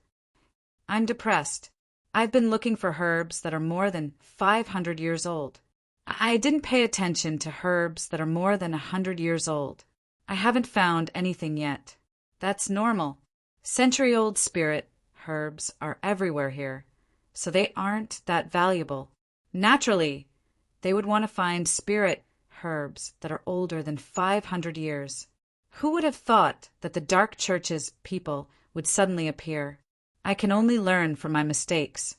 I'm depressed. I've been looking for herbs that are more than 500 years old. I didn't pay attention to herbs that are more than 100 years old. I haven't found anything yet. That's normal. Century-old spirit herbs are everywhere here, so they aren't that valuable. Naturally, they would want to find spirit herbs that are older than 500 years. Who would have thought that the Dark Church's people would suddenly appear? I can only learn from my mistakes.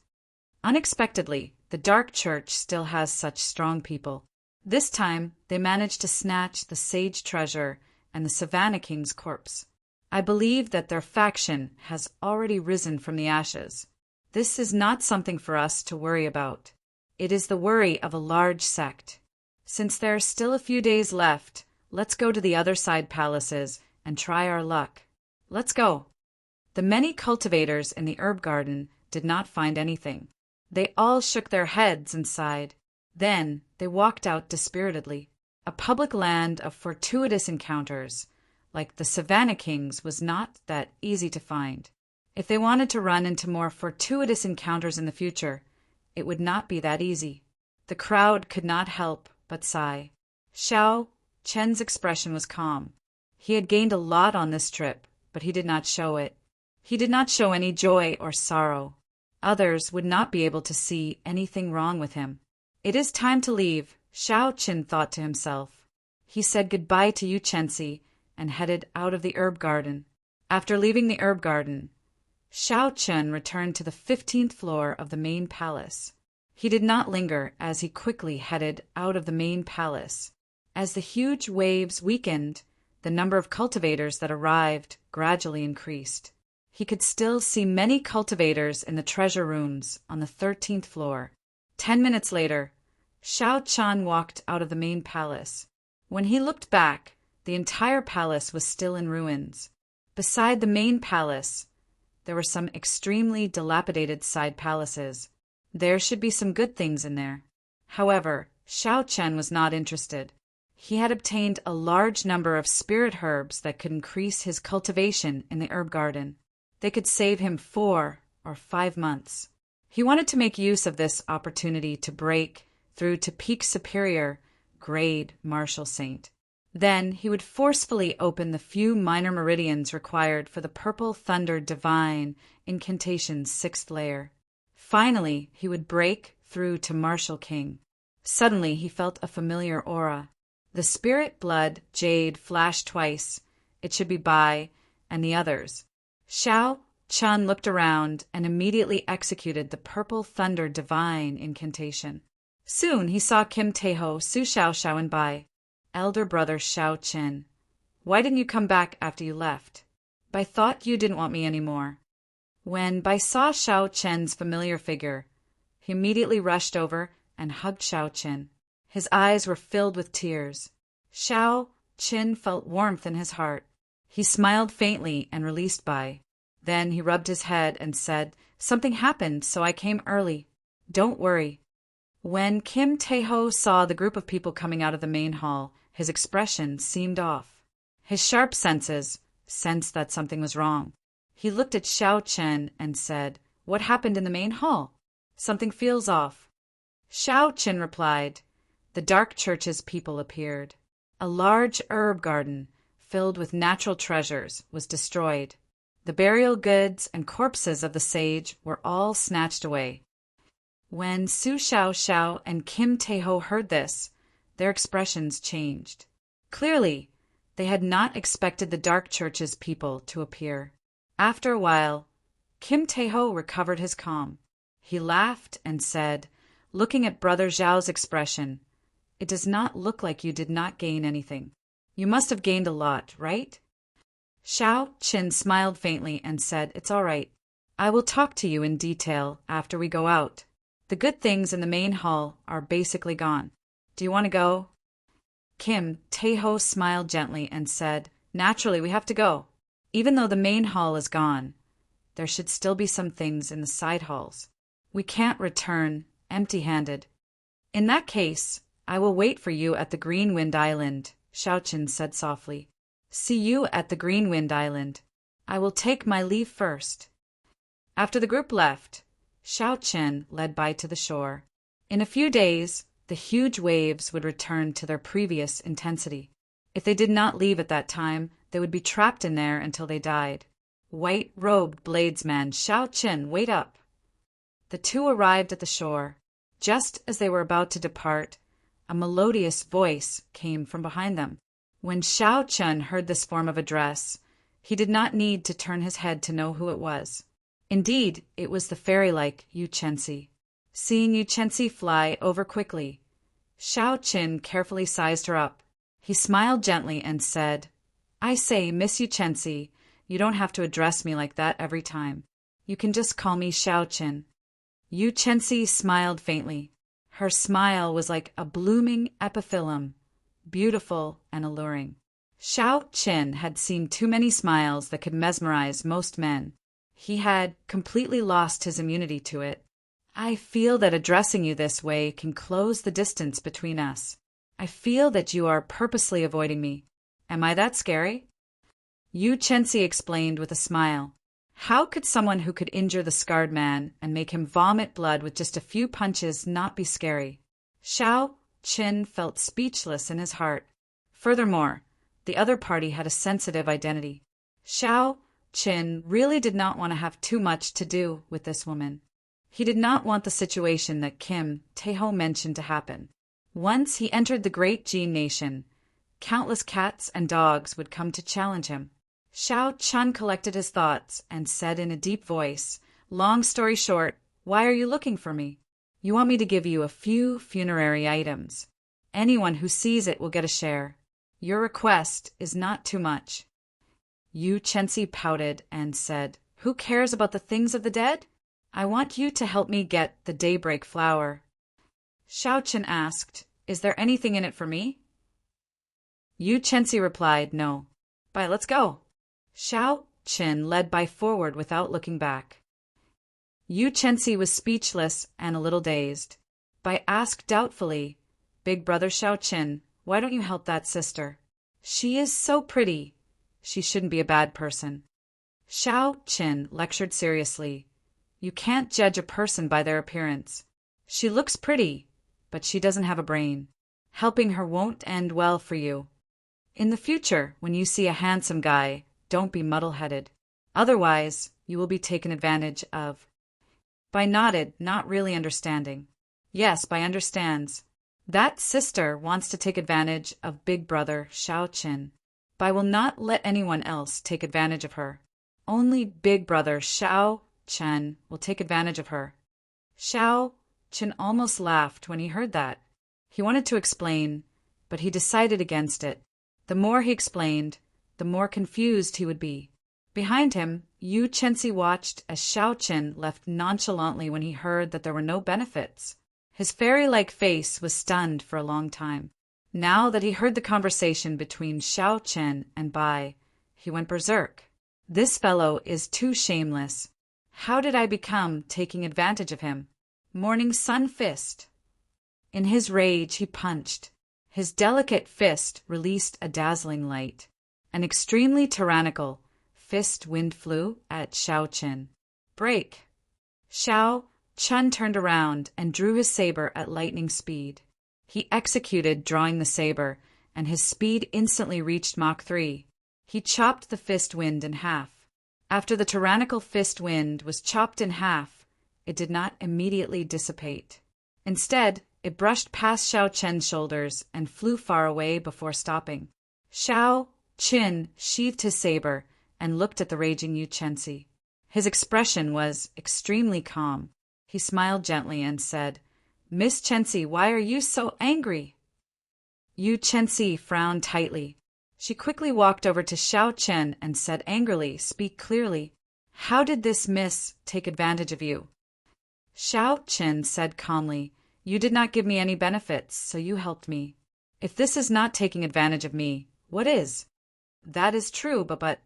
Unexpectedly, the Dark Church still has such strong people. This time, they managed to snatch the sage treasure and the Savannah King's corpse. I believe that their faction has already risen from the ashes. This is not something for us to worry about. It is the worry of a large sect. Since there are still a few days left, let's go to the other side palaces and try our luck. Let's go. The many cultivators in the herb garden did not find anything. They all shook their heads and sighed. Then they walked out dispiritedly. A public land of fortuitous encounters, like the Savannah King's, was not that easy to find. If they wanted to run into more fortuitous encounters in the future, it would not be that easy. The crowd could not help but sigh. Xiao Chen's expression was calm. He had gained a lot on this trip, but he did not show it. He did not show any joy or sorrow. Others would not be able to see anything wrong with him. It is time to leave, Xiao Chen thought to himself. He said goodbye to Yu Chensi and headed out of the herb garden. After leaving the herb garden, Xiao Chen returned to the 15th floor of the main palace. He did not linger as he quickly headed out of the main palace. As the huge waves weakened, the number of cultivators that arrived gradually increased. He could still see many cultivators in the treasure rooms on the 13th floor. 10 minutes later, Xiao Chan walked out of the main palace. When he looked back, the entire palace was still in ruins. Beside the main palace, there were some extremely dilapidated side palaces. There should be some good things in there. However, Xiao Chen was not interested. He had obtained a large number of spirit herbs that could increase his cultivation in the herb garden. They could save him 4 or 5 months. He wanted to make use of this opportunity to break through to peak superior grade martial saint. Then he would forcefully open the few minor meridians required for the Purple Thunder Divine Incantation's 6th layer. Finally, he would break through to Martial King. Suddenly, he felt a familiar aura. The spirit blood jade flashed twice. It should be Bai and the others. Xiao Chun looked around and immediately executed the Purple Thunder Divine Incantation. Soon he saw Kim Taeho, Su Xiao and Bai. Elder brother Xiao Chen. Why didn't you come back after you left? Bai thought you didn't want me anymore. When Bai saw Xiao Chen's familiar figure, he immediately rushed over and hugged Xiao Chen. His eyes were filled with tears. Xiao Chen felt warmth in his heart. He smiled faintly and released Bai. Then he rubbed his head and said, "Something happened, so I came early. Don't worry." When Kim Taeho saw the group of people coming out of the main hall, his expression seemed off. His sharp senses sensed that something was wrong. He looked at Xiao Chen and said, "What happened in the main hall? Something feels off." Xiao Chen replied, "The Dark Church's people appeared. A large herb garden filled with natural treasures was destroyed. The burial goods and corpses of the sage were all snatched away." When Su Xiao and Kim Taeho heard this, their expressions changed. Clearly, they had not expected the Dark Church's people to appear. After a while, Kim Taeho recovered his calm. He laughed and said, looking at Brother Zhao's expression, "It does not look like you did not gain anything. You must have gained a lot, right?" Xiao Qin smiled faintly and said, "It's all right. I will talk to you in detail after we go out. The good things in the main hall are basically gone. Do you want to go?" Kim Taeho smiled gently and said, "Naturally, we have to go. Even though the main hall is gone, there should still be some things in the side halls. We can't return empty-handed." "In that case, I will wait for you at the Green Wind Island," Xiaoqin said softly. See you at the Green Wind Island. I will take my leave first." After the group left, Xiao Chen led Bai to the shore. In a few days, the huge waves would return to their previous intensity. If they did not leave at that time, they would be trapped in there until they died. "White-robed bladesman Xiao Chen, wait up!" The two arrived at the shore. Just as they were about to depart, a melodious voice came from behind them. When Xiao Chen heard this form of address, he did not need to turn his head to know who it was. Indeed, it was the fairy-like Yu Chenxi. Seeing Yu Chenxi fly over quickly, Xiao Chen carefully sized her up. He smiled gently and said, "I say, Miss Yu Chenxi, you don't have to address me like that every time. You can just call me Xiao Chen." Yu Chenxi smiled faintly. Her smile was like a blooming epiphyllum, beautiful and alluring. Xiao Chen had seen too many smiles that could mesmerize most men. He had completely lost his immunity to it. "I feel that addressing you this way can close the distance between us. I feel that you are purposely avoiding me. Am I that scary?" Yu Chenxi explained with a smile. How could someone who could injure the scarred man and make him vomit blood with just a few punches not be scary? Xiao Chen felt speechless in his heart. Furthermore, the other party had a sensitive identity. Xiao Chen really did not want to have too much to do with this woman. He did not want the situation that Kim Taeho mentioned to happen. Once he entered the Great Jin Nation, countless cats and dogs would come to challenge him. Xiao Chen collected his thoughts and said in a deep voice, "Long story short, why are you looking for me? You want me to give you a few funerary items. Anyone who sees it will get a share. Your request is not too much." Yu Chenxi pouted and said, "Who cares about the things of the dead? I want you to help me get the daybreak flower." Xiao Chen asked, "Is there anything in it for me?" Yu Chenxi replied, "No." "Bye, let's go." Xiao Chen led Bai forward without looking back. Yu Chenxi was speechless and a little dazed. Bai asked doubtfully, "Big brother Xiao Chen, why don't you help that sister? She is so pretty. She shouldn't be a bad person." Xiao Chen lectured seriously. "You can't judge a person by their appearance. She looks pretty, but she doesn't have a brain. Helping her won't end well for you. In the future, when you see a handsome guy, don't be muddle-headed. Otherwise, you will be taken advantage of." Bai nodded, not really understanding. "Yes, Bai understands. That sister wants to take advantage of big brother Xiao Chen. Bai will not let anyone else take advantage of her. Only big brother Xiao Chen will take advantage of her." Xiao Chen almost laughed when he heard that. He wanted to explain, but he decided against it. The more he explained, the more confused he would be. Behind him, Yu Chenxi watched as Xiao Chen left nonchalantly when he heard that there were no benefits. His fairy-like face was stunned for a long time. Now that he heard the conversation between Xiao Chen and Bai, he went berserk. "This fellow is too shameless. How did I become taking advantage of him? Morning sun fist." In his rage, he punched. His delicate fist released a dazzling light. An extremely tyrannical fist wind flew at Xiao Chen. "Break!" Xiao Chen turned around and drew his saber at lightning speed. He executed drawing the saber, and his speed instantly reached Mach 3. He chopped the fist wind in half. After the tyrannical fist wind was chopped in half, it did not immediately dissipate. Instead, it brushed past Xiao Chen's shoulders and flew far away before stopping. Xiao Chen sheathed his saber and looked at the raging Yu Chenxi. His expression was extremely calm. He smiled gently and said, "Miss Chenxi, why are you so angry?" Yu Chenxi frowned tightly. She quickly walked over to Xiao Chen and said angrily, "Speak clearly. How did this miss take advantage of you?" Xiao Chen said calmly, "You did not give me any benefits, so you helped me. If this is not taking advantage of me, what is?" "That is true, but...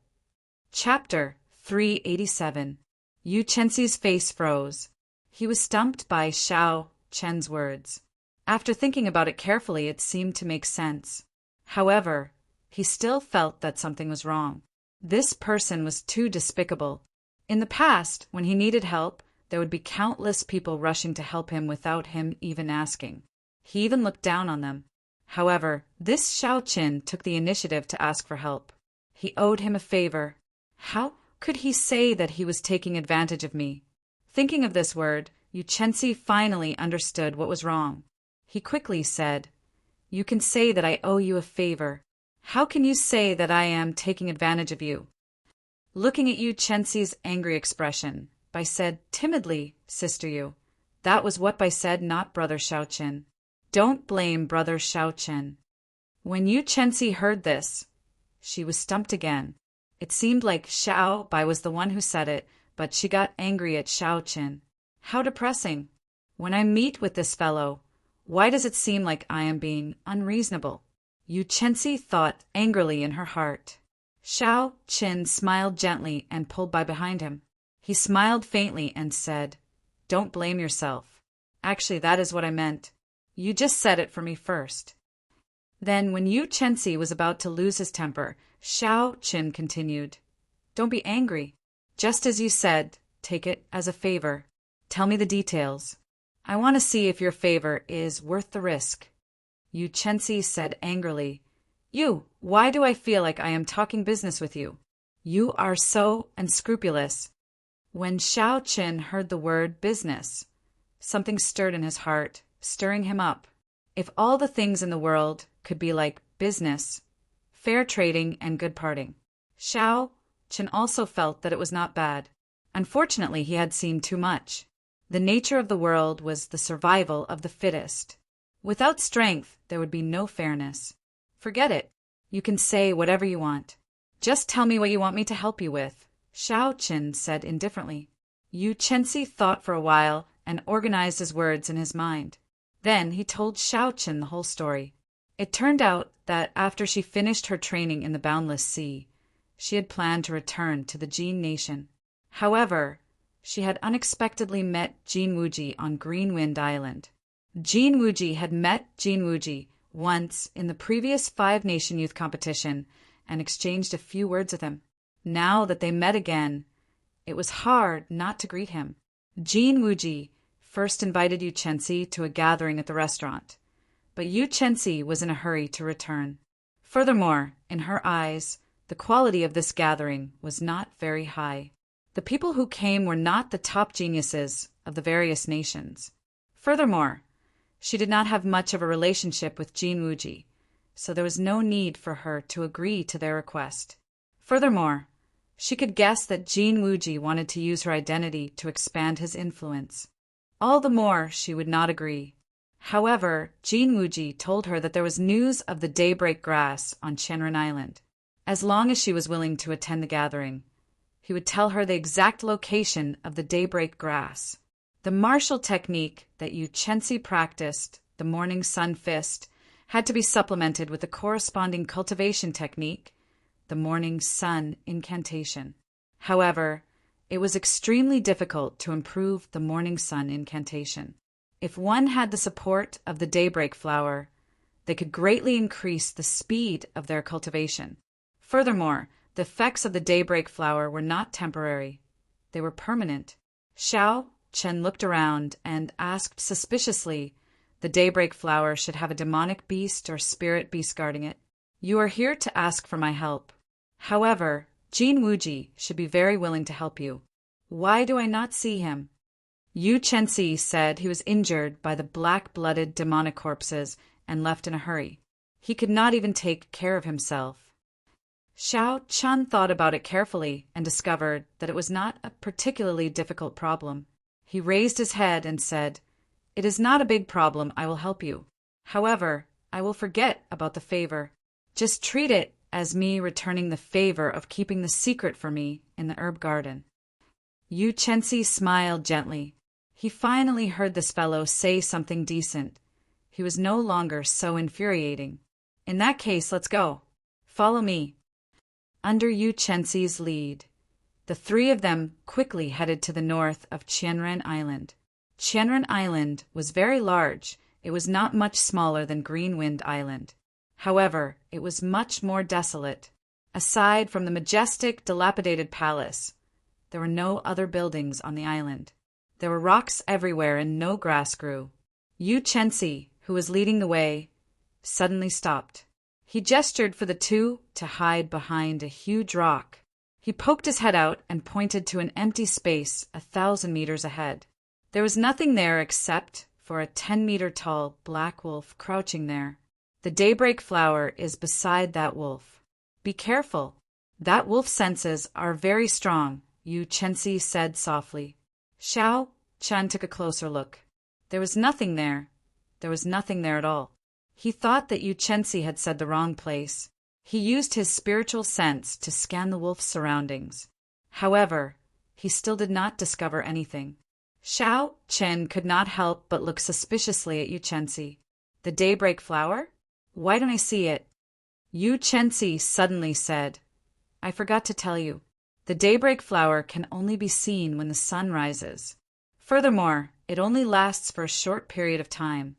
Chapter 387. Yu Chenxi's face froze. He was stumped by Xiao Chen's words. After thinking about it carefully, it seemed to make sense. However, he still felt that something was wrong. This person was too despicable. In the past, when he needed help, there would be countless people rushing to help him without him even asking. He even looked down on them. However, this Xiao Qin took the initiative to ask for help. He owed him a favor. How could he say that he was taking advantage of me? Thinking of this word, Yu Chenzi finally understood what was wrong. He quickly said, "You can say that I owe you a favor. How can you say that I am taking advantage of you?" Looking at Yu Chenzi's angry expression, Bai said timidly, "Sister Yu." That was what Bai said, not Brother Xiaoqin. Don't blame Brother Xiaoqin. When Yu Chenzi heard this, she was stumped again. It seemed like Xiao Bai was the one who said it, but she got angry at Xiaoqin. How depressing. When I meet with this fellow, why does it seem like I am being unreasonable? Yu Chenzi thought angrily in her heart. Xiao Qin smiled gently and pulled Bai behind him. He smiled faintly and said, "Don't blame yourself. Actually, that is what I meant. You just said it for me first." Then, when Yu Chenzi was about to lose his temper, Xiao Qin continued, "Don't be angry. Just as you said, take it as a favor. Tell me the details. I want to see if your favor is worth the risk." Yu Chenzi said angrily, "You, why do I feel like I am talking business with you? You are so unscrupulous." When Xiao Qin heard the word business, something stirred in his heart, stirring him up. If all the things in the world could be like business, fair trading and good parting. Xiao Qin also felt that it was not bad. Unfortunately, he had seen too much. The nature of the world was the survival of the fittest. Without strength, there would be no fairness. Forget it. You can say whatever you want. Just tell me what you want me to help you with, Xiao Qin said indifferently. Yu Chenzi thought for a while and organized his words in his mind. Then he told Xiao Qin the whole story. It turned out that after she finished her training in the Boundless Sea, she had planned to return to the Jin Nation. However, she had unexpectedly met Jin Wuji on Greenwind Island. Jin Wuji had met Jin Wuji once in the previous 5-Nation Youth Competition and exchanged a few words with him. Now that they met again, it was hard not to greet him. Jin Wuji first invited Yu Chenzi to a gathering at the restaurant, but Yu Chenzi was in a hurry to return. Furthermore, in her eyes, the quality of this gathering was not very high. The people who came were not the top geniuses of the various nations. Furthermore, she did not have much of a relationship with Jin Wuji, so there was no need for her to agree to their request. Furthermore, she could guess that Jin Wuji wanted to use her identity to expand his influence. All the more she would not agree. However, Jin Wuji told her that there was news of the daybreak grass on Qianren Island. As long as she was willing to attend the gathering, he would tell her the exact location of the daybreak grass. The martial technique that Yu Chenzi practiced, the morning sun fist, had to be supplemented with the corresponding cultivation technique, the morning sun incantation. However, it was extremely difficult to improve the morning sun incantation. If one had the support of the daybreak flower, they could greatly increase the speed of their cultivation. Furthermore, the effects of the daybreak flower were not temporary. They were permanent. Xiao Chen looked around and asked suspiciously, "The daybreak flower should have a demonic beast or spirit beast guarding it. You are here to ask for my help. However, Jin Wuji should be very willing to help you. Why do I not see him?" Yu Chenzi said he was injured by the black-blooded demonic corpses and left in a hurry. He could not even take care of himself. Xiao Chen thought about it carefully and discovered that it was not a particularly difficult problem. He raised his head and said, "It is not a big problem, I will help you. However, I will forget about the favor. Just treat it as me returning the favor of keeping the secret for me in the herb garden." Yu Chenzi smiled gently. He finally heard this fellow say something decent. He was no longer so infuriating. "In that case, let's go. Follow me." Under Yu Chenzi's lead, the three of them quickly headed to the north of Qianren Island. Qianren Island was very large. It was not much smaller than Greenwind Island. However, it was much more desolate. Aside from the majestic, dilapidated palace, there were no other buildings on the island. There were rocks everywhere and no grass grew. Yu Chensi, who was leading the way, suddenly stopped. He gestured for the two to hide behind a huge rock. He poked his head out and pointed to an empty space 1,000 meters ahead. There was nothing there except for a 10-meter-tall black wolf crouching there. The daybreak flower is beside that wolf. Be careful. That wolf's senses are very strong, Yu Chensi said softly. Xiao Chen took a closer look. There was nothing there. There was nothing there at all. He thought that Yu Chensi had said the wrong place. He used his spiritual sense to scan the wolf's surroundings. However, he still did not discover anything. Xiao Chen could not help but look suspiciously at Yu Chensi. The daybreak flower? Why don't I see it? Yu Chensi suddenly said, I forgot to tell you. The daybreak flower can only be seen when the sun rises. Furthermore, it only lasts for a short period of time,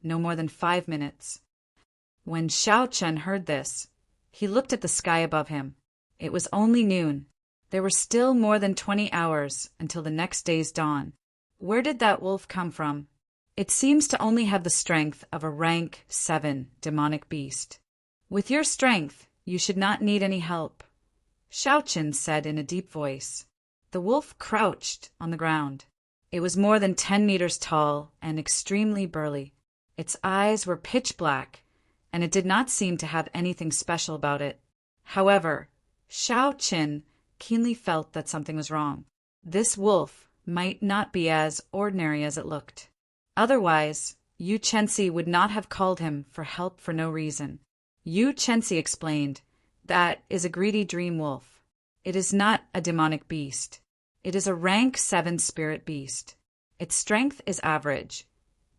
no more than 5 minutes. When Xiao Chen heard this, he looked at the sky above him. It was only noon. There were still more than 20 hours until the next day's dawn. Where did that wolf come from? It seems to only have the strength of a rank 7 demonic beast. With your strength, you should not need any help, Xiao Chen said in a deep voice. The wolf crouched on the ground. It was more than 10 meters tall and extremely burly. Its eyes were pitch black, and it did not seem to have anything special about it. However, Xiao Chen keenly felt that something was wrong. This wolf might not be as ordinary as it looked. Otherwise, Yu Chensi would not have called him for help for no reason. Yu Chensi explained, that is a greedy dream wolf. It is not a demonic beast. It is a rank 7 spirit beast. Its strength is average,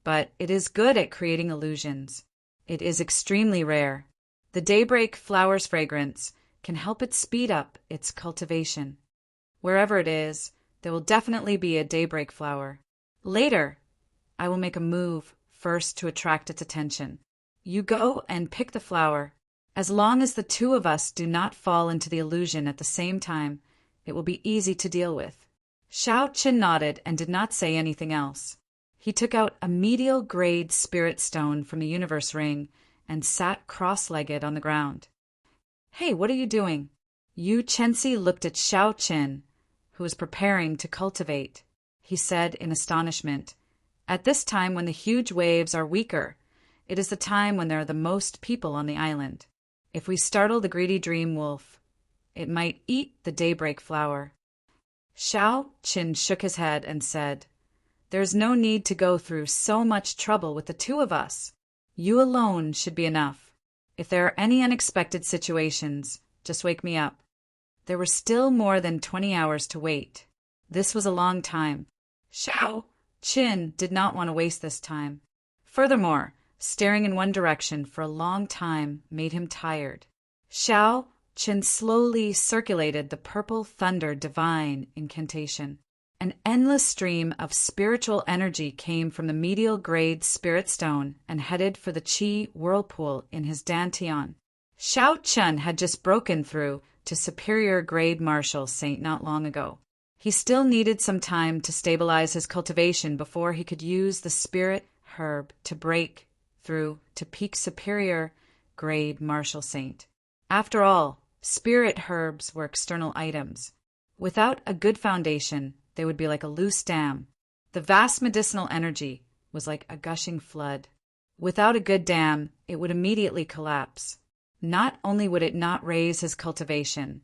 but it is good at creating illusions. It is extremely rare. The daybreak flower's fragrance can help it speed up its cultivation. Wherever it is, there will definitely be a daybreak flower. Later, I will make a move first to attract its attention. You go and pick the flower. As long as the two of us do not fall into the illusion at the same time, it will be easy to deal with. Xiao Chen nodded and did not say anything else. He took out a medial grade spirit stone from the universe ring and sat cross-legged on the ground. Hey, what are you doing? Yu Chensi looked at Xiao Chen, who was preparing to cultivate. He said in astonishment, At this time when the huge waves are weaker, it is the time when there are the most people on the island. If we startle the greedy dream wolf, it might eat the daybreak flower. Xiao Chen shook his head and said, There is no need to go through so much trouble with the two of us. You alone should be enough. If there are any unexpected situations, just wake me up. There were still more than 20 hours to wait. This was a long time. Xiao Chen did not want to waste this time. Furthermore, staring in one direction for a long time made him tired. Xiao Chen slowly circulated the purple thunder divine incantation. An endless stream of spiritual energy came from the medial grade spirit stone and headed for the Qi whirlpool in his dantian. Xiao Chen had just broken through to superior grade martial saint not long ago. He still needed some time to stabilize his cultivation before he could use the spirit herb to break through to peak superior grade martial saint. After all, spirit herbs were external items. Without a good foundation, they would be like a loose dam. The vast medicinal energy was like a gushing flood. Without a good dam, it would immediately collapse. Not only would it not raise his cultivation,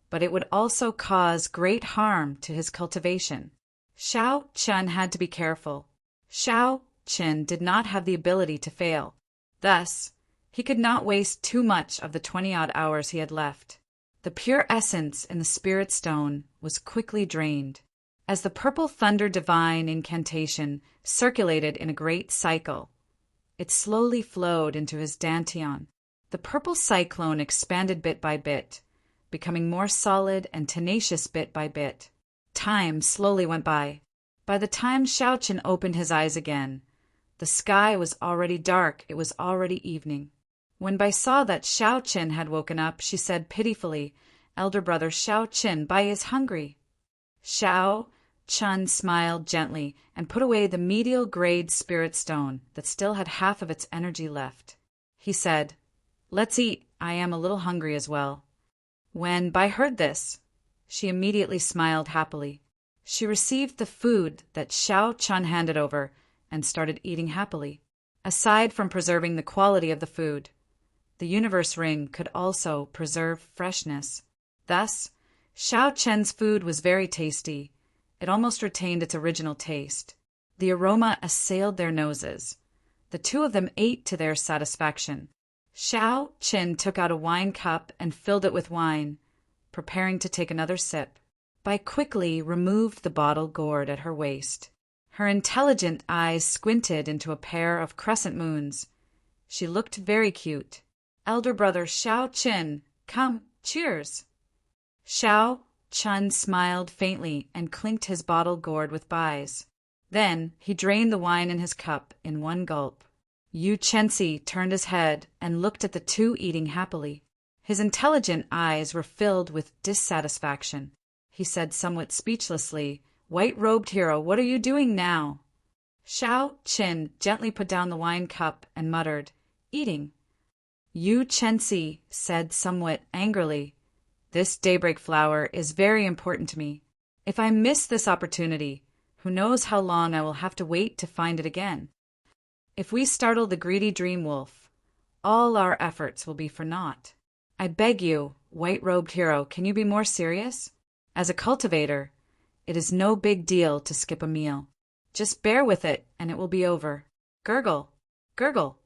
but it would also cause great harm to his cultivation. Xiao Chen had to be careful. Xiao Chen did not have the ability to fail. Thus, he could not waste too much of the 20-odd hours he had left. The pure essence in the spirit stone was quickly drained. As the purple thunder divine incantation circulated in a great cycle, it slowly flowed into his dantian. The purple cyclone expanded bit by bit, becoming more solid and tenacious bit by bit. Time slowly went by. By the time Xiao Chen opened his eyes again, the sky was already dark. It was already evening. When Bai saw that Xiao Qin had woken up, she said pitifully, "Elder brother Xiao Qin, Bai is hungry." Xiao Chun smiled gently and put away the medial grade spirit stone that still had half of its energy left. He said, "Let's eat. I am a little hungry as well." When Bai heard this, she immediately smiled happily. She received the food that Xiao Chun handed over and started eating happily. Aside from preserving the quality of the food, the universe ring could also preserve freshness. Thus, Xiao Chen's food was very tasty. It almost retained its original taste. The aroma assailed their noses. The two of them ate to their satisfaction. Xiao Qin took out a wine cup and filled it with wine, preparing to take another sip. Bai quickly removed the bottle gourd at her waist. Her intelligent eyes squinted into a pair of crescent moons. She looked very cute. "Elder brother Xiao Qin, come, cheers." Xiao Chun smiled faintly and clinked his bottle gourd with Bai's. Then he drained the wine in his cup in one gulp. Yu Chensi turned his head and looked at the two eating happily. His intelligent eyes were filled with dissatisfaction. He said somewhat speechlessly, "White-robed hero, what are you doing now?" Xiao Qin gently put down the wine cup and muttered, "Eating." Yu Chensi said somewhat angrily, "This daybreak flower is very important to me. If I miss this opportunity, who knows how long I will have to wait to find it again. If we startle the greedy dream wolf, all our efforts will be for naught. I beg you, white-robed hero, can you be more serious? As a cultivator, it is no big deal to skip a meal. Just bear with it and it will be over. Gurgle, gurgle."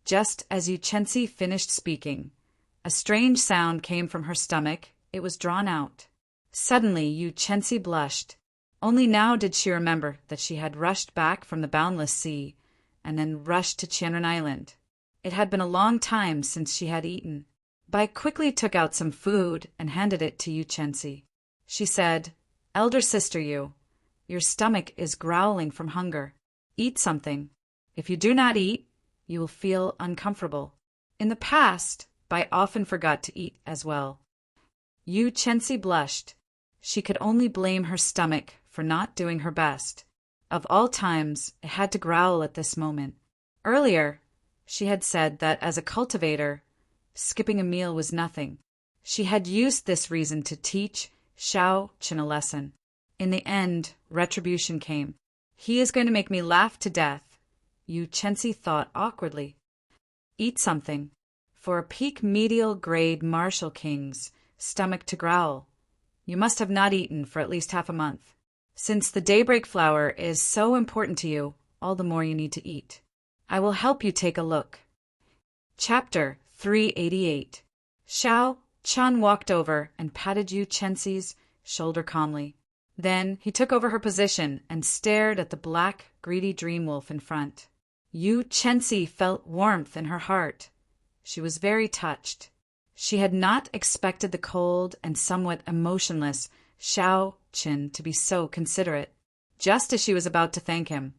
Just as Yu Chensi finished speaking, a strange sound came from her stomach. It was drawn out. Suddenly Yu Chensi blushed. Only now did she remember that she had rushed back from the boundless sea and then rushed to Qianren Island. It had been a long time since she had eaten. Bai quickly took out some food and handed it to Yu Chensi. She said, "Elder sister Yu, your stomach is growling from hunger. Eat something. If you do not eat, you will feel uncomfortable." In the past, Bai often forgot to eat as well. Yu Chensi blushed. She could only blame her stomach for not doing her best. Of all times, it had to growl at this moment. Earlier, she had said that as a cultivator, skipping a meal was nothing. She had used this reason to teach Xiao Qin a lesson. In the end, retribution came. "He is going to make me laugh to death," Yu Chensi thought awkwardly. "Eat something." For a peak medial grade martial king's stomach to growl, you must have not eaten for at least half a month. Since the daybreak flower is so important to you, all the more you need to eat. I will help you take a look. Chapter 388. Xiao Chun walked over and patted Yu Chensi's shoulder calmly. Then he took over her position and stared at the black, greedy dream wolf in front. Yu Chensi felt warmth in her heart. She was very touched. She had not expected the cold and somewhat emotionless Xiao Qin to be so considerate. Just as she was about to thank him,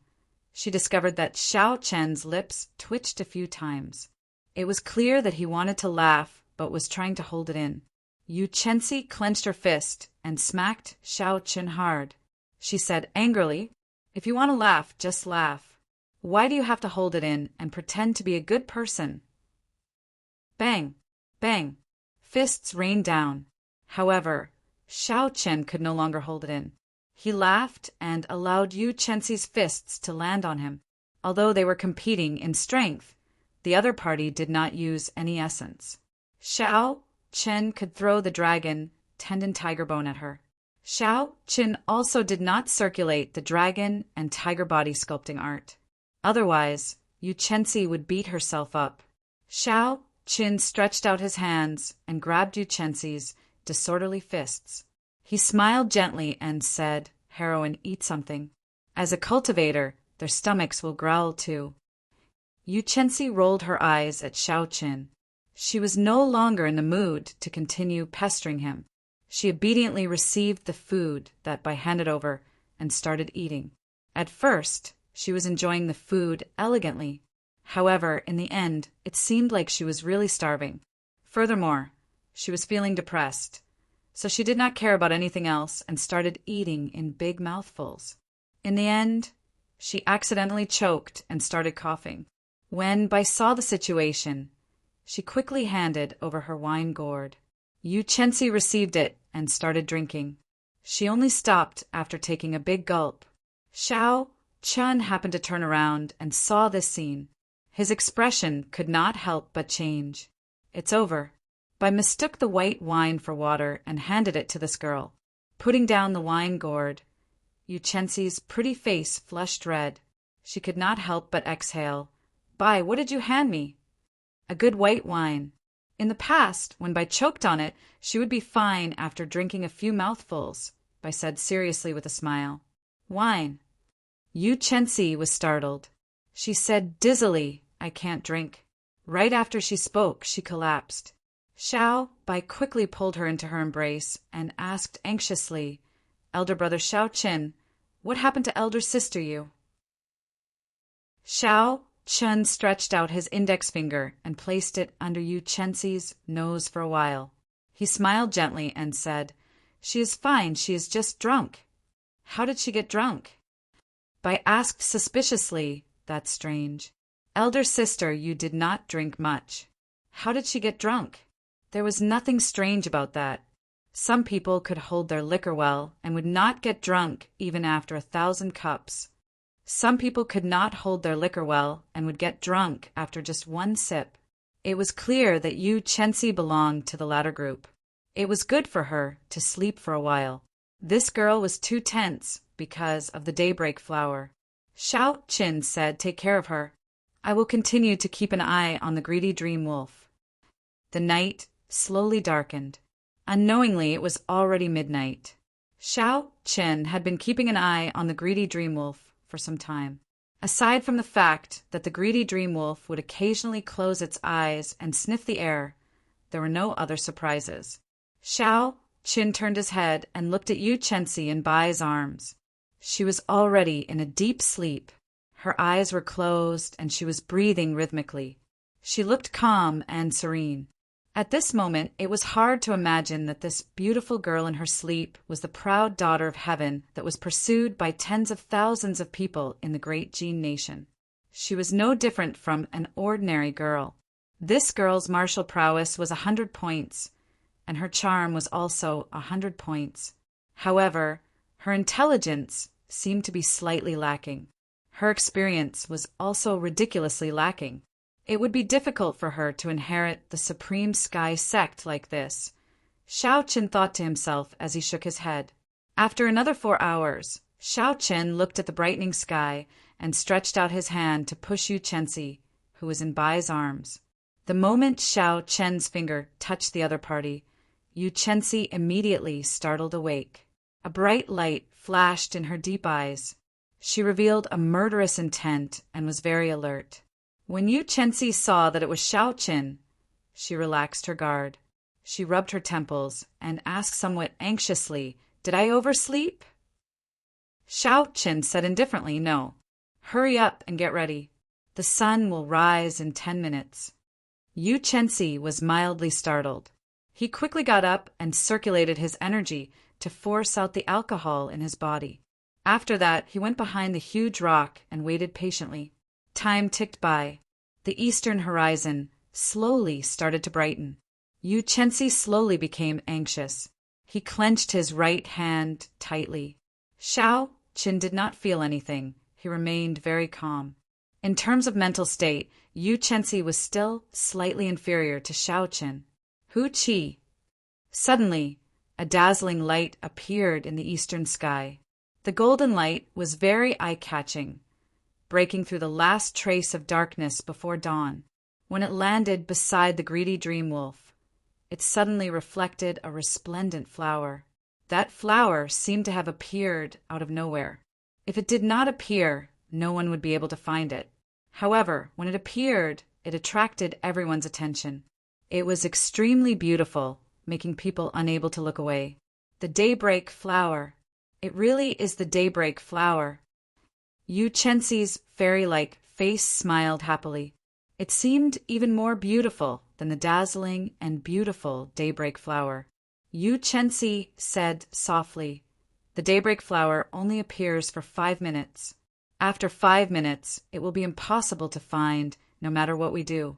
she discovered that Xiao Chen's lips twitched a few times. It was clear that he wanted to laugh, but was trying to hold it in. Yu Chensi clenched her fist and smacked Xiao Qin hard. She said angrily, "If you want to laugh, just laugh. Why do you have to hold it in and pretend to be a good person?" Bang! Bang! Fists rained down. However, Xiao Qin could no longer hold it in. He laughed and allowed Yu Chensi's fists to land on him. Although they were competing in strength, the other party did not use any essence. Xiao Qin could throw the dragon tendon tiger bone at her. Xiao Qin also did not circulate the dragon and tiger body sculpting art. Otherwise, Yu Chensi would beat herself up. Xiao Qin stretched out his hands and grabbed Yu Chensi's disorderly fists. He smiled gently and said, "Heroine, eat something. As a cultivator, their stomachs will growl too." Yu Chensi rolled her eyes at Xiao Qin. She was no longer in the mood to continue pestering him. She obediently received the food that Bai handed over and started eating. At first, she was enjoying the food elegantly. However, in the end, it seemed like she was really starving. Furthermore, she was feeling depressed, so she did not care about anything else and started eating in big mouthfuls. In the end, she accidentally choked and started coughing. When Bai saw the situation, she quickly handed over her wine gourd. Yu Chenxi received it and started drinking. She only stopped after taking a big gulp. Xiao Chun happened to turn around and saw this scene. His expression could not help but change. "It's over." Bai mistook the white wine for water and handed it to this girl. Putting down the wine gourd, Yu Chenxi's pretty face flushed red. She could not help but exhale. "Bai, what did you hand me?" "A good white wine. In the past, when Bai choked on it, she would be fine after drinking a few mouthfuls," Bai said seriously with a smile. "Wine." Yu Chenxi was startled. She said dizzily, "I can't drink." Right after she spoke, she collapsed. Bai quickly pulled her into her embrace and asked anxiously, "Elder brother Xiao Qin, what happened to elder sister Yu?" Xiao Chun stretched out his index finger and placed it under Yu Chenxi's nose for a while. He smiled gently and said, "She is fine, she is just drunk." "How did she get drunk?" Bai asked suspiciously. "That's strange. Elder sister, you did not drink much. How did she get drunk?" There was nothing strange about that. Some people could hold their liquor well and would not get drunk even after 1,000 cups. Some people could not hold their liquor well and would get drunk after just one sip. It was clear that Yu Chenxi belonged to the latter group. It was good for her to sleep for a while. This girl was too tense because of the daybreak flower. Xiao Qin said, "Take care of her. I will continue to keep an eye on the greedy dream wolf." The night slowly darkened. Unknowingly, it was already midnight. Xiao Qin had been keeping an eye on the greedy dream wolf for some time. Aside from the fact that the greedy dream wolf would occasionally close its eyes and sniff the air, there were no other surprises. Xiao Qin turned his head and looked at Yu Chenxi in Bai's arms. She was already in a deep sleep. Her eyes were closed and she was breathing rhythmically. She looked calm and serene. At this moment, it was hard to imagine that this beautiful girl in her sleep was the proud daughter of heaven that was pursued by tens of thousands of people in the great Jin nation. She was no different from an ordinary girl. This girl's martial prowess was 100 points, and her charm was also 100 points. However, her intelligence seemed to be slightly lacking. Her experience was also ridiculously lacking. It would be difficult for her to inherit the supreme sky sect like this, Xiao Qin thought to himself as he shook his head. After another 4 hours, Xiao Qin looked at the brightening sky and stretched out his hand to push Yu Chenxi, who was in Bai's arms. The moment Xiao Qin's finger touched the other party, Yu Chenxi immediately startled awake. A bright light flashed in her deep eyes. She revealed a murderous intent and was very alert. When Yu Chenxi saw that it was Xiao Qin, she relaxed her guard. She rubbed her temples and asked somewhat anxiously, "Did I oversleep?" Xiao Qin said indifferently, "No. Hurry up and get ready. The sun will rise in 10 minutes." Yu Chenxi was mildly startled. He quickly got up and circulated his energy to force out the alcohol in his body. After that, he went behind the huge rock and waited patiently. Time ticked by. The eastern horizon slowly started to brighten. Yu Chenxi slowly became anxious. He clenched his right hand tightly. Xiao Qin did not feel anything. He remained very calm. In terms of mental state, Yu Chenxi was still slightly inferior to Xiao Qin. Hu Qi. Suddenly, a dazzling light appeared in the eastern sky. The golden light was very eye-catching, breaking through the last trace of darkness before dawn. When it landed beside the greedy dream wolf, it suddenly reflected a resplendent flower. That flower seemed to have appeared out of nowhere. If it did not appear, no one would be able to find it. However, when it appeared, it attracted everyone's attention. It was extremely beautiful, making people unable to look away. The daybreak flower. It really is the daybreak flower. Yu Chenxi's fairy-like face smiled happily. It seemed even more beautiful than the dazzling and beautiful daybreak flower. Yu Chenxi said softly, "The daybreak flower only appears for 5 minutes. After 5 minutes, it will be impossible to find, no matter what we do.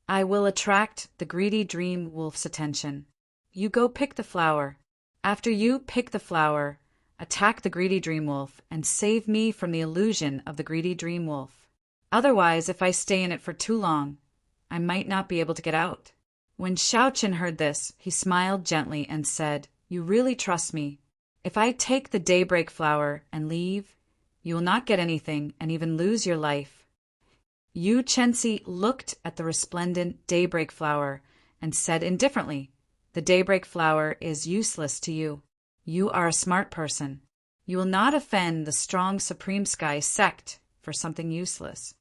I will attract the greedy dream wolf's attention. You go pick the flower. After you pick the flower, attack the greedy dream wolf and save me from the illusion of the greedy dream wolf. Otherwise, if I stay in it for too long, I might not be able to get out." When Xiaoqin heard this, he smiled gently and said, "You really trust me. If I take the daybreak flower and leave, you will not get anything and even lose your life." Yu Chenxi looked at the resplendent daybreak flower and said indifferently, "The daybreak flower is useless to you. You are a smart person. You will not offend the strong Supreme Sky sect for something useless."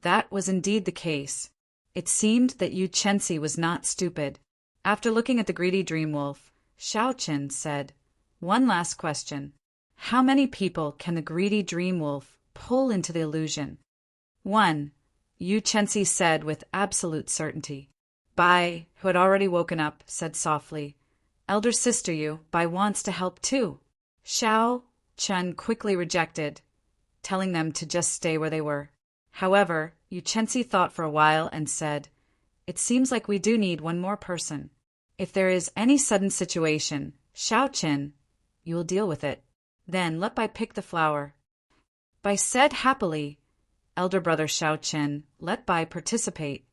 That was indeed the case. It seemed that Yu Chenxi was not stupid. After looking at the greedy dream wolf, Xiaoqin said, "One last question. How many people can the greedy dream wolf pull into the illusion?" "One," Yu Chenxi said with absolute certainty. Bai, who had already woken up, said softly, "Elder sister Yu, Bai wants to help too." Xiao Chen quickly rejected, telling them to just stay where they were. However, Yu Chenxi thought for a while and said, "It seems like we do need one more person. If there is any sudden situation, Xiaoqin, you will deal with it. Then let Bai pick the flower." Bai said happily, "Elder brother Xiaoqin, let Bai participate.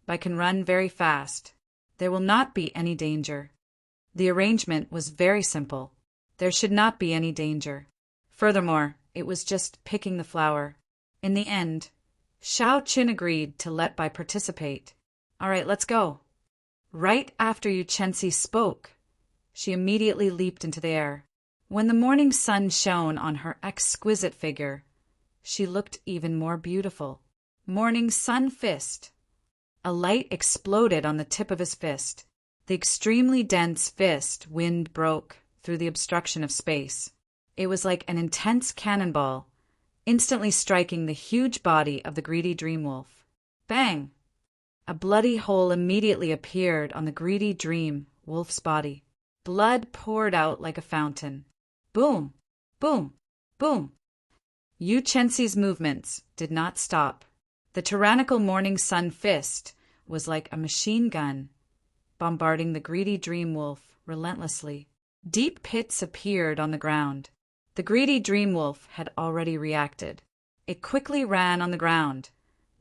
Bai can run very fast. There will not be any danger." The arrangement was very simple. There should not be any danger. Furthermore, it was just picking the flower. In the end, Xiaoqin agreed to let Bai participate. "All right, let's go." Right after Yu Chenxi spoke, she immediately leaped into the air. When the morning sun shone on her exquisite figure, she looked even more beautiful. Morning sun fist. A light exploded on the tip of his fist. The extremely dense fist wind broke through the obstruction of space. It was like an intense cannonball, instantly striking the huge body of the greedy dream wolf. Bang! A bloody hole immediately appeared on the greedy dream wolf's body. Blood poured out like a fountain. Boom! Boom! Boom! Yu Chenxi's movements did not stop. The tyrannical morning sun fist was like a machine gun, bombarding the greedy dream wolf relentlessly. Deep pits appeared on the ground. The greedy dream wolf had already reacted. It quickly ran on the ground,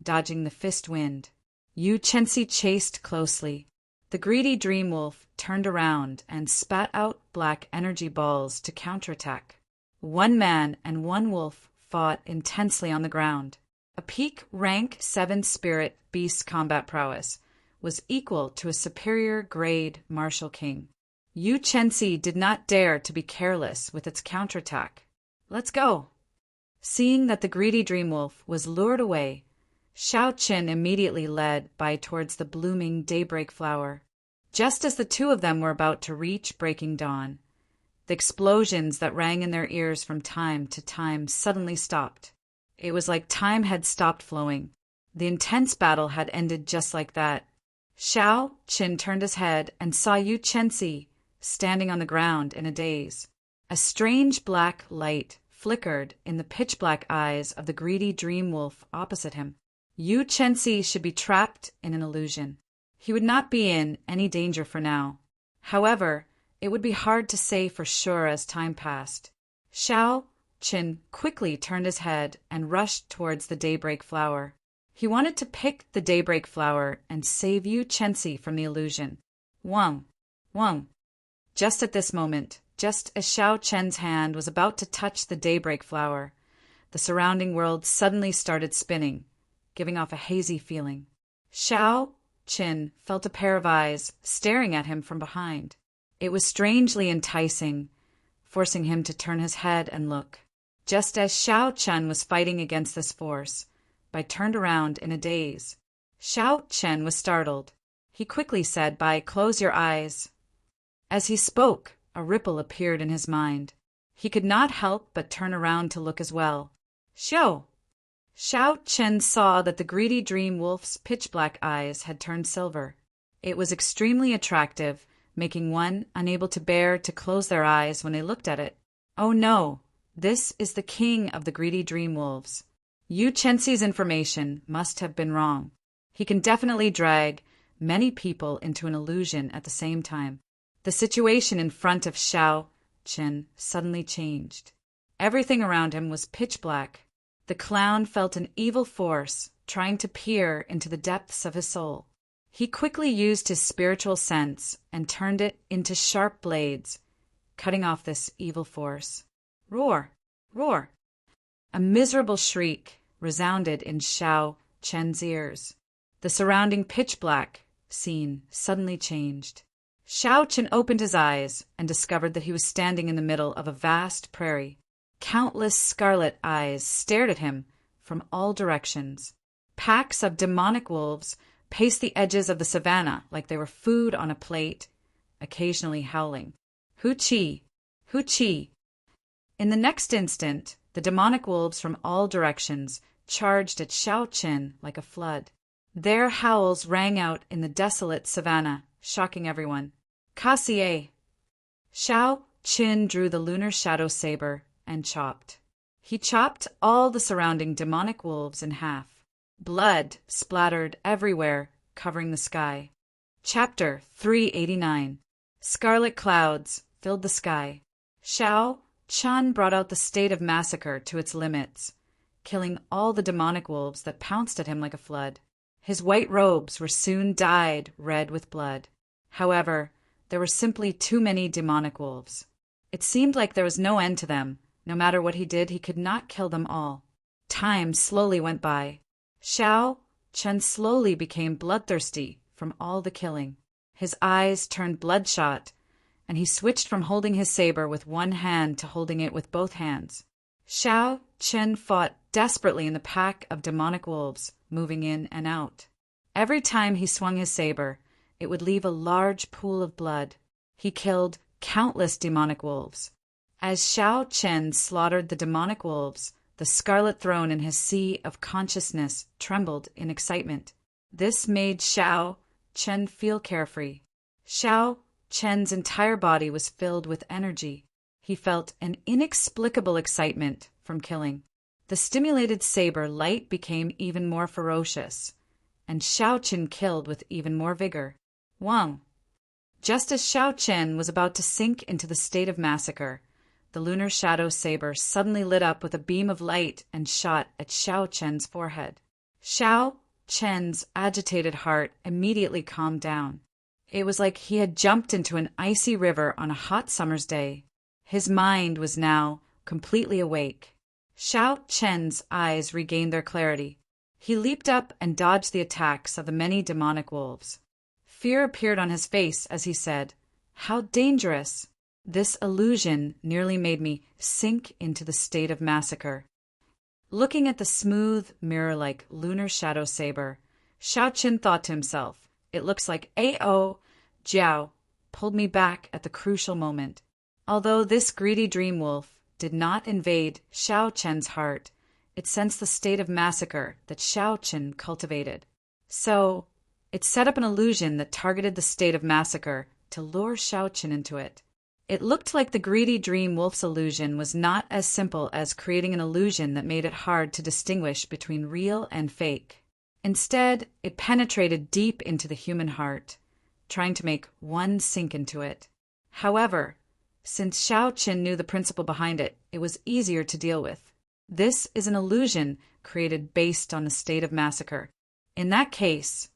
dodging the fist wind. Yu Chenxi chased closely. The greedy dream wolf turned around and spat out black energy balls to counterattack. One man and one wolf fought intensely on the ground. A peak rank 7 spirit beast combat prowess was equal to a superior grade martial king. Yu Chenxi did not dare to be careless with its counterattack. "Let's go." Seeing that the greedy dream wolf was lured away, Xiaoqin immediately led Bai towards the blooming daybreak flower. Just as the two of them were about to reach breaking dawn, the explosions that rang in their ears from time to time suddenly stopped. It was like time had stopped flowing. The intense battle had ended just like that. Xiaoqin turned his head and saw Yu Chenxi standing on the ground in a daze. A strange black light flickered in the pitch-black eyes of the greedy dream wolf opposite him. Yu Chenxi should be trapped in an illusion. He would not be in any danger for now. However, it would be hard to say for sure as time passed. Xiaoqin quickly turned his head and rushed towards the daybreak flower. He wanted to pick the daybreak flower and save Yu Chenxi from the illusion. Wang! Wang! Just at this moment, just as Xiaoqin's hand was about to touch the daybreak flower, the surrounding world suddenly started spinning, giving off a hazy feeling. Xiaoqin felt a pair of eyes staring at him from behind. It was strangely enticing, forcing him to turn his head and look. Just as Xiaoqin was fighting against this force, Bai turned around in a daze. Xiaoqin was startled. He quickly said, "Bai, close your eyes." As he spoke, a ripple appeared in his mind. He could not help but turn around to look as well. "Xiao!" Xiao Chen saw that the greedy dream wolf's pitch-black eyes had turned silver. It was extremely attractive, making one unable to bear to close their eyes when they looked at it. Oh no, this is the king of the greedy dream wolves. Yu Chenxi's information must have been wrong. He can definitely drag many people into an illusion at the same time. The situation in front of Xiao Chen suddenly changed. Everything around him was pitch black. The clown felt an evil force trying to peer into the depths of his soul. He quickly used his spiritual sense and turned it into sharp blades, cutting off this evil force. Roar! Roar! A miserable shriek resounded in Xiao Chen's ears. The surrounding pitch-black scene suddenly changed. Xiao Chen opened his eyes and discovered that he was standing in the middle of a vast prairie. Countless scarlet eyes stared at him from all directions. Packs of demonic wolves paced the edges of the savannah like they were food on a plate, occasionally howling. Hu-chi! Hu-chi! In the next instant, the demonic wolves from all directions charged at Xiao Chen like a flood. Their howls rang out in the desolate savannah, shocking everyone. Kassier! Xiao Chen drew the lunar shadow saber and chopped. He chopped all the surrounding demonic wolves in half. Blood splattered everywhere, covering the sky. Chapter 389. Scarlet clouds filled the sky. Xiao Chen brought out the state of massacre to its limits, killing all the demonic wolves that pounced at him like a flood. His white robes were soon dyed red with blood. However, there were simply too many demonic wolves. It seemed like there was no end to them. No matter what he did, he could not kill them all. Time slowly went by. Xiao Chen slowly became bloodthirsty from all the killing. His eyes turned bloodshot, and he switched from holding his saber with one hand to holding it with both hands. Xiao Chen fought desperately in the pack of demonic wolves, moving in and out. Every time he swung his saber, it would leave a large pool of blood. He killed countless demonic wolves. As Xiao Chen slaughtered the demonic wolves, the scarlet throne in his sea of consciousness trembled in excitement. This made Xiao Chen feel carefree. Xiao Chen's entire body was filled with energy. He felt an inexplicable excitement from killing. The stimulated saber light became even more ferocious, and Xiao Chen killed with even more vigor. Wang! Just as Xiao Chen was about to sink into the state of massacre, the lunar shadow saber suddenly lit up with a beam of light and shot at Xiao Chen's forehead. Xiao Chen's agitated heart immediately calmed down. It was like he had jumped into an icy river on a hot summer's day. His mind was now completely awake. Xiao Chen's eyes regained their clarity. He leaped up and dodged the attacks of the many demonic wolves. Fear appeared on his face as he said, "How dangerous!" This illusion nearly made me sink into the state of massacre. Looking at the smooth, mirror-like lunar shadow saber, Xiao Chen thought to himself, "It looks like A.O. Jiao pulled me back at the crucial moment." Although this greedy dream wolf did not invade Xiao Chen's heart, it sensed the state of massacre that Xiao Chen cultivated. So, it set up an illusion that targeted the state of massacre to lure Xiao Chen into it. It looked like the greedy dream wolf's illusion was not as simple as creating an illusion that made it hard to distinguish between real and fake. Instead, it penetrated deep into the human heart, trying to make one sink into it. However, since Xiao Chen knew the principle behind it, it was easier to deal with. This is an illusion created based on the state of massacre. In that case,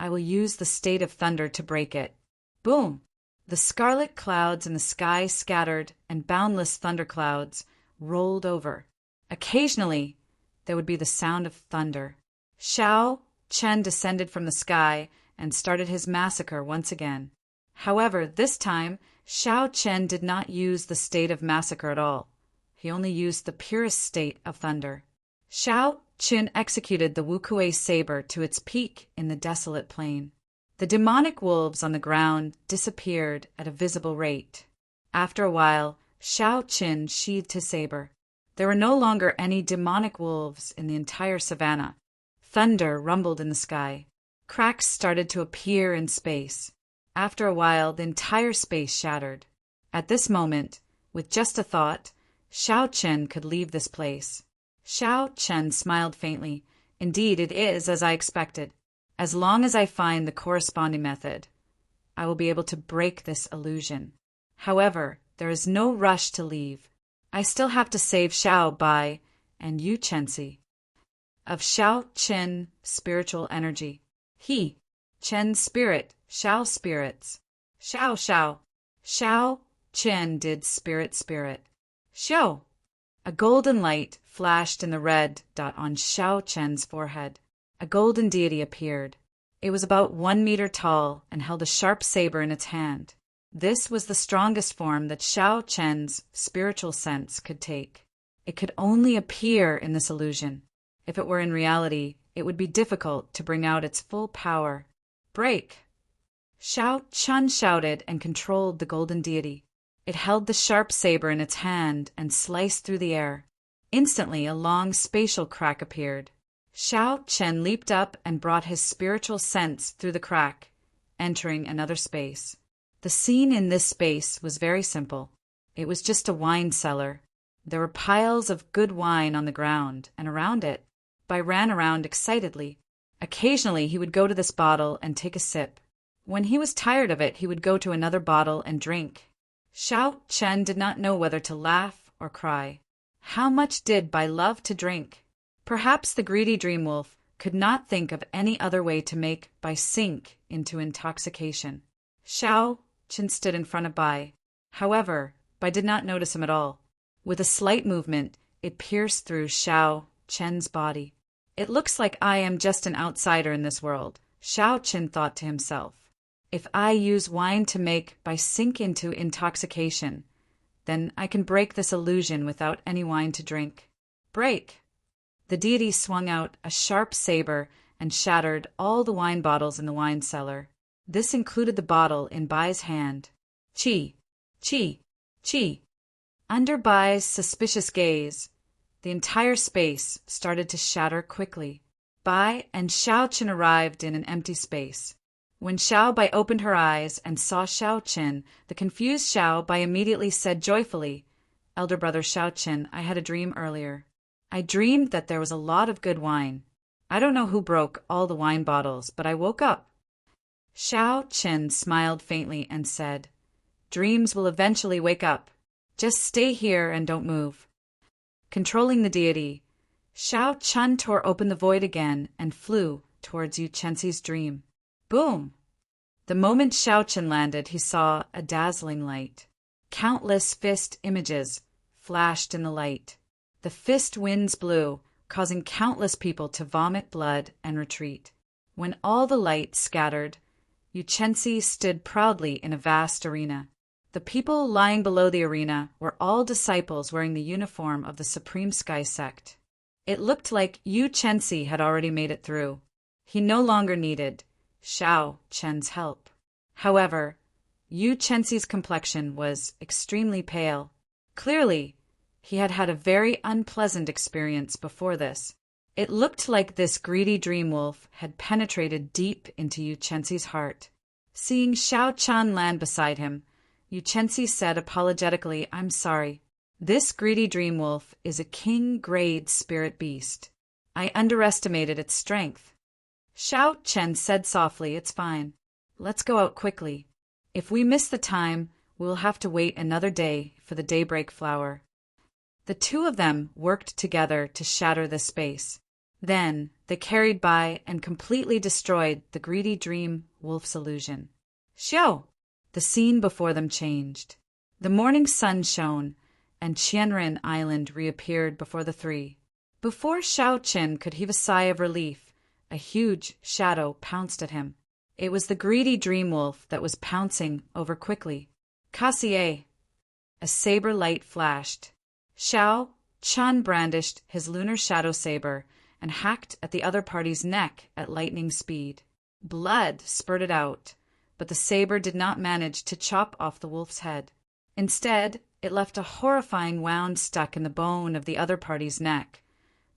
I will use the state of thunder to break it. Boom! The scarlet clouds in the sky scattered and boundless thunderclouds rolled over. Occasionally, there would be the sound of thunder. Xiao Chen descended from the sky and started his massacre once again. However, this time, Xiao Chen did not use the state of massacre at all. He only used the purest state of thunder. Xiao Chen executed the Wukuei saber to its peak in the desolate plain. The demonic wolves on the ground disappeared at a visible rate. After a while, Xiao Chen sheathed his saber. There were no longer any demonic wolves in the entire savannah. Thunder rumbled in the sky. Cracks started to appear in space. After a while, the entire space shattered. At this moment, with just a thought, Xiao Chen could leave this place. Xiao Chen smiled faintly. Indeed, it is as I expected. As long as I find the corresponding method, I will be able to break this illusion. However, there is no rush to leave. I still have to save Xiao Bai and Yu Chenxi of Xiao Chen spiritual energy. He, Chen spirit, Xiao spirits. Xiao Chen did spirit. Xiao. A golden light flashed in the red dot on Xiao Chen's forehead. A golden deity appeared. It was about 1 meter tall and held a sharp saber in its hand. This was the strongest form that Xiao Chen's spiritual sense could take. It could only appear in this illusion. If it were in reality, it would be difficult to bring out its full power. Break! Xiao Chen shouted and controlled the golden deity. It held the sharp saber in its hand and sliced through the air. Instantly, a long spatial crack appeared. Xiao Chen leaped up and brought his spiritual sense through the crack, entering another space. The scene in this space was very simple. It was just a wine cellar. There were piles of good wine on the ground, and around it, Bai ran around excitedly. Occasionally, he would go to this bottle and take a sip. When he was tired of it, he would go to another bottle and drink. Xiao Chen did not know whether to laugh or cry. How much did Bai love to drink? Perhaps the greedy dream wolf could not think of any other way to make Bai sink into intoxication. Xiao Chen stood in front of Bai. However, Bai did not notice him at all. With a slight movement, it pierced through Xiao Chen's body. It looks like I am just an outsider in this world, Xiao Chen thought to himself. If I use wine to make Bai sink into intoxication, then I can break this illusion without any wine to drink. Break! The deity swung out a sharp saber and shattered all the wine bottles in the wine cellar. This included the bottle in Bai's hand. Chi! Chi! Chi! Under Bai's suspicious gaze, the entire space started to shatter quickly. Bai and Xiao Chen arrived in an empty space. When Xiao Bai opened her eyes and saw Xiao Chen, the confused Xiao Bai immediately said joyfully, "Elder brother Xiao Chen, I had a dream earlier. I dreamed that there was a lot of good wine. I don't know who broke all the wine bottles, but I woke up." Xiao Chen smiled faintly and said, "Dreams will eventually wake up. Just stay here and don't move." Controlling the deity, Xiao Chen tore open the void again and flew towards Yu Chenxi's dream. Boom! The moment Xiao Chen landed, he saw a dazzling light. Countless fist images flashed in the light. The fist winds blew, causing countless people to vomit blood and retreat. When all the light scattered, Yu Chenxi stood proudly in a vast arena. The people lying below the arena were all disciples wearing the uniform of the Supreme Sky Sect. It looked like Yu Chenxi had already made it through. He no longer needed Xiao Chen's help. However, Yu Chenxi's complexion was extremely pale. Clearly, he had had a very unpleasant experience before this. It looked like this greedy dream wolf had penetrated deep into Yu Chenxi's heart. Seeing Xiao Chen land beside him, Yu Chenxi said apologetically, "I'm sorry. This greedy dream wolf is a king-grade spirit beast. I underestimated its strength." Xiao Chen said softly, "It's fine. Let's go out quickly. If we miss the time, we will have to wait another day for the daybreak flower." The two of them worked together to shatter the space. Then they carried by and completely destroyed the greedy dream wolf's illusion. Xiao! The scene before them changed. The morning sun shone, and Qianren Island reappeared before the three. Before Xiao Chen could heave a sigh of relief, a huge shadow pounced at him. It was the greedy dream wolf that was pouncing over quickly. Cassier! A saber light flashed. Xiao Chen brandished his lunar shadow saber and hacked at the other party's neck at lightning speed. Blood spurted out, but the saber did not manage to chop off the wolf's head. Instead, it left a horrifying wound stuck in the bone of the other party's neck,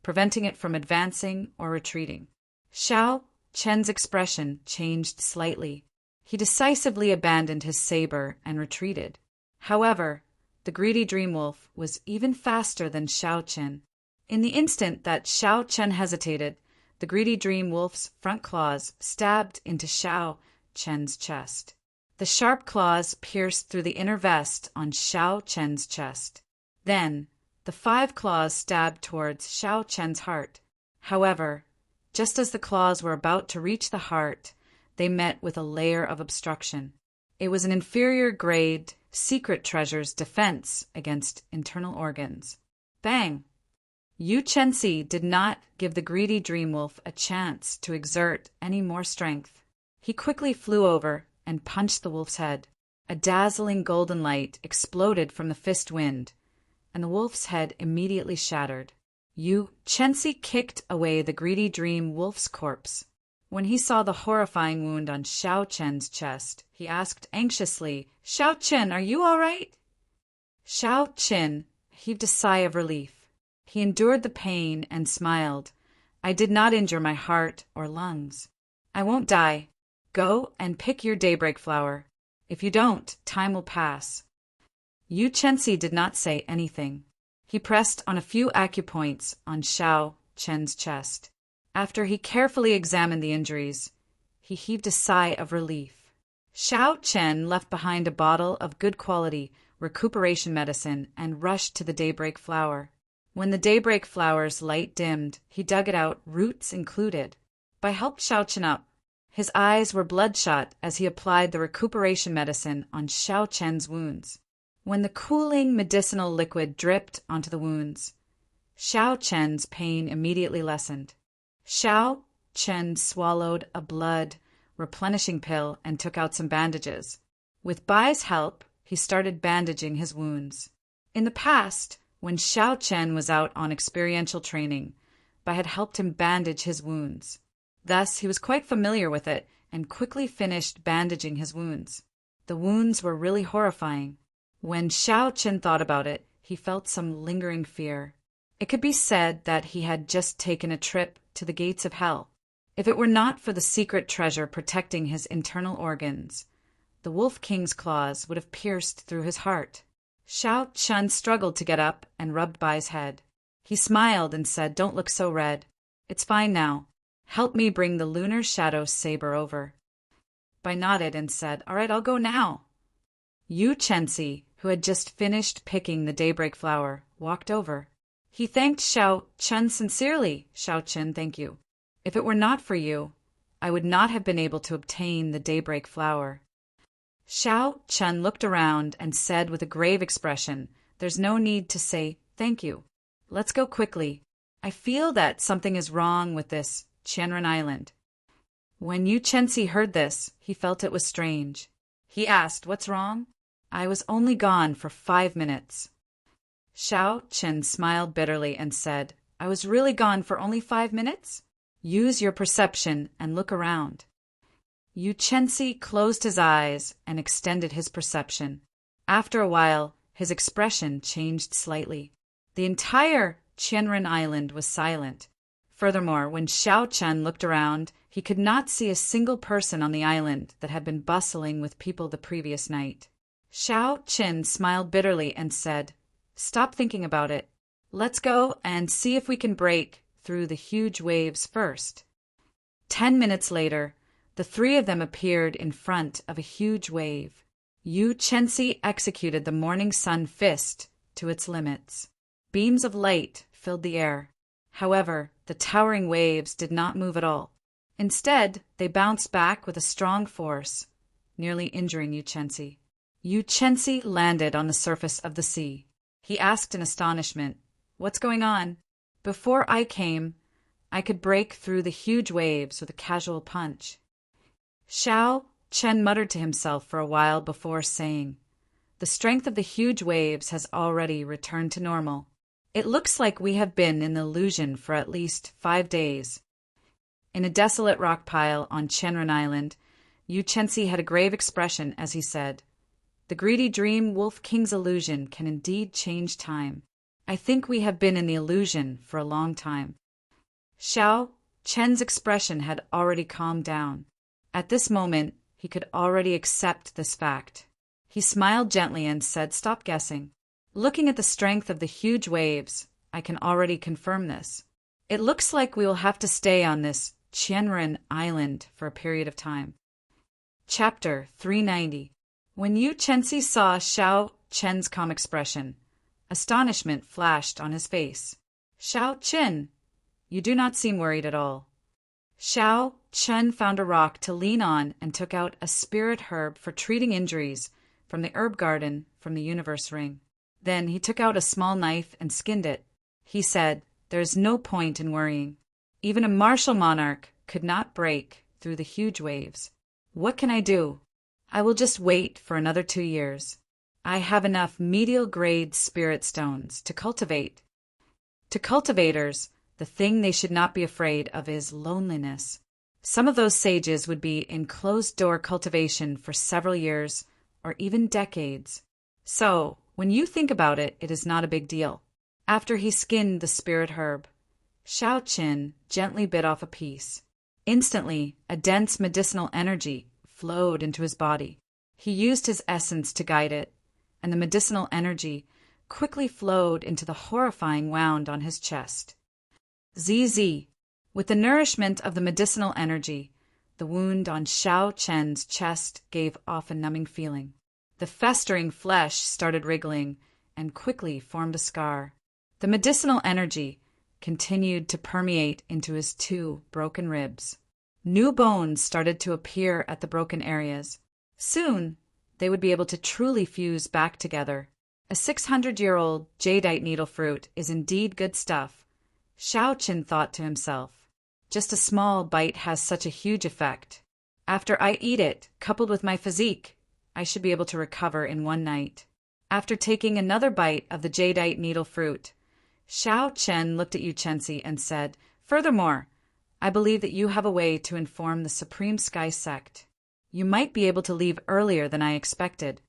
preventing it from advancing or retreating. Xiao Chen's expression changed slightly. He decisively abandoned his saber and retreated. However, the greedy dream wolf was even faster than Xiao Chen. In the instant that Xiao Chen hesitated, the greedy dream wolf's front claws stabbed into Xiao Chen's chest. The sharp claws pierced through the inner vest on Xiao Chen's chest. Then, the 5 claws stabbed towards Xiao Chen's heart. However, just as the claws were about to reach the heart, they met with a layer of obstruction. It was an inferior grade secret treasure's defense against internal organs. Bang! Yu Chenxi did not give the greedy dream wolf a chance to exert any more strength. He quickly flew over and punched the wolf's head. A dazzling golden light exploded from the fist wind, and the wolf's head immediately shattered. Yu Chenxi kicked away the greedy dream wolf's corpse. When he saw the horrifying wound on Xiao Chen's chest, he asked anxiously, "Xiao Chen, are you all right?" Xiao Chen heaved a sigh of relief. He endured the pain and smiled. "I did not injure my heart or lungs. I won't die. Go and pick your daybreak flower. If you don't, time will pass." Yu Chenxi did not say anything. He pressed on a few acupoints on Xiao Chen's chest. After he carefully examined the injuries, he heaved a sigh of relief. Xiao Chen left behind a bottle of good quality recuperation medicine and rushed to the daybreak flower. When the daybreak flower's light dimmed, he dug it out, roots included. By help Xiao Chen up. His eyes were bloodshot as he applied the recuperation medicine on Xiao Chen's wounds. When the cooling medicinal liquid dripped onto the wounds, Xiao Chen's pain immediately lessened. Xiao Chen swallowed a blood replenishing pill and took out some bandages. With Bai's help, he started bandaging his wounds. In the past, when Xiao Chen was out on experiential training, Bai had helped him bandage his wounds. Thus, he was quite familiar with it and quickly finished bandaging his wounds. The wounds were really horrifying. When Xiao Chen thought about it, he felt some lingering fear. It could be said that he had just taken a trip to the gates of hell. If it were not for the secret treasure protecting his internal organs, the Wolf King's claws would have pierced through his heart. Xiao Chen struggled to get up and rubbed Bai's head. He smiled and said, "Don't look so red. It's fine now. Help me bring the lunar shadow saber over." Bai nodded and said, "All right, I'll go now." Yu Chenxi, who had just finished picking the daybreak flower, walked over. He thanked Xiao Chen sincerely. "Xiao Chen, thank you. If it were not for you, I would not have been able to obtain the daybreak flower." Xiao Chen looked around and said with a grave expression, "There's no need to say thank you. Let's go quickly. I feel that something is wrong with this Qianren Island." When Yu Chenxi heard this, he felt it was strange. He asked, "What's wrong?" "I was only gone for 5 minutes." Xiao Chen smiled bitterly and said, "I was really gone for only 5 minutes? Use your perception and look around." Yu Chenxi closed his eyes and extended his perception. After a while, his expression changed slightly. The entire Qianren Island was silent. Furthermore, when Xiao Chen looked around, he could not see a single person on the island that had been bustling with people the previous night. Xiao Chen smiled bitterly and said, "Stop thinking about it. Let's go and see if we can break through the huge waves first." 10 minutes later, the 3 of them appeared in front of a huge wave. Yu Chenxi executed the morning sun fist to its limits. Beams of light filled the air. However, the towering waves did not move at all. Instead, they bounced back with a strong force, nearly injuring Yu Chenxi. Yu Chenxi landed on the surface of the sea. He asked in astonishment, "What's going on?" "Before I came, I could break through the huge waves with a casual punch." Xiao Chen muttered to himself for a while before saying, "The strength of the huge waves has already returned to normal. It looks like we have been in the illusion for at least 5 days." In a desolate rock pile on Qianren Island, Yu Chenxi had a grave expression as he said, The greedy dream Wolf King's illusion can indeed change time. I think we have been in the illusion for a long time. Xiao Chen's expression had already calmed down. At this moment, he could already accept this fact. He smiled gently and said, "Stop guessing. Looking at the strength of the huge waves, I can already confirm this. It looks like we will have to stay on this Qianren Island for a period of time." Chapter 390. When Yu Chenxi saw Xiao Chen's calm expression, astonishment flashed on his face. "Xiao Chen, you do not seem worried at all." Xiao Chen found a rock to lean on and took out a spirit herb for treating injuries from the herb garden from the universe ring. Then he took out a small knife and skinned it. He said, "There is no point in worrying. Even a martial monarch could not break through the huge waves. What can I do? I will just wait for another 2 years. I have enough medial-grade spirit stones to cultivate." To cultivators, the thing they should not be afraid of is loneliness. Some of those sages would be in closed-door cultivation for several years or even decades. So, when you think about it, it is not a big deal. After he skinned the spirit herb, Xiao Qin gently bit off a piece. Instantly, a dense medicinal energy flowed into his body. He used his essence to guide it, and the medicinal energy quickly flowed into the horrifying wound on his chest. ZZ. With the nourishment of the medicinal energy, the wound on Xiao Chen's chest gave off a numbing feeling. The festering flesh started wriggling and quickly formed a scar. The medicinal energy continued to permeate into his 2 broken ribs. New bones started to appear at the broken areas. Soon, they would be able to truly fuse back together. A 600-year-old jadeite needle fruit is indeed good stuff, Xiao Qin thought to himself. Just a small bite has such a huge effect. After I eat it, coupled with my physique, I should be able to recover in 1 night. After taking another bite of the jadeite needle fruit, Xiao Chen looked at Yu Chenxi and said, "Furthermore, I believe that you have a way to inform the Supreme Sky Sect. You might be able to leave earlier than I expected."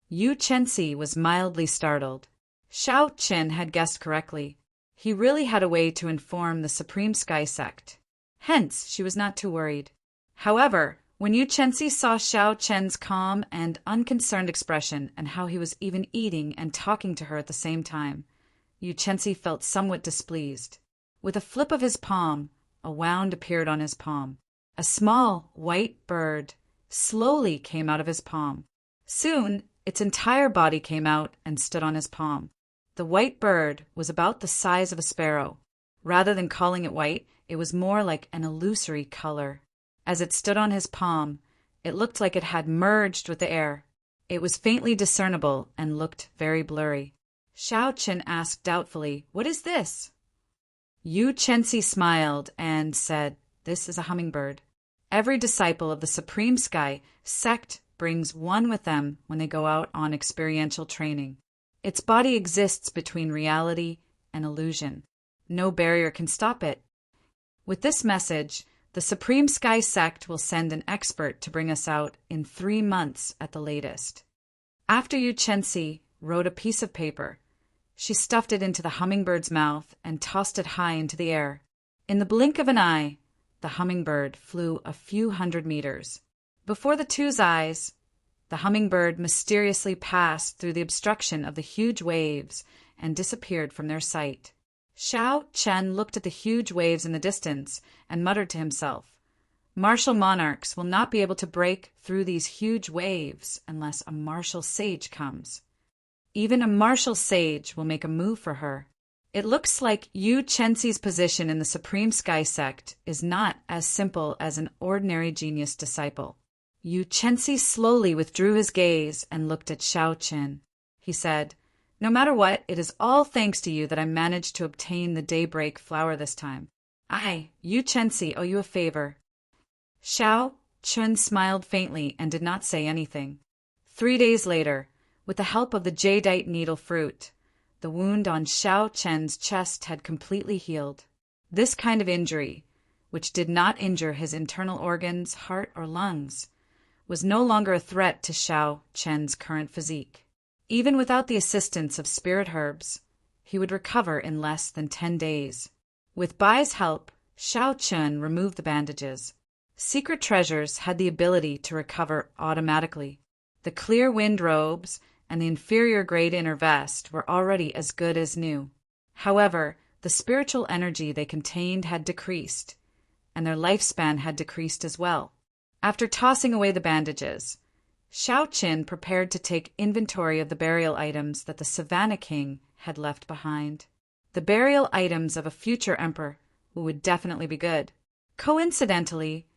Yu Chenxi was mildly startled. Xiao Chen had guessed correctly. He really had a way to inform the Supreme Sky Sect. Hence, she was not too worried. However, when Yu Chenxi saw Xiao Chen's calm and unconcerned expression and how he was even eating and talking to her at the same time, Yu Chenxi felt somewhat displeased. With a flip of his palm, a wound appeared on his palm. A small white bird slowly came out of his palm. Soon, its entire body came out and stood on his palm. The white bird was about the size of a sparrow. Rather than calling it white, it was more like an illusory color. As it stood on his palm, it looked like it had merged with the air. It was faintly discernible and looked very blurry. Xiao Chen asked doubtfully, "What is this?" Yu Chenxi smiled and said, "This is a hummingbird. Every disciple of the Supreme Sky Sect brings one with them when they go out on experiential training. Its body exists between reality and illusion. No barrier can stop it. With this message, the Supreme Sky Sect will send an expert to bring us out in 3 months at the latest." After Yu Chenxi wrote a piece of paper, she stuffed it into the hummingbird's mouth and tossed it high into the air. In the blink of an eye, the hummingbird flew a few hundred meters. Before the two's eyes, the hummingbird mysteriously passed through the obstruction of the huge waves and disappeared from their sight. Xiao Chen looked at the huge waves in the distance and muttered to himself, "Martial monarchs will not be able to break through these huge waves unless a martial sage comes. Even a martial sage will make a move for her." It looks like Yu Chenxi's position in the Supreme Sky Sect is not as simple as an ordinary genius disciple. Yu Chenxi slowly withdrew his gaze and looked at Xiao Chen. He said, "No matter what, it is all thanks to you that I managed to obtain the daybreak flower this time. I, Yu Chenxi, owe you a favor." Xiao Chen smiled faintly and did not say anything. 3 days later, with the help of the jadeite needle fruit, the wound on Xiao Chen's chest had completely healed. This kind of injury, which did not injure his internal organs, heart, or lungs, was no longer a threat to Xiao Chen's current physique. Even without the assistance of spirit herbs, he would recover in less than 10 days. With Bai's help, Xiao Chen removed the bandages. Secret treasures had the ability to recover automatically. The clear wind robes and the inferior grade inner vest were already as good as new. However, the spiritual energy they contained had decreased, and their lifespan had decreased as well. After tossing away the bandages, Xiao Qin prepared to take inventory of the burial items that the Savannah King had left behind. The burial items of a future emperor who would definitely be good. Coincidentally,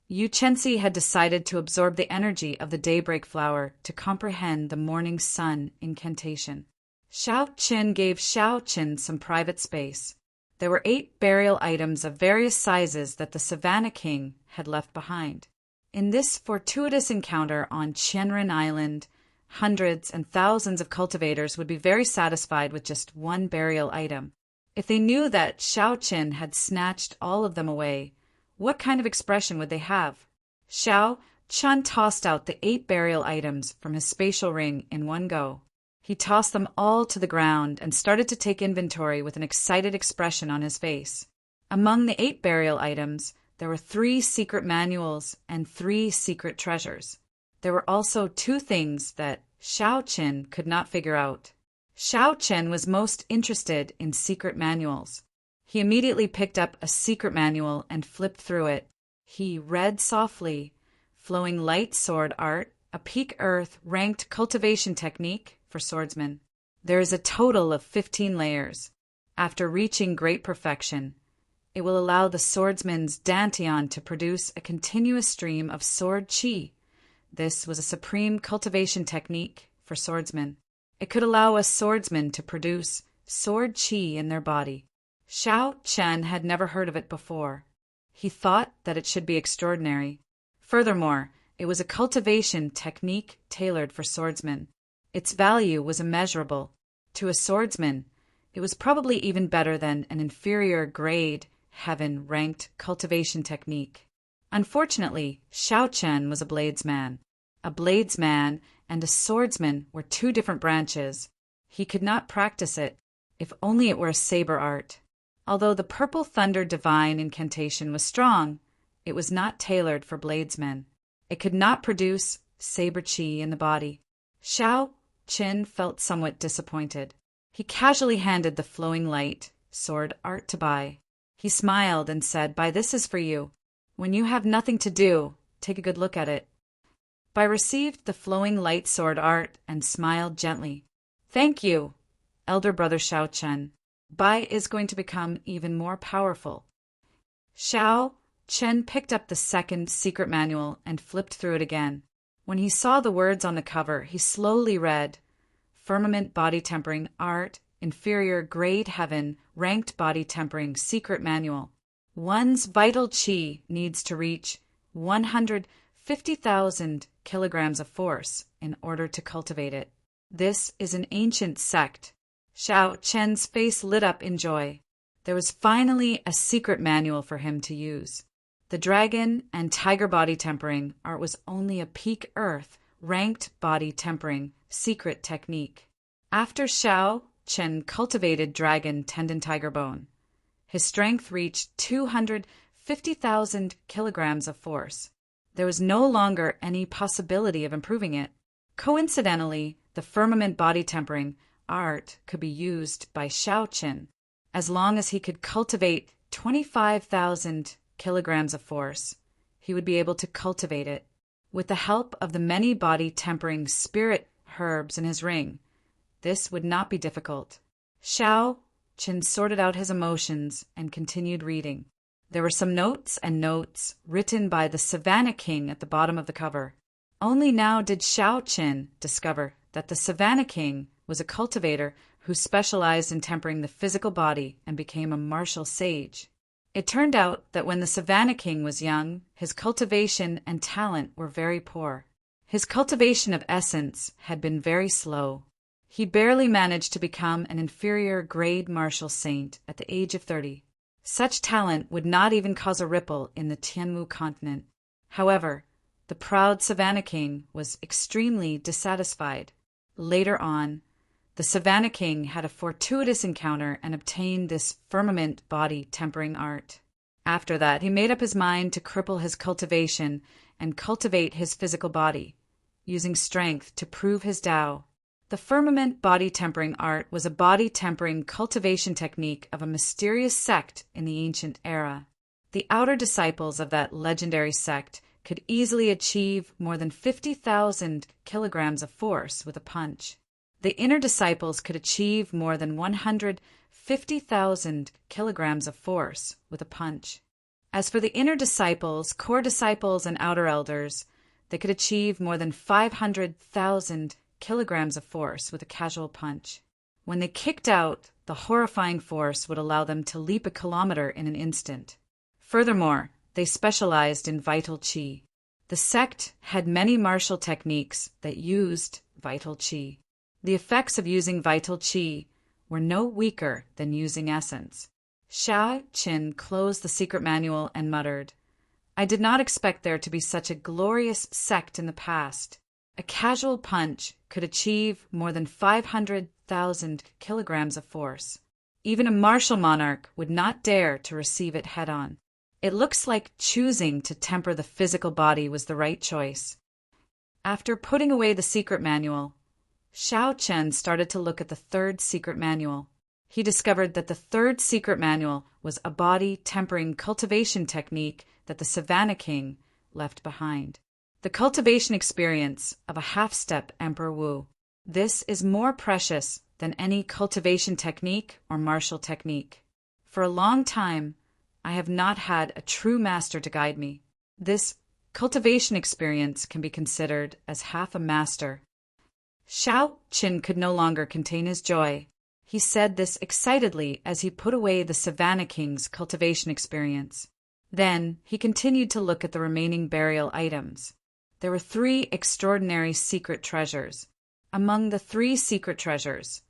Yu Chenxi had decided to absorb the energy of the daybreak flower to comprehend the morning sun incantation. Xiao Qin gave Xiao Qin some private space. There were 8 burial items of various sizes that the Savannah King had left behind. In this fortuitous encounter on Qianren Island, hundreds and thousands of cultivators would be very satisfied with just one burial item. If they knew that Xiao Qin had snatched all of them away, what kind of expression would they have? Xiao Qin tossed out the 8 burial items from his spatial ring in one go. He tossed them all to the ground and started to take inventory with an excited expression on his face. Among the 8 burial items, there were 3 secret manuals and 3 secret treasures. There were also 2 things that Xiao Qin could not figure out. Xiao Qin was most interested in secret manuals. He immediately picked up a secret manual and flipped through it. He read softly, Flowing Light Sword Art, a peak earth ranked cultivation technique for swordsmen. There is a total of 15 layers. After reaching great perfection, it will allow the swordsman's dantian to produce a continuous stream of sword qi. This was a supreme cultivation technique for swordsmen. It could allow a swordsman to produce sword qi in their body. Xiao Chen had never heard of it before. He thought that it should be extraordinary. Furthermore, it was a cultivation technique tailored for swordsmen. Its value was immeasurable. To a swordsman, it was probably even better than an inferior grade, heaven-ranked cultivation technique. Unfortunately, Xiao Chen was a bladesman. A bladesman and a swordsman were 2 different branches. He could not practice it, if only it were a saber art. Although the Purple Thunder Divine incantation was strong, it was not tailored for bladesmen. It could not produce saber qi in the body. Xiao Qin felt somewhat disappointed. He casually handed the Flowing Light Sword Art to Bai. He smiled and said, "Bai, this is for you. When you have nothing to do, take a good look at it." Bai received the Flowing Light Sword Art and smiled gently. "Thank you, elder brother Xiao Chen. Bai is going to become even more powerful." Xiao Chen picked up the second secret manual and flipped through it again. When he saw the words on the cover, he slowly read, Firmament Body Tempering Art, Inferior Grade Heaven, Ranked Body Tempering Secret Manual. One's vital qi needs to reach 150,000 kilograms of force in order to cultivate it. This is an ancient sect. Xiao Chen's face lit up in joy. There was finally a secret manual for him to use. The dragon and tiger body tempering art was only a peak earth, ranked body tempering, secret technique. After Xiao Chen cultivated dragon tendon tiger bone, his strength reached 250,000 kilograms of force. There was no longer any possibility of improving it. Coincidentally, the firmament body tempering art could be used by Xiao Chen. As long as he could cultivate 25,000 kilograms of force, he would be able to cultivate it. With the help of the many body tempering spirit herbs in his ring, this would not be difficult. Xiao Chen sorted out his emotions and continued reading. There were some notes and notes written by the Savannah King at the bottom of the cover. Only now did Xiao Chen discover that the Savannah King was a cultivator who specialized in tempering the physical body and became a martial sage. It turned out that when the Savannah King was young, his cultivation and talent were very poor. His cultivation of essence had been very slow. He barely managed to become an inferior grade martial saint at the age of 30. Such talent would not even cause a ripple in the Tianmu continent. However, the The proud Savannah King was extremely dissatisfied. Later on, the Savannah King had a fortuitous encounter and obtained this firmament body tempering art. After that, he made up his mind to cripple his cultivation and cultivate his physical body, using strength to prove his Tao. The firmament body tempering art was a body tempering cultivation technique of a mysterious sect in the ancient era. The outer disciples of that legendary sect could easily achieve more than 50,000 kilograms of force with a punch. The inner disciples could achieve more than 150,000 kilograms of force with a punch. As for the inner disciples, core disciples, and outer elders, they could achieve more than 500,000 kilograms of force with a casual punch. When they kicked out, the horrifying force would allow them to leap a kilometer in an instant. Furthermore, they specialized in vital qi. The sect had many martial techniques that used vital qi. The effects of using vital qi were no weaker than using essence. Xiao Qin closed the secret manual and muttered, "I did not expect there to be such a glorious sect in the past. A casual punch could achieve more than 500,000 kilograms of force. Even a martial monarch would not dare to receive it head-on. It looks like choosing to temper the physical body was the right choice." After putting away the secret manual, Xiao Chen started to look at the third secret manual. He discovered that the third secret manual was a body tempering cultivation technique that the Savannah King left behind. The cultivation experience of a half-step Emperor Wu. This is more precious than any cultivation technique or martial technique. For a long time, I have not had a true master to guide me. This cultivation experience can be considered as half a master. Xiao Qin could no longer contain his joy. He said this excitedly as he put away the Savannah King's cultivation experience. Then he continued to look at the remaining burial items. There were 3 extraordinary secret treasures. Among the 3 secret treasures,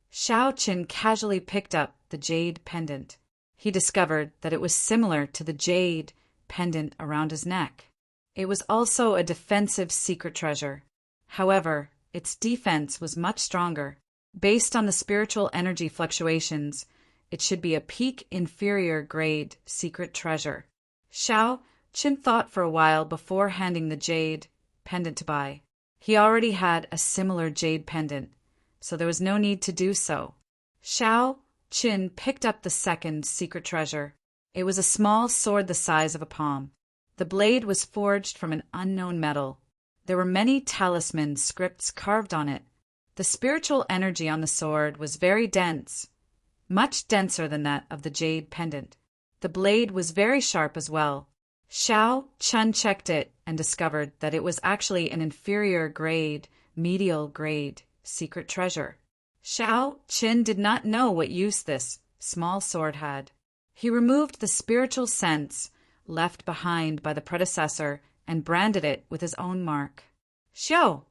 Xiao Qin casually picked up the jade pendant. He discovered that it was similar to the jade pendant around his neck. It was also a defensive secret treasure. However, its defense was much stronger. Based on the spiritual energy fluctuations, it should be a peak inferior grade secret treasure. Xiao Qin thought for a while before handing the jade pendant to buy. He already had a similar jade pendant, so there was no need to do so. Xiao Qin picked up the second secret treasure. It was a small sword the size of a palm. The blade was forged from an unknown metal. There were many talisman scripts carved on it. The spiritual energy on the sword was very dense, much denser than that of the jade pendant. The blade was very sharp as well. Xiao Chen checked it and discovered that it was actually an inferior grade, medial grade secret treasure. Xiao Qin did not know what use this small sword had. He removed the spiritual sense left behind by the predecessor and branded it with his own mark. Xiao.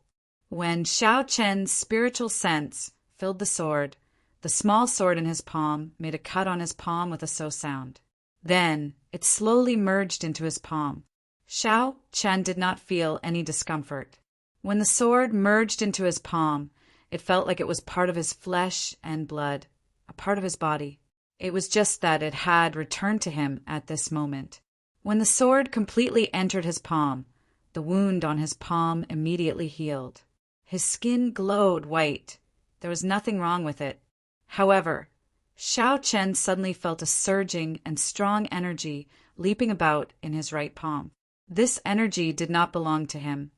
When Xiao Chen's spiritual sense filled the sword, the small sword in his palm made a cut on his palm with a so sound. Then it slowly merged into his palm. Xiao Chen did not feel any discomfort. When the sword merged into his palm, it felt like it was part of his flesh and blood, a part of his body. It was just that it had returned to him at this moment. When the sword completely entered his palm, the wound on his palm immediately healed. His skin glowed white. There was nothing wrong with it. However, Xiao Chen suddenly felt a surging and strong energy leaping about in his right palm. This energy did not belong to him,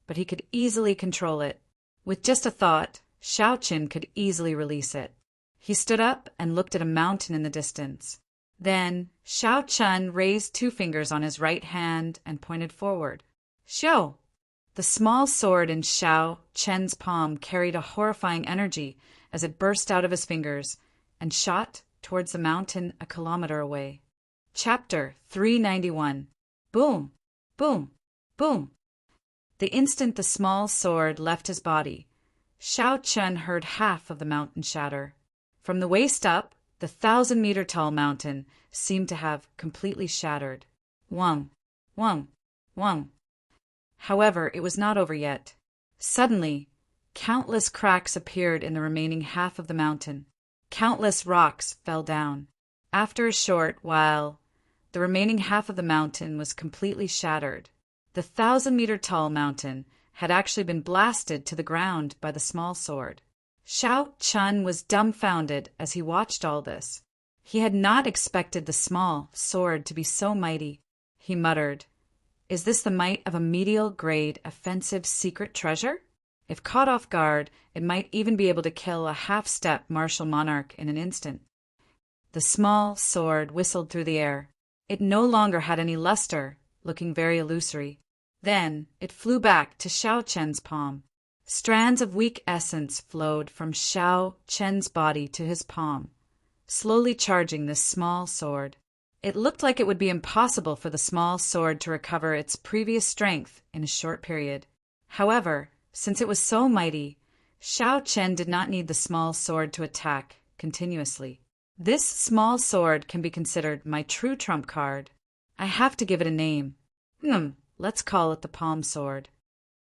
but he could easily control it. With just a thought, Xiao Chen could easily release it. He stood up and looked at a mountain in the distance. Then Xiao Chen raised 2 fingers on his right hand and pointed forward. Xiao! The small sword in Xiao Chen's palm carried a horrifying energy as it burst out of his fingers and shot towards the mountain a kilometer away. Chapter 391. Boom! Boom! Boom! The instant the small sword left his body, Xiao Chen heard half of the mountain shatter. From the waist up, the 1,000-meter-tall mountain seemed to have completely shattered. Wang! Wang! Wang! However, it was not over yet. Suddenly, countless cracks appeared in the remaining half of the mountain. Countless rocks fell down. After a short while, the remaining half of the mountain was completely shattered. The 1,000-meter-tall mountain had actually been blasted to the ground by the small sword. Shao Chun was dumbfounded as he watched all this. He had not expected the small sword to be so mighty. He muttered, "Is this the might of a medial-grade offensive secret treasure? If caught off guard, it might even be able to kill a half-step martial monarch in an instant." The small sword whistled through the air. It no longer had any luster, looking very illusory. Then it flew back to Shao Chen's palm. Strands of weak essence flowed from Shao Chen's body to his palm, slowly charging this small sword. It looked like it would be impossible for the small sword to recover its previous strength in a short period. However, since it was so mighty, Shao Chen did not need the small sword to attack continuously. This small sword can be considered my true trump card. I have to give it a name. Let's call it the Palm Sword.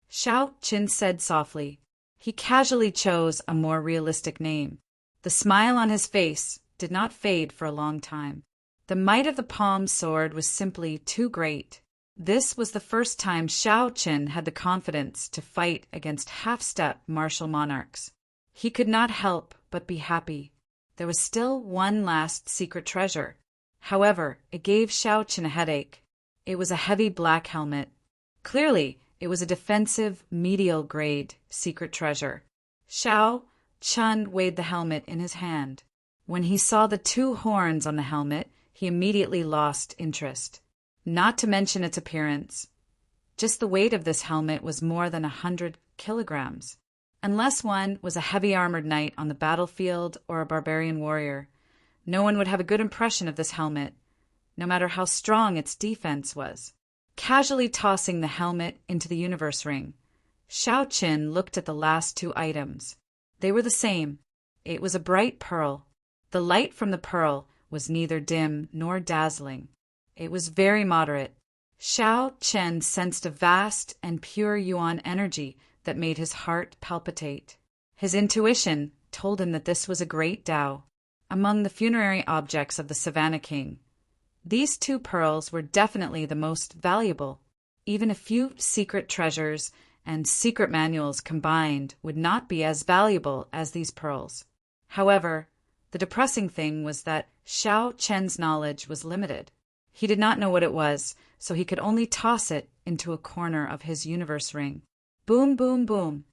Shao Chen said softly. He casually chose a more realistic name. The smile on his face did not fade for a long time. The might of the Palm Sword was simply too great. This was the first time Shao Chen had the confidence to fight against half-step martial monarchs. He could not help but be happy. There was still one last secret treasure. However, it gave Shao Chen a headache. It was a heavy black helmet. Clearly, it was a defensive, medial-grade secret treasure. Shao Chen weighed the helmet in his hand. When he saw the 2 horns on the helmet, he immediately lost interest. Not to mention its appearance. Just the weight of this helmet was more than 100 kilograms. Unless one was a heavy armored knight on the battlefield or a barbarian warrior, no one would have a good impression of this helmet, no matter how strong its defense was. Casually tossing the helmet into the universe ring, Shao Chen looked at the last 2 items. They were the same. It was a bright pearl. The light from the pearl was neither dim nor dazzling. It was very moderate. Shao Chen sensed a vast and pure yuan energy that made his heart palpitate. His intuition told him that this was a great Tao. Among the funerary objects of the Savannah King, these 2 pearls were definitely the most valuable. Even a few secret treasures and secret manuals combined would not be as valuable as these pearls. However, the depressing thing was that Shao Chen's knowledge was limited. He did not know what it was, so he could only toss it into a corner of his universe ring. Boom, boom, boom.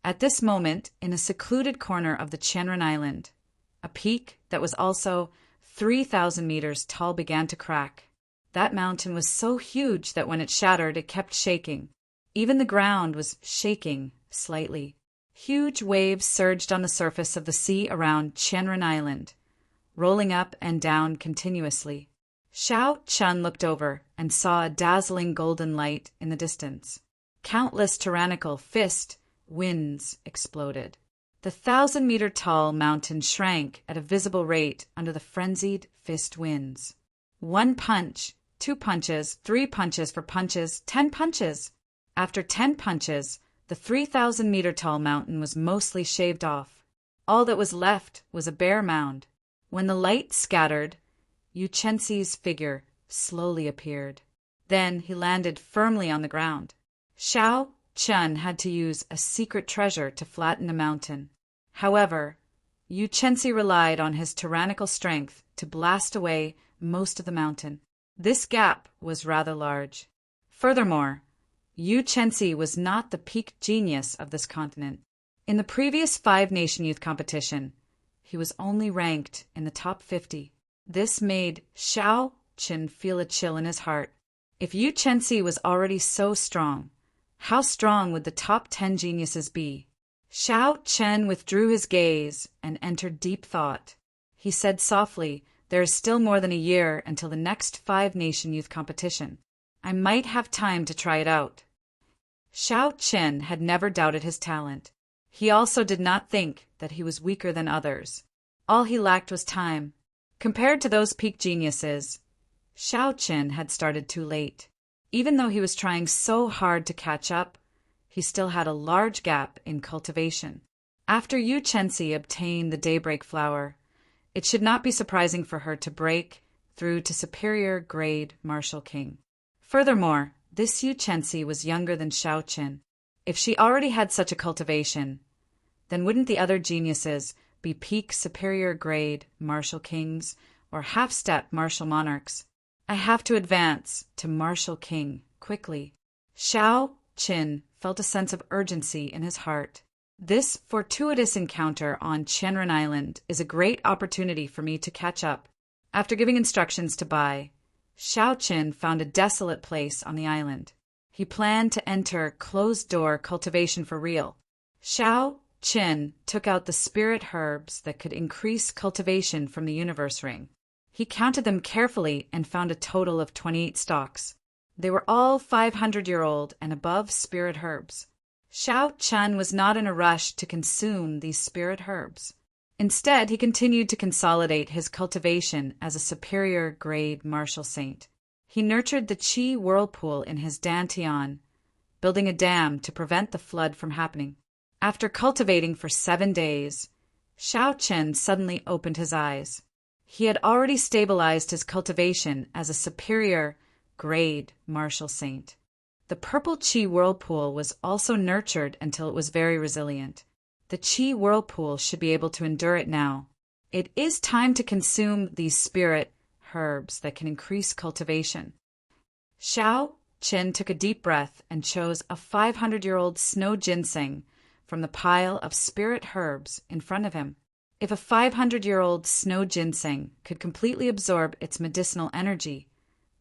At this moment, in a secluded corner of the Qianren Island, a peak that was also 3,000 meters tall began to crack. That mountain was so huge that when it shattered, it kept shaking. Even the ground was shaking slightly. Huge waves surged on the surface of the sea around Qianren Island, rolling up and down continuously. Shao Chun looked over and saw a dazzling golden light in the distance. Countless tyrannical fist winds exploded. The 1,000-meter-tall mountain shrank at a visible rate under the frenzied fist winds. 1 punch, 2 punches, 3 punches for punches, 10 punches. After 10 punches, the 3,000-meter-tall mountain was mostly shaved off. All that was left was a bare mound. When the light scattered, Yu Chenxi's figure slowly appeared. Then he landed firmly on the ground. Shao Chun had to use a secret treasure to flatten the mountain. However, Yu Chenxi relied on his tyrannical strength to blast away most of the mountain. This gap was rather large. Furthermore, Yu Chenxi was not the peak genius of this continent. In the previous 5-nation youth competition, he was only ranked in the top 50. This made Shao Chen feel a chill in his heart. If Yu Chenxi was already so strong, how strong would the top 10 geniuses be? Shao Chen withdrew his gaze and entered deep thought. He said softly, "There is still more than a year until the next 5-nation youth competition. I might have time to try it out." Shao Chen had never doubted his talent. He also did not think that he was weaker than others. All he lacked was time. Compared to those peak geniuses, Shao Chen had started too late. Even though he was trying so hard to catch up, he still had a large gap in cultivation. After Yu Chenzi obtained the daybreak flower, it should not be surprising for her to break through to superior grade Martial King. Furthermore, this Yu Chenzi was younger than Shao Qin. If she already had such a cultivation, then wouldn't the other geniuses be peak superior grade Martial Kings or half-step Martial Monarchs? I have to advance to Martial King quickly. Shao Qin felt a sense of urgency in his heart. This fortuitous encounter on Qianren Island is a great opportunity for me to catch up. After giving instructions to Bai, Shao Qin found a desolate place on the island. He planned to enter closed-door cultivation for real. Shao Qin took out the spirit herbs that could increase cultivation from the universe ring. He counted them carefully and found a total of 28 stalks. They were all 500-year-old and above spirit herbs. Shao Qin was not in a rush to consume these spirit herbs. Instead, he continued to consolidate his cultivation as a superior grade martial saint. He nurtured the qi whirlpool in his dantian, building a dam to prevent the flood from happening. After cultivating for 7 days, Shao Qin suddenly opened his eyes. He had already stabilized his cultivation as a superior grade martial saint. The purple qi whirlpool was also nurtured until it was very resilient. The qi whirlpool should be able to endure it now. It is time to consume these spirit herbs that can increase cultivation. Shao Qin took a deep breath and chose a 500-year-old snow ginseng from the pile of spirit herbs in front of him. If a 500-year-old snow ginseng could completely absorb its medicinal energy,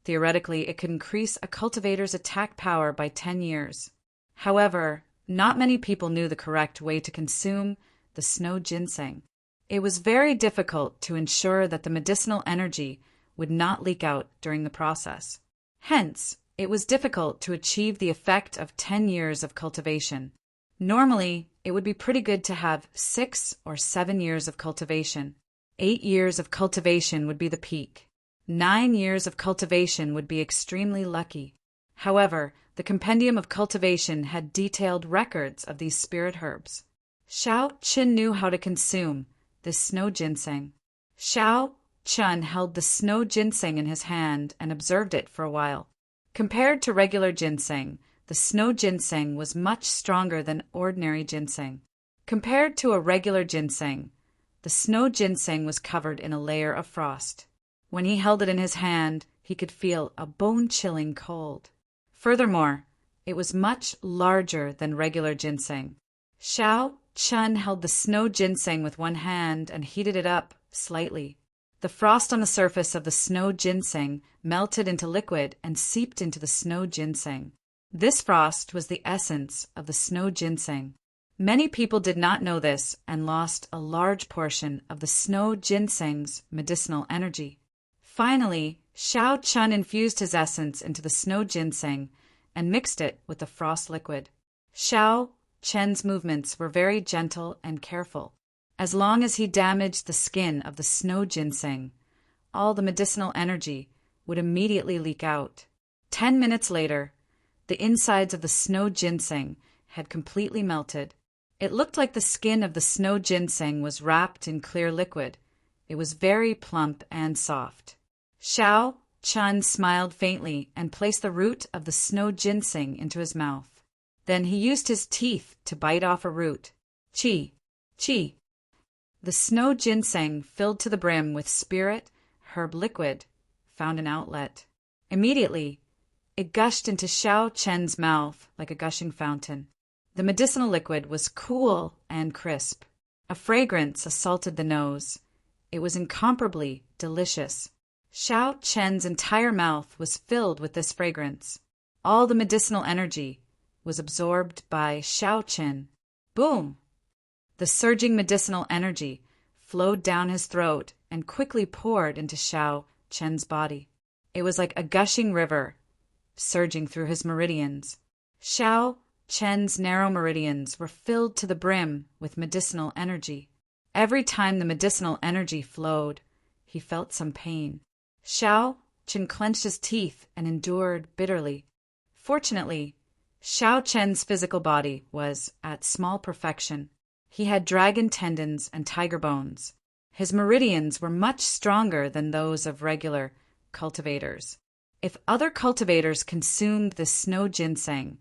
theoretically it could increase a cultivator's attack power by 10 years. However, not many people knew the correct way to consume the snow ginseng. It was very difficult to ensure that the medicinal energy would not leak out during the process. Hence, it was difficult to achieve the effect of 10 years of cultivation. Normally, it would be pretty good to have 6 or 7 years of cultivation. 8 years of cultivation would be the peak. 9 years of cultivation would be extremely lucky. However, the Compendium of Cultivation had detailed records of these spirit herbs. Shao Qin knew how to consume this snow ginseng. Shao Qin held the snow ginseng in his hand and observed it for a while. Compared to regular ginseng, the snow ginseng was much stronger than ordinary ginseng. Compared to a regular ginseng, the snow ginseng was covered in a layer of frost. When he held it in his hand, he could feel a bone-chilling cold. Furthermore, it was much larger than regular ginseng. Shao Qin held the snow ginseng with one hand and heated it up slightly. The frost on the surface of the snow ginseng melted into liquid and seeped into the snow ginseng. This frost was the essence of the snow ginseng. Many people did not know this and lost a large portion of the snow ginseng's medicinal energy. Finally, Shao Qin infused his essence into the snow ginseng and mixed it with the frost liquid. Shao Qin's movements were very gentle and careful. As long as he damaged the skin of the snow ginseng, all the medicinal energy would immediately leak out. 10 minutes later, the insides of the snow ginseng had completely melted. It looked like the skin of the snow ginseng was wrapped in clear liquid. It was very plump and soft. Shao Qin smiled faintly and placed the root of the snow ginseng into his mouth. Then he used his teeth to bite off a root. Chi! Chi! The snow ginseng, filled to the brim with spirit herb liquid, found an outlet. Immediately, it gushed into Shao Qin's mouth like a gushing fountain. The medicinal liquid was cool and crisp. A fragrance assaulted the nose. It was incomparably delicious. Shao Qin's entire mouth was filled with this fragrance. All the medicinal energy was absorbed by Shao Qin. Boom! The surging medicinal energy flowed down his throat and quickly poured into Shao Qin's body. It was like a gushing river surging through his meridians. Shao Qin's narrow meridians were filled to the brim with medicinal energy. Every time the medicinal energy flowed, he felt some pain. Shao Qin clenched his teeth and endured bitterly. Fortunately, Xiao Chen's physical body was at small perfection. He had dragon tendons and tiger bones. His meridians were much stronger than those of regular cultivators. If other cultivators consumed the snow ginseng,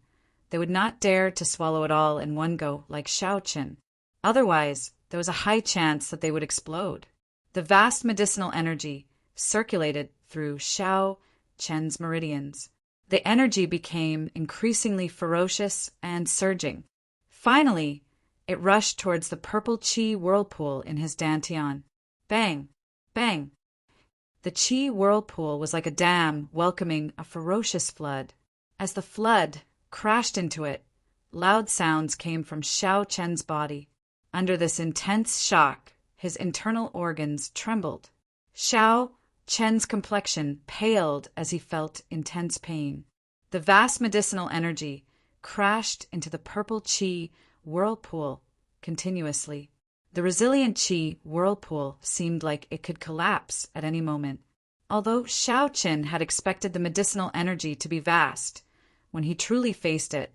they would not dare to swallow it all in one go like Xiao Chen. Otherwise, there was a high chance that they would explode. The vast medicinal energy circulated through Xiao Chen's meridians. The energy became increasingly ferocious and surging. Finally, it rushed towards the purple qi whirlpool in his dantian. Bang! Bang! The qi whirlpool was like a dam welcoming a ferocious flood. As the flood crashed into it, loud sounds came from Xiao Chen's body. Under this intense shock, his internal organs trembled. Xiao Chen's complexion paled as he felt intense pain. The vast medicinal energy crashed into the purple qi whirlpool continuously. The resilient qi whirlpool seemed like it could collapse at any moment. Although Xiao Chen had expected the medicinal energy to be vast, when he truly faced it,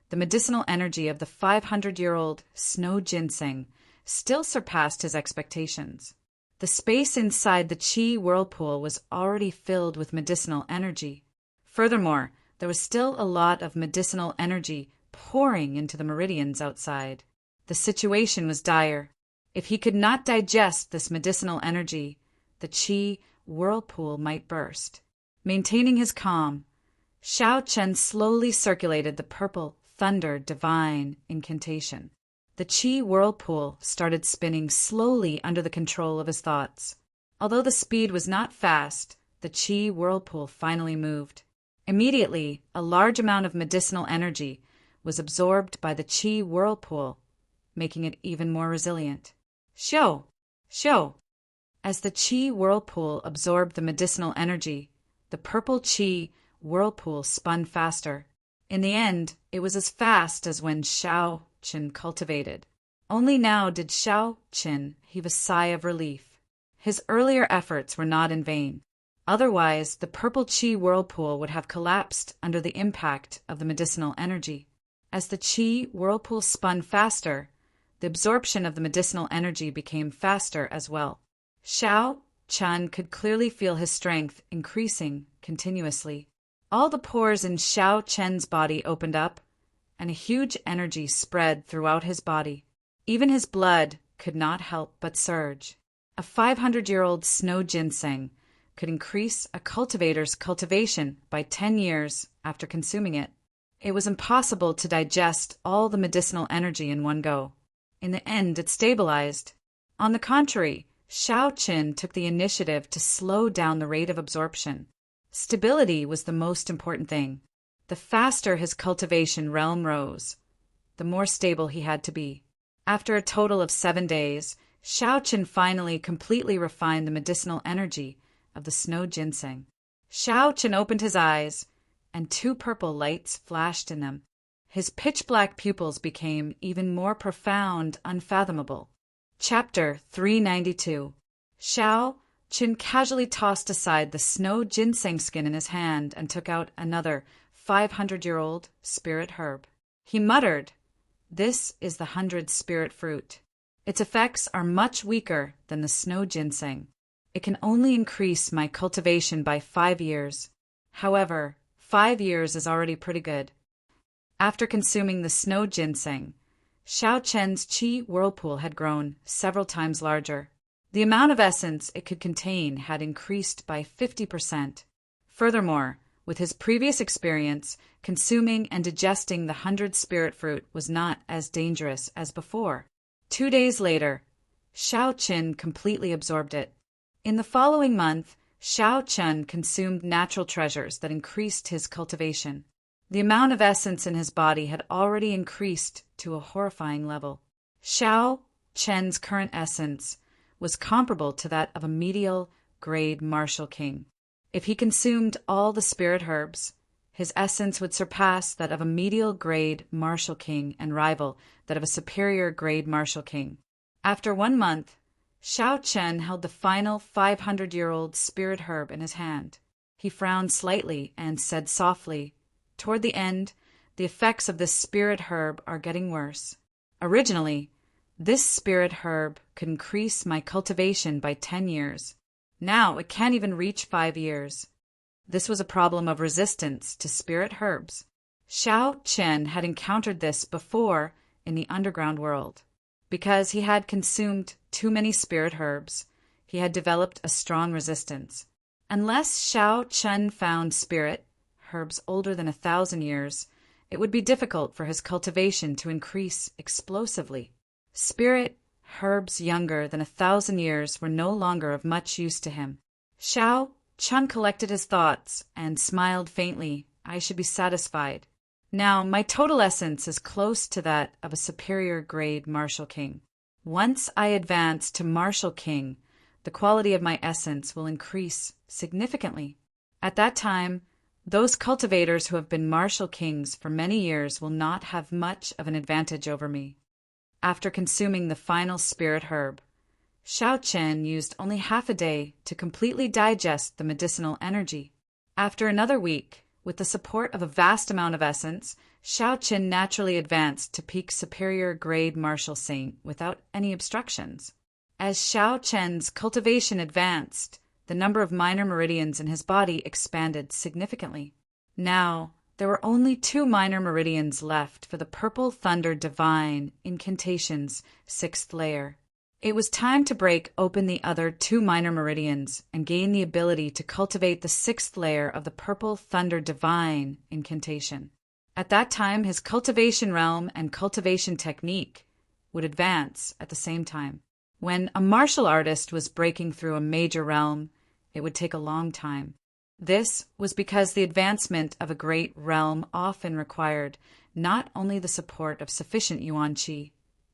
the medicinal energy of the 500-year-old snow ginseng still surpassed his expectations. The space inside the qi whirlpool was already filled with medicinal energy. Furthermore, there was still a lot of medicinal energy pouring into the meridians outside. The situation was dire. If he could not digest this medicinal energy, the qi whirlpool might burst. Maintaining his calm, Xiao Chen slowly circulated the purple thunder divine incantation. The qi whirlpool started spinning slowly under the control of his thoughts. Although the speed was not fast, the qi whirlpool finally moved. Immediately, a large amount of medicinal energy was absorbed by the qi whirlpool, making it even more resilient. Shou! Shou! As the qi whirlpool absorbed the medicinal energy, the purple qi whirlpool spun faster. In the end, it was as fast as when Xiao Chen cultivated. Only now did Xiao Chen heave a sigh of relief. His earlier efforts were not in vain. Otherwise, the purple qi whirlpool would have collapsed under the impact of the medicinal energy. As the qi whirlpool spun faster, the absorption of the medicinal energy became faster as well. Xiao Chen could clearly feel his strength increasing continuously. All the pores in Xiao Chen's body opened up, and a huge energy spread throughout his body. Even his blood could not help but surge. A 500-year-old snow ginseng could increase a cultivator's cultivation by 10 years after consuming it. It was impossible to digest all the medicinal energy in one go. In the end, it stabilized. On the contrary, Xiao Chen took the initiative to slow down the rate of absorption. Stability was the most important thing. The faster his cultivation realm rose, the more stable he had to be. After a total of 7 days, Xiao Chen finally completely refined the medicinal energy of the snow ginseng. Xiao Chen opened his eyes, and 2 purple lights flashed in them. His pitch-black pupils became even more profound, unfathomable. Chapter 392. Xiao Chen casually tossed aside the snow ginseng skin in his hand and took out another 500-year-old spirit herb. He muttered, "This is the 100 spirit fruit. Its effects are much weaker than the snow ginseng. It can only increase my cultivation by 5 years. However, 5 years is already pretty good." After consuming the snow ginseng, Xiao Chen's qi whirlpool had grown several times larger. The amount of essence it could contain had increased by 50%. Furthermore, with his previous experience, consuming and digesting the 100 spirit fruit was not as dangerous as before. 2 days later, Xiao Chen completely absorbed it. In the following month, Xiao Chen consumed natural treasures that increased his cultivation. The amount of essence in his body had already increased to a horrifying level. Xiao Chen's current essence was comparable to that of a medial grade martial king. If he consumed all the spirit herbs, his essence would surpass that of a medial grade martial king and rival that of a superior grade martial king. After 1 month, Xiao Chen held the final 500-year-old spirit herb in his hand. He frowned slightly and said softly, toward the end, the effects of this spirit herb are getting worse. Originally, this spirit herb could increase my cultivation by 10 years. Now it can't even reach 5 years. This was a problem of resistance to spirit herbs. Xiao Chen had encountered this before in the underground world. Because he had consumed too many spirit herbs, he had developed a strong resistance. Unless Xiao Chen found spirit herbs older than 1,000 years, it would be difficult for his cultivation to increase explosively. Spirit herbs younger than 1,000 years were no longer of much use to him. Xiao Chen collected his thoughts and smiled faintly. I should be satisfied. Now, my total essence is close to that of a superior grade Martial King. Once I advance to Martial King, the quality of my essence will increase significantly. At that time, those cultivators who have been Martial Kings for many years will not have much of an advantage over me. After consuming the final spirit herb, Xiao Chen used only half a day to completely digest the medicinal energy. After another week, with the support of a vast amount of essence, Xiao Chen naturally advanced to peak superior grade Martial Saint without any obstructions. As Xiao Chen's cultivation advanced, the number of minor meridians in his body expanded significantly. Now, there were only 2 minor meridians left for the Purple Thunder Divine Incantation's 6th layer. It was time to break open the other 2 minor meridians and gain the ability to cultivate the 6th layer of the Purple Thunder Divine Incantation. At that time, his cultivation realm and cultivation technique would advance at the same time. When a martial artist was breaking through a major realm, it would take a long time. This was because the advancement of a great realm often required not only the support of sufficient yuan qi,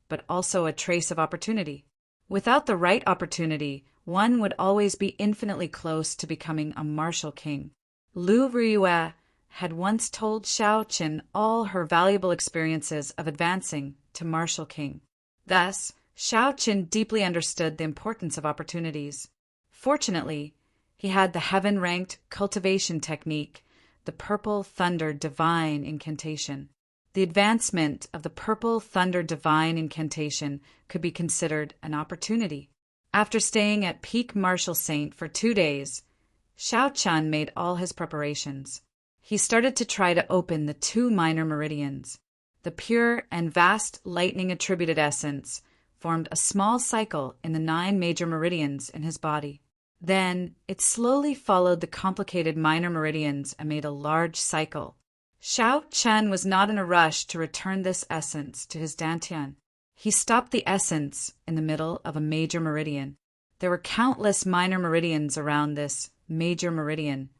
but also a trace of opportunity. Without the right opportunity, one would always be infinitely close to becoming a Martial King. Lu Riyue had once told Xiao Chen all her valuable experiences of advancing to Martial King. Thus, Xiao Chen deeply understood the importance of opportunities. Fortunately, he had the heaven-ranked cultivation technique, the Purple Thunder Divine Incantation. The advancement of the Purple Thunder Divine Incantation could be considered an opportunity. After staying at peak Martial Saint for 2 days, Xiao Chen made all his preparations. He started to try to open the 2 minor meridians. The pure and vast lightning-attributed essence formed a small cycle in the 9 major meridians in his body. Then it slowly followed the complicated minor meridians and made a large cycle. Xiao Chen was not in a rush to return this essence to his dantian. He stopped the essence in the middle of a major meridian. There were countless minor meridians around this major meridian,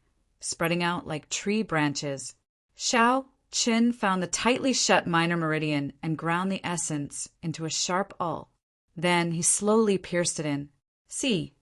spreading out like tree branches. Xiao Chen found the tightly shut minor meridian and ground the essence into a sharp awl. Then he slowly pierced it in. See,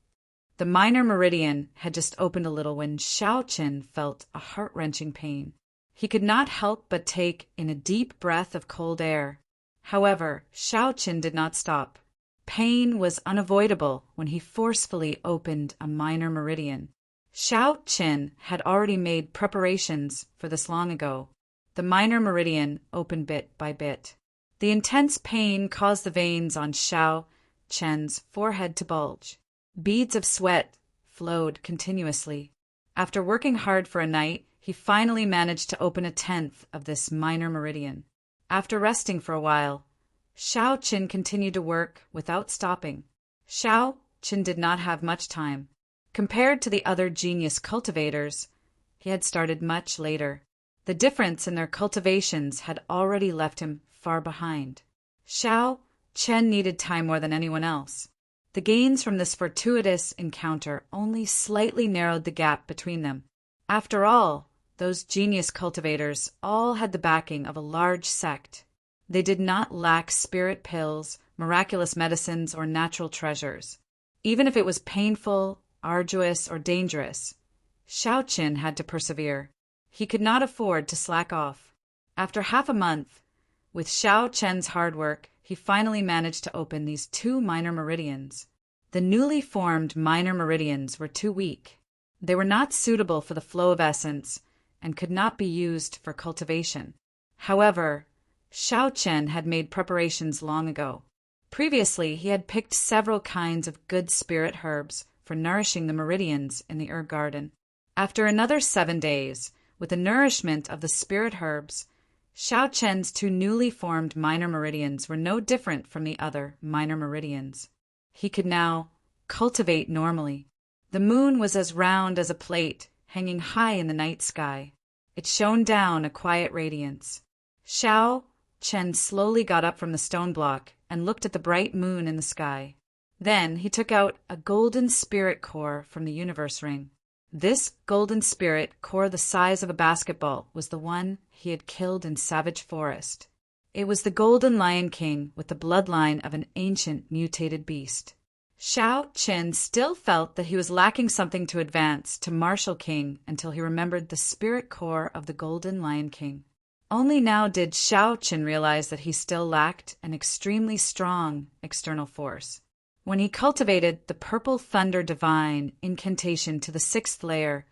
the minor meridian had just opened a little when Xiao Chen felt a heart-wrenching pain. He could not help but take in a deep breath of cold air. However, Xiao Chen did not stop. Pain was unavoidable when he forcefully opened a minor meridian. Xiao Chen had already made preparations for this long ago. The minor meridian opened bit by bit. The intense pain caused the veins on Xiao Chen's forehead to bulge. Beads of sweat flowed continuously. After working hard for a night, he finally managed to open 1/10 of this minor meridian. After resting for a while, Xiao Chen continued to work without stopping. Xiao Chen did not have much time. Compared to the other genius cultivators, he had started much later. The difference in their cultivations had already left him far behind. Xiao Chen needed time more than anyone else. The gains from this fortuitous encounter only slightly narrowed the gap between them. After all, those genius cultivators all had the backing of a large sect. They did not lack spirit pills, miraculous medicines, or natural treasures. Even if it was painful, arduous, or dangerous, Xiao Chen had to persevere. He could not afford to slack off. After half a month, with Xiao Chen's hard work, he finally managed to open these 2 minor meridians. The newly formed minor meridians were too weak. They were not suitable for the flow of essence, and could not be used for cultivation. However, Xiao Chen had made preparations long ago. Previously, he had picked several kinds of good spirit herbs for nourishing the meridians in the herb garden. After another 7 days, with the nourishment of the spirit herbs, Xiao Chen's 2 newly formed minor meridians were no different from the other minor meridians. He could now cultivate normally. The moon was as round as a plate, hanging high in the night sky. It shone down a quiet radiance. Xiao Chen slowly got up from the stone block and looked at the bright moon in the sky. Then he took out a golden spirit core from the universe ring. This golden spirit core the size of a basketball was the one he had killed in Savage Forest. It was the golden Lion King with the bloodline of an ancient mutated beast. Xiao Chen still felt that he was lacking something to advance to Martial King until he remembered the spirit core of the golden Lion King. Only now did Xiao Chen realize that he still lacked an extremely strong external force. When he cultivated the Purple Thunder Divine incantation to the 6th layer,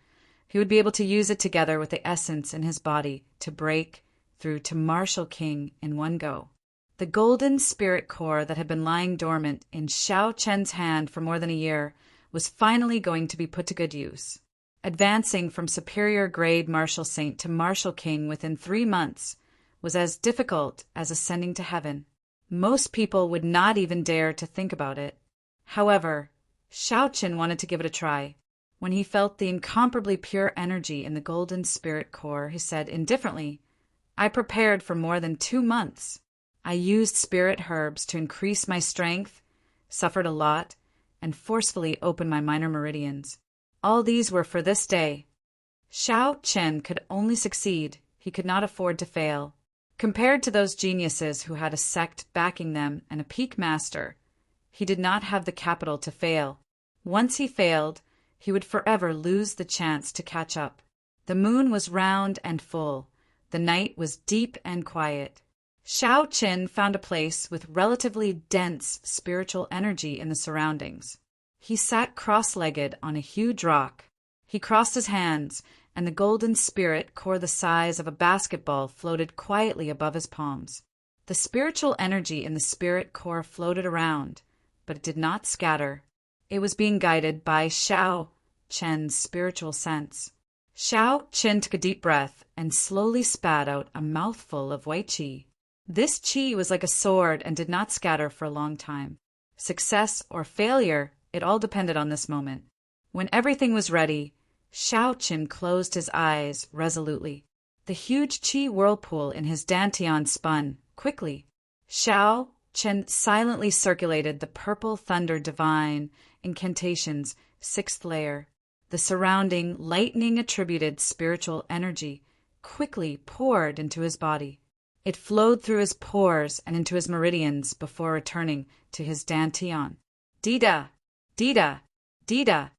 he would be able to use it together with the essence in his body to break through to Martial King in one go. The golden spirit core that had been lying dormant in Xiao Chen's hand for more than a year was finally going to be put to good use. Advancing from superior grade Martial Saint to Martial King within 3 months was as difficult as ascending to heaven. Most people would not even dare to think about it. However, Xiao Chen wanted to give it a try. When he felt the incomparably pure energy in the golden spirit core, he said indifferently, "I prepared for more than 2 months. I used spirit herbs to increase my strength, suffered a lot, and forcefully opened my minor meridians. All these were for this day." Xiao Chen could only succeed. He could not afford to fail. Compared to those geniuses who had a sect backing them and a peak master, he did not have the capital to fail. Once he failed, he would forever lose the chance to catch up. The moon was round and full. The night was deep and quiet. Xiao Chen found a place with relatively dense spiritual energy in the surroundings. He sat cross-legged on a huge rock. He crossed his hands, and the golden spirit core the size of a basketball floated quietly above his palms. The spiritual energy in the spirit core floated around, but it did not scatter. It was being guided by Xiao Chen's spiritual sense. Xiao Chen took a deep breath and slowly spat out a mouthful of white qi. This qi was like a sword and did not scatter for a long time. Success or failure, it all depended on this moment. When everything was ready, Xiao Chen closed his eyes resolutely. The huge qi whirlpool in his dantian spun quickly. Xiao Chen silently circulated the Purple Thunder Divine incantation's 6th layer. The surrounding lightning-attributed spiritual energy quickly poured into his body. It flowed through his pores and into his meridians before returning to his dantian. Dida! Dida! Dida!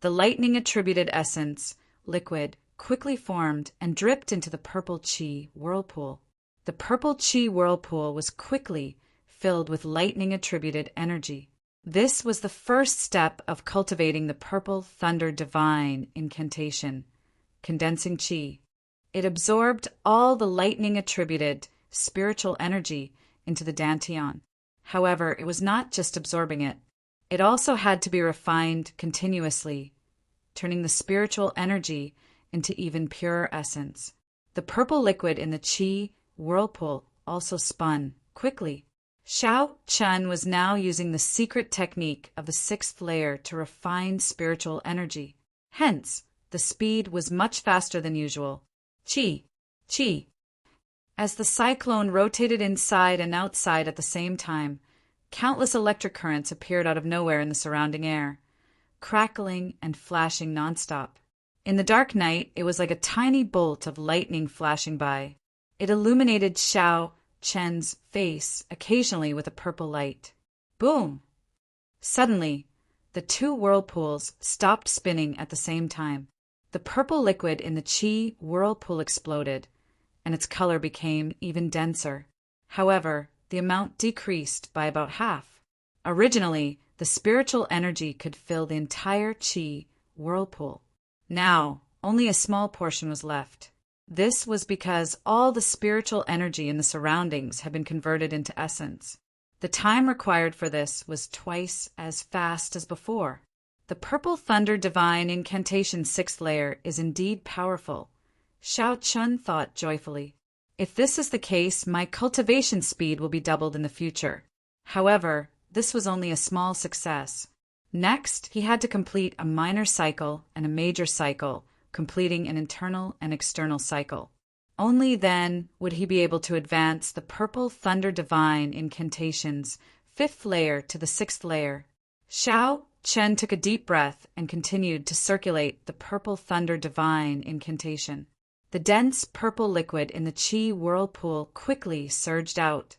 The lightning-attributed essence, liquid, quickly formed and dripped into the purple qi whirlpool. The purple qi whirlpool was quickly filled with lightning-attributed energy. This was the first step of cultivating the Purple Thunder Divine incantation, condensing qi. It absorbed all the lightning-attributed spiritual energy into the dantian. However, it was not just absorbing it. It also had to be refined continuously, turning the spiritual energy into even purer essence. The purple liquid in the qi whirlpool also spun quickly. Xiao Chen was now using the secret technique of the 6th layer to refine spiritual energy. Hence, the speed was much faster than usual. Qi, qi. As the cyclone rotated inside and outside at the same time, countless electric currents appeared out of nowhere in the surrounding air, crackling and flashing nonstop. In the dark night, it was like a tiny bolt of lightning flashing by. It illuminated Xiao Chen's face occasionally with a purple light. Boom! Suddenly, the 2 whirlpools stopped spinning at the same time. The purple liquid in the qi whirlpool exploded, and its color became even denser. However, the amount decreased by about half. Originally, the spiritual energy could fill the entire qi whirlpool. Now, only a small portion was left. This was because all the spiritual energy in the surroundings had been converted into essence. The time required for this was twice as fast as before. The Purple Thunder Divine Incantation 6th layer is indeed powerful, Xiao Chun thought joyfully. If this is the case, my cultivation speed will be doubled in the future. However, this was only a small success. Next, he had to complete a minor cycle and a major cycle, completing an internal and external cycle. Only then would he be able to advance the Purple Thunder Divine Incantation's 5th layer to the 6th layer. Xiao Chen took a deep breath and continued to circulate the Purple Thunder Divine Incantation. The dense purple liquid in the Qi whirlpool quickly surged out,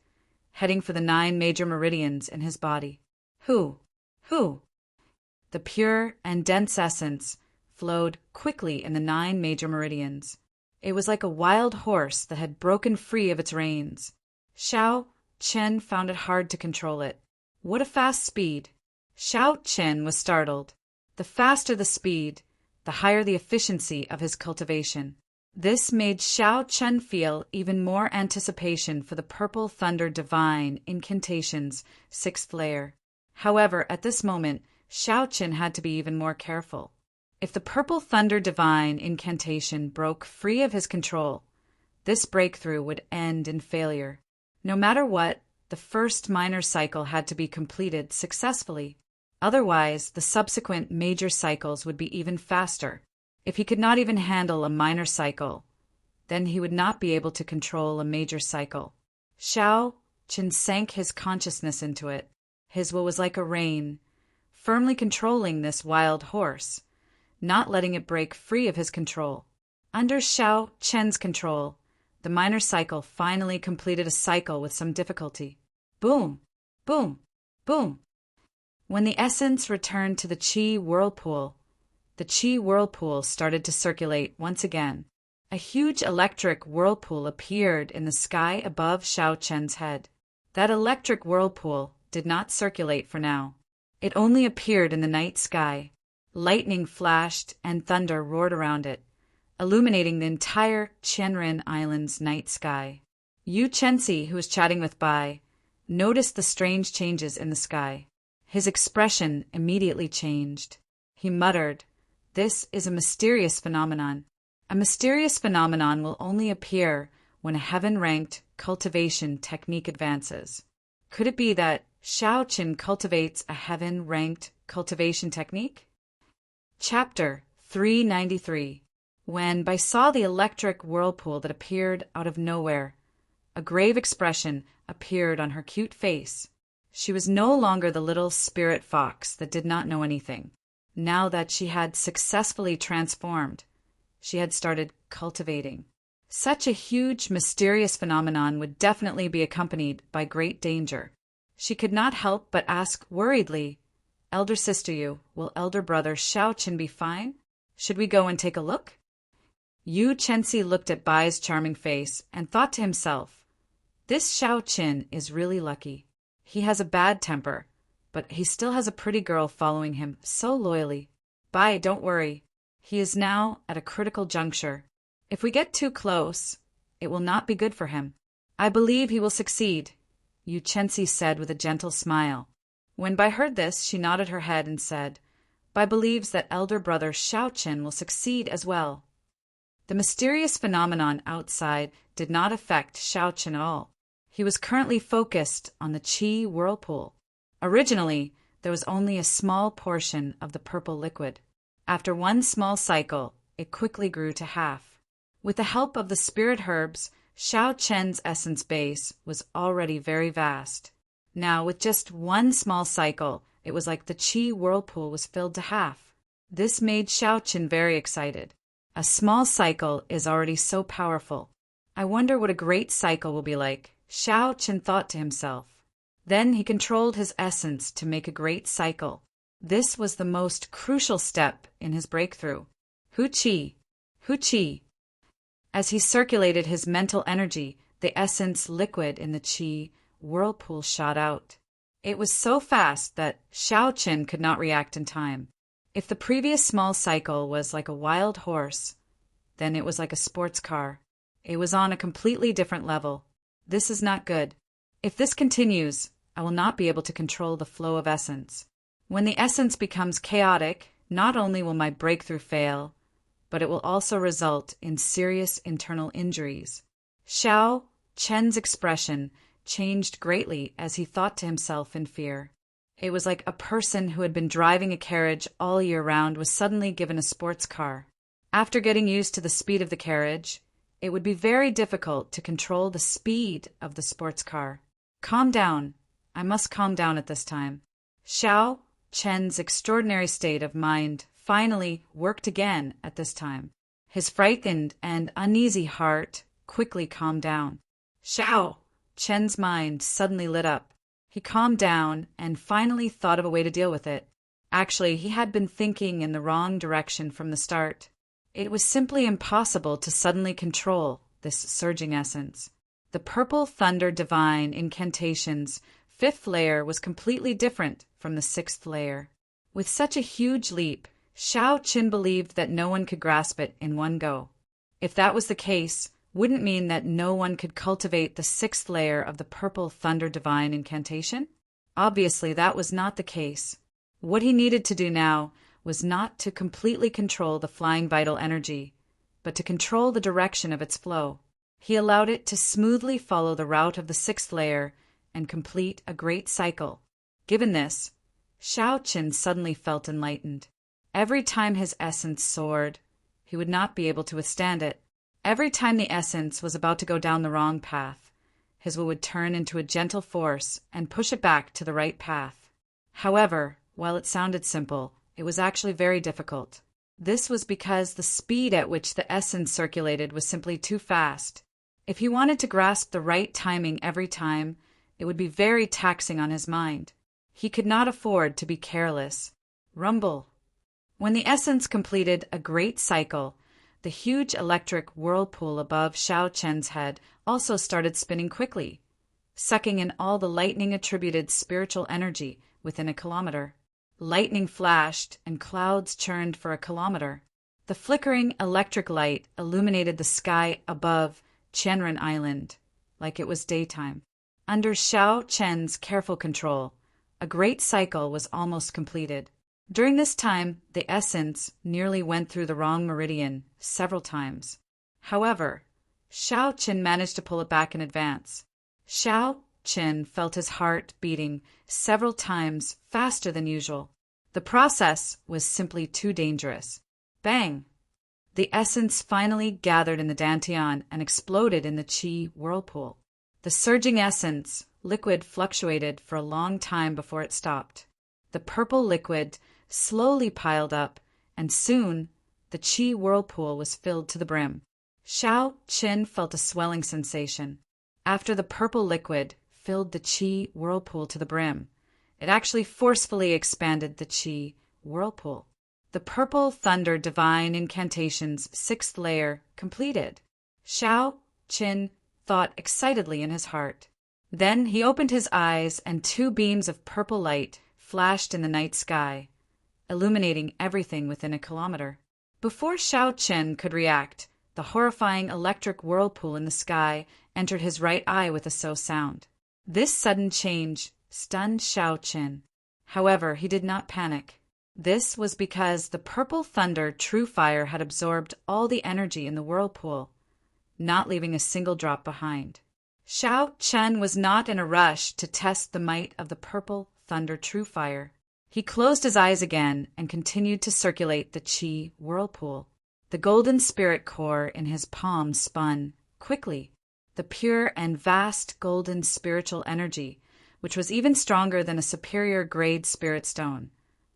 heading for the 9 major meridians in his body. Who? The pure and dense essence flowed quickly in the 9 major meridians. It was like a wild horse that had broken free of its reins. Xiao Chen found it hard to control it. What a fast speed! Xiao Chen was startled. The faster the speed, the higher the efficiency of his cultivation. This made Xiao Chen feel even more anticipation for the Purple Thunder Divine Incantation's 6th layer. However, at this moment, Xiao Chen had to be even more careful. If the Purple Thunder Divine Incantation broke free of his control, this breakthrough would end in failure. No matter what, the first minor cycle had to be completed successfully. Otherwise, the subsequent major cycles would be even faster. If he could not even handle a minor cycle, then he would not be able to control a major cycle. Xiao Chen sank his consciousness into it. His will was like a rein, firmly controlling this wild horse, not letting it break free of his control. Under Xiao Chen's control, the minor cycle finally completed a cycle with some difficulty. Boom! Boom! Boom! When the essence returned to the Qi whirlpool, the Qi whirlpool started to circulate once again. A huge electric whirlpool appeared in the sky above Xiao Chen's head. That electric whirlpool did not circulate for now. It only appeared in the night sky. Lightning flashed and thunder roared around it, illuminating the entire Qianren Island's night sky. Yu Chenxi, who was chatting with Bai, noticed the strange changes in the sky. His expression immediately changed. He muttered, "This is a mysterious phenomenon. A mysterious phenomenon will only appear when a heaven-ranked cultivation technique advances. Could it be that Xiao Chen cultivates a heaven-ranked cultivation technique?" Chapter 393. When Bai saw the electric whirlpool that appeared out of nowhere, a grave expression appeared on her cute face. She was no longer the little spirit fox that did not know anything. Now that she had successfully transformed, she had started cultivating. Such a huge, mysterious phenomenon would definitely be accompanied by great danger. She could not help but ask worriedly, "Elder sister Yu, will elder brother Xiao Chen be fine? Should we go and take a look?" Yu Chenxi looked at Bai's charming face and thought to himself, "This Xiao Chen is really lucky. He has a bad temper, but he still has a pretty girl following him so loyally. Bai, don't worry. He is now at a critical juncture. If we get too close, it will not be good for him. I believe he will succeed," Yu Chenxi said with a gentle smile. When Bai heard this, she nodded her head and said, "Bai believes that elder brother Xiao Chen will succeed as well." The mysterious phenomenon outside did not affect Xiao Chen at all. He was currently focused on the Qi whirlpool. Originally, there was only a small portion of the purple liquid. After one small cycle, it quickly grew to half. With the help of the spirit herbs, Xiao Chen's essence base was already very vast. Now, with just one small cycle, it was like the Qi whirlpool was filled to half. This made Xiao Chen very excited. A small cycle is already so powerful. I wonder what a great cycle will be like, Xiao Chen thought to himself. Then he controlled his essence to make a great cycle. This was the most crucial step in his breakthrough. Hu Qi, Hu Qi. As he circulated his mental energy, the essence liquid in the Qi whirlpool shot out. It was so fast that Xiao Chen could not react in time. If the previous small cycle was like a wild horse, then it was like a sports car. It was on a completely different level. This is not good. If this continues, I will not be able to control the flow of essence. When the essence becomes chaotic, not only will my breakthrough fail, but it will also result in serious internal injuries. Xiao Chen's expression changed greatly as he thought to himself in fear. It was like a person who had been driving a carriage all year round was suddenly given a sports car. After getting used to the speed of the carriage, it would be very difficult to control the speed of the sports car. Calm down. I must calm down at this time. Xiao Chen's extraordinary state of mind finally worked again at this time. His frightened and uneasy heart quickly calmed down. Xiao Chen's mind suddenly lit up. He calmed down and finally thought of a way to deal with it. Actually, he had been thinking in the wrong direction from the start. It was simply impossible to suddenly control this surging essence. The Purple Thunder Divine Incantation's 5th layer was completely different from the 6th layer. With such a huge leap, Xiao Chen believed that no one could grasp it in one go. If that was the case, wouldn't mean that no one could cultivate the 6th layer of the Purple Thunder Divine Incantation? Obviously, that was not the case. What he needed to do now was not to completely control the flying vital energy, but to control the direction of its flow. He allowed it to smoothly follow the route of the 6th layer and complete a great cycle. Given this, Xiao Chen suddenly felt enlightened. Every time his essence soared, he would not be able to withstand it. Every time the essence was about to go down the wrong path, his will would turn into a gentle force and push it back to the right path. However, while it sounded simple, it was actually very difficult. This was because the speed at which the essence circulated was simply too fast. If he wanted to grasp the right timing every time, it would be very taxing on his mind. He could not afford to be careless. Rumble. When the essence completed a great cycle, the huge electric whirlpool above Xiao Chen's head also started spinning quickly, sucking in all the lightning-attributed spiritual energy within a kilometer. Lightning flashed and clouds churned for a kilometer. The flickering electric light illuminated the sky above Qianren Island like it was daytime. Under Xiao Chen's careful control, a great cycle was almost completed. During this time, the essence nearly went through the wrong meridian several times. However, Xiao Chen managed to pull it back in advance. Xiao Chen felt his heart beating several times faster than usual. The process was simply too dangerous. Bang! The essence finally gathered in the dantian and exploded in the qi whirlpool. The surging essence, liquid, fluctuated for a long time before it stopped. The purple liquid slowly piled up, and soon the qi whirlpool was filled to the brim. Xiao Chen felt a swelling sensation. After the purple liquid filled the qi whirlpool to the brim, it actually forcefully expanded the qi whirlpool. The Purple Thunder Divine Incantation's 6th layer completed. Xiao Chen thought excitedly in his heart. Then he opened his eyes and 2 beams of purple light flashed in the night sky, illuminating everything within a kilometer. Before Xiao Chen could react, the horrifying electric whirlpool in the sky entered his right eye with a so sound. This sudden change stunned Xiao Chen. However, he did not panic. This was because the Purple Thunder True Fire had absorbed all the energy in the whirlpool, not leaving a single drop behind. Xiao Chen was not in a rush to test the might of the Purple Thunder True Fire. He closed his eyes again and continued to circulate the qi whirlpool. The golden spirit core in his palm spun quickly. The pure and vast golden spiritual energy, which was even stronger than a superior grade spirit stone,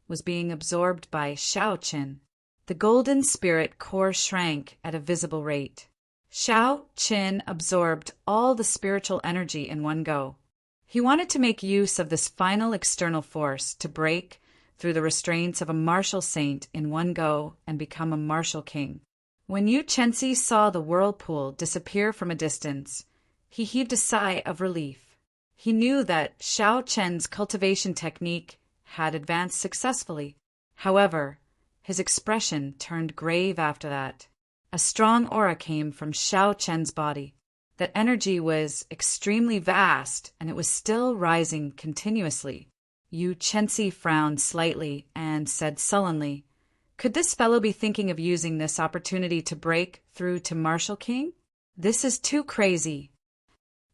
was being absorbed by Xiao Chen. The golden spirit core shrank at a visible rate. Xiao Chen absorbed all the spiritual energy in one go. He wanted to make use of this final external force to break through the restraints of a martial saint in one go and become a martial king. When Yu Chenxi saw the whirlpool disappear from a distance, he heaved a sigh of relief. He knew that Xiao Chen's cultivation technique had advanced successfully. However, His expression turned grave after that. A strong aura came from Xiao Chen's body. That energy was extremely vast, and it was still rising continuously. Yu Chenzi frowned slightly and said sullenly, "Could this fellow be thinking of using this opportunity to break through to Martial King? This is too crazy."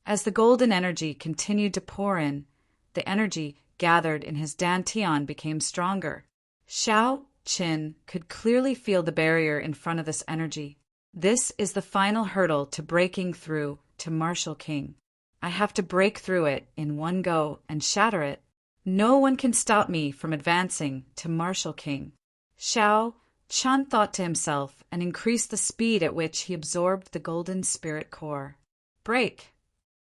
As the golden energy continued to pour in, the energy gathered in his dantian became stronger. Xiao Chen could clearly feel the barrier in front of this energy. This is the final hurdle to breaking through to Martial King. I have to break through it in one go and shatter it. No one can stop me from advancing to Martial King. Xiao Chen thought to himself and increased the speed at which he absorbed the golden spirit core. Break!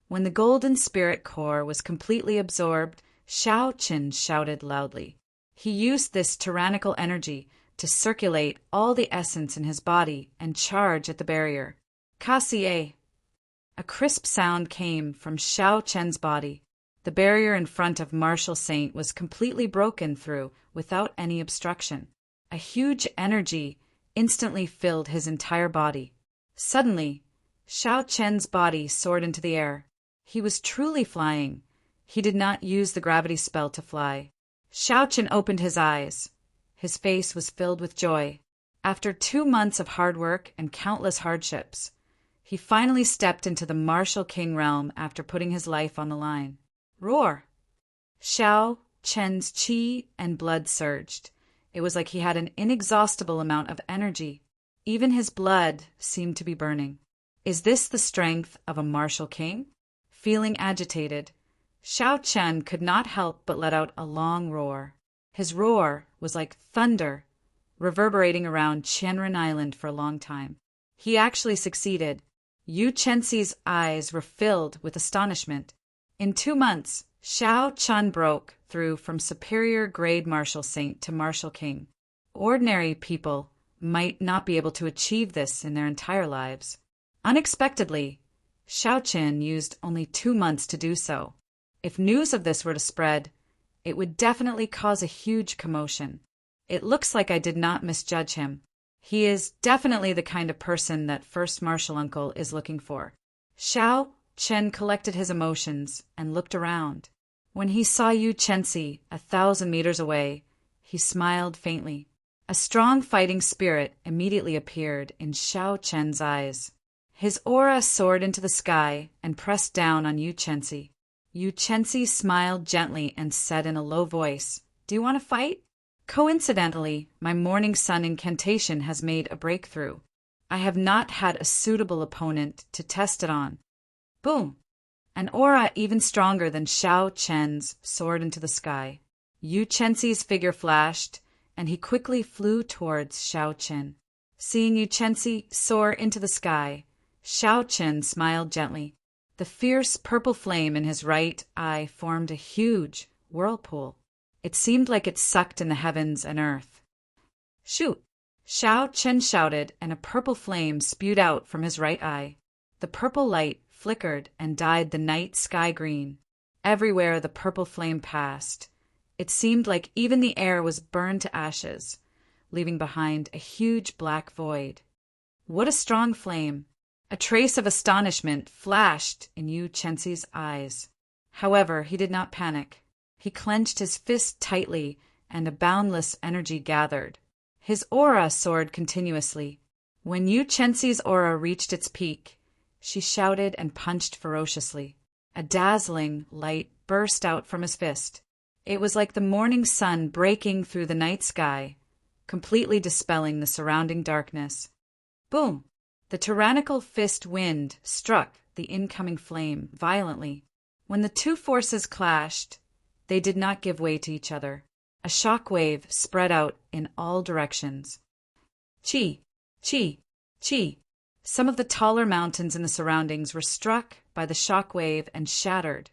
When the golden spirit core was completely absorbed, Xiao Chen shouted loudly. He used this tyrannical energy to circulate all the essence in his body and charge at the barrier. Kasie! A crisp sound came from Xiao Chen's body. The barrier in front of Martial Saint was completely broken through without any obstruction. A huge energy instantly filled his entire body. Suddenly, Xiao Chen's body soared into the air. He was truly flying. He did not use the gravity spell to fly. Xiao Chen opened his eyes. His face was filled with joy. After 2 months of hard work and countless hardships, he finally stepped into the Martial King realm after putting his life on the line. Roar! Xiao Chen's qi and blood surged. It was like he had an inexhaustible amount of energy. Even his blood seemed to be burning. Is this the strength of a Martial King? Feeling agitated, Xiao Chen could not help but let out a long roar. His roar was like thunder, reverberating around Qianren Island for a long time. He actually succeeded. Yu Chenzi's eyes were filled with astonishment. In 2 months, Xiao Chen broke through from superior grade Martial Saint to Martial King. Ordinary people might not be able to achieve this in their entire lives. Unexpectedly, Xiao Chen used only 2 months to do so. If news of this were to spread, it would definitely cause a huge commotion. It looks like I did not misjudge him. He is definitely the kind of person that First Martial Uncle is looking for. Xiao Chen collected his emotions and looked around. When he saw Yu Chenzi 1,000 meters away, he smiled faintly. A strong fighting spirit immediately appeared in Xiao Chen's eyes. His aura soared into the sky and pressed down on Yu Chenzi. Yu Chenzi smiled gently and said in a low voice, "Do you want to fight? Coincidentally, my morning sun incantation has made a breakthrough. I have not had a suitable opponent to test it on." Boom! An aura even stronger than Xiao Chen's soared into the sky. Yu Chenzi's figure flashed, and he quickly flew towards Xiao Chen. Seeing Yu Chenzi soar into the sky, Xiao Chen smiled gently. The fierce purple flame in his right eye formed a huge whirlpool. It seemed like it sucked in the heavens and earth. "Shoot!" Xiao Chen shouted, and a purple flame spewed out from his right eye. The purple light flickered and dyed the night sky green. Everywhere the purple flame passed, it seemed like even the air was burned to ashes, leaving behind a huge black void. What a strong flame! A trace of astonishment flashed in Yu Chenzi's eyes. However, he did not panic. He clenched his fist tightly, and a boundless energy gathered. His aura soared continuously. When Yu Chenzi's aura reached its peak, she shouted and punched ferociously. A dazzling light burst out from his fist. It was like the morning sun breaking through the night sky, completely dispelling the surrounding darkness. Boom! The tyrannical fist wind struck the incoming flame violently. When the two forces clashed, they did not give way to each other. A shock wave spread out in all directions. Chi! Chi! Chi! Some of the taller mountains in the surroundings were struck by the shock wave and shattered,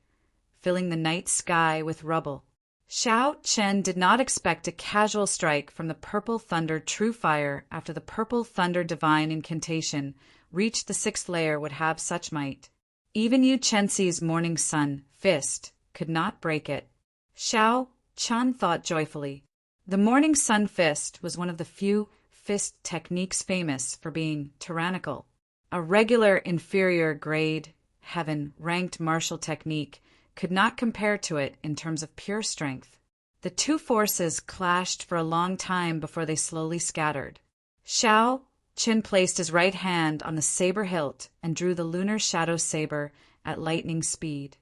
filling the night sky with rubble. Xiao Chen did not expect a casual strike from the Purple Thunder True Fire after the Purple Thunder Divine Incantation reached the 6th layer would have such might. Even Yu Chenzi's Morning Sun fist could not break it. Xiao Chen thought joyfully, The morning sun fist was one of the few fist techniques famous for being tyrannical. A regular inferior grade, heaven-ranked martial technique could not compare to it in terms of pure strength. The two forces clashed for a long time before they slowly scattered. Xiao Qin placed his right hand on the saber hilt and drew the lunar shadow saber at lightning speed.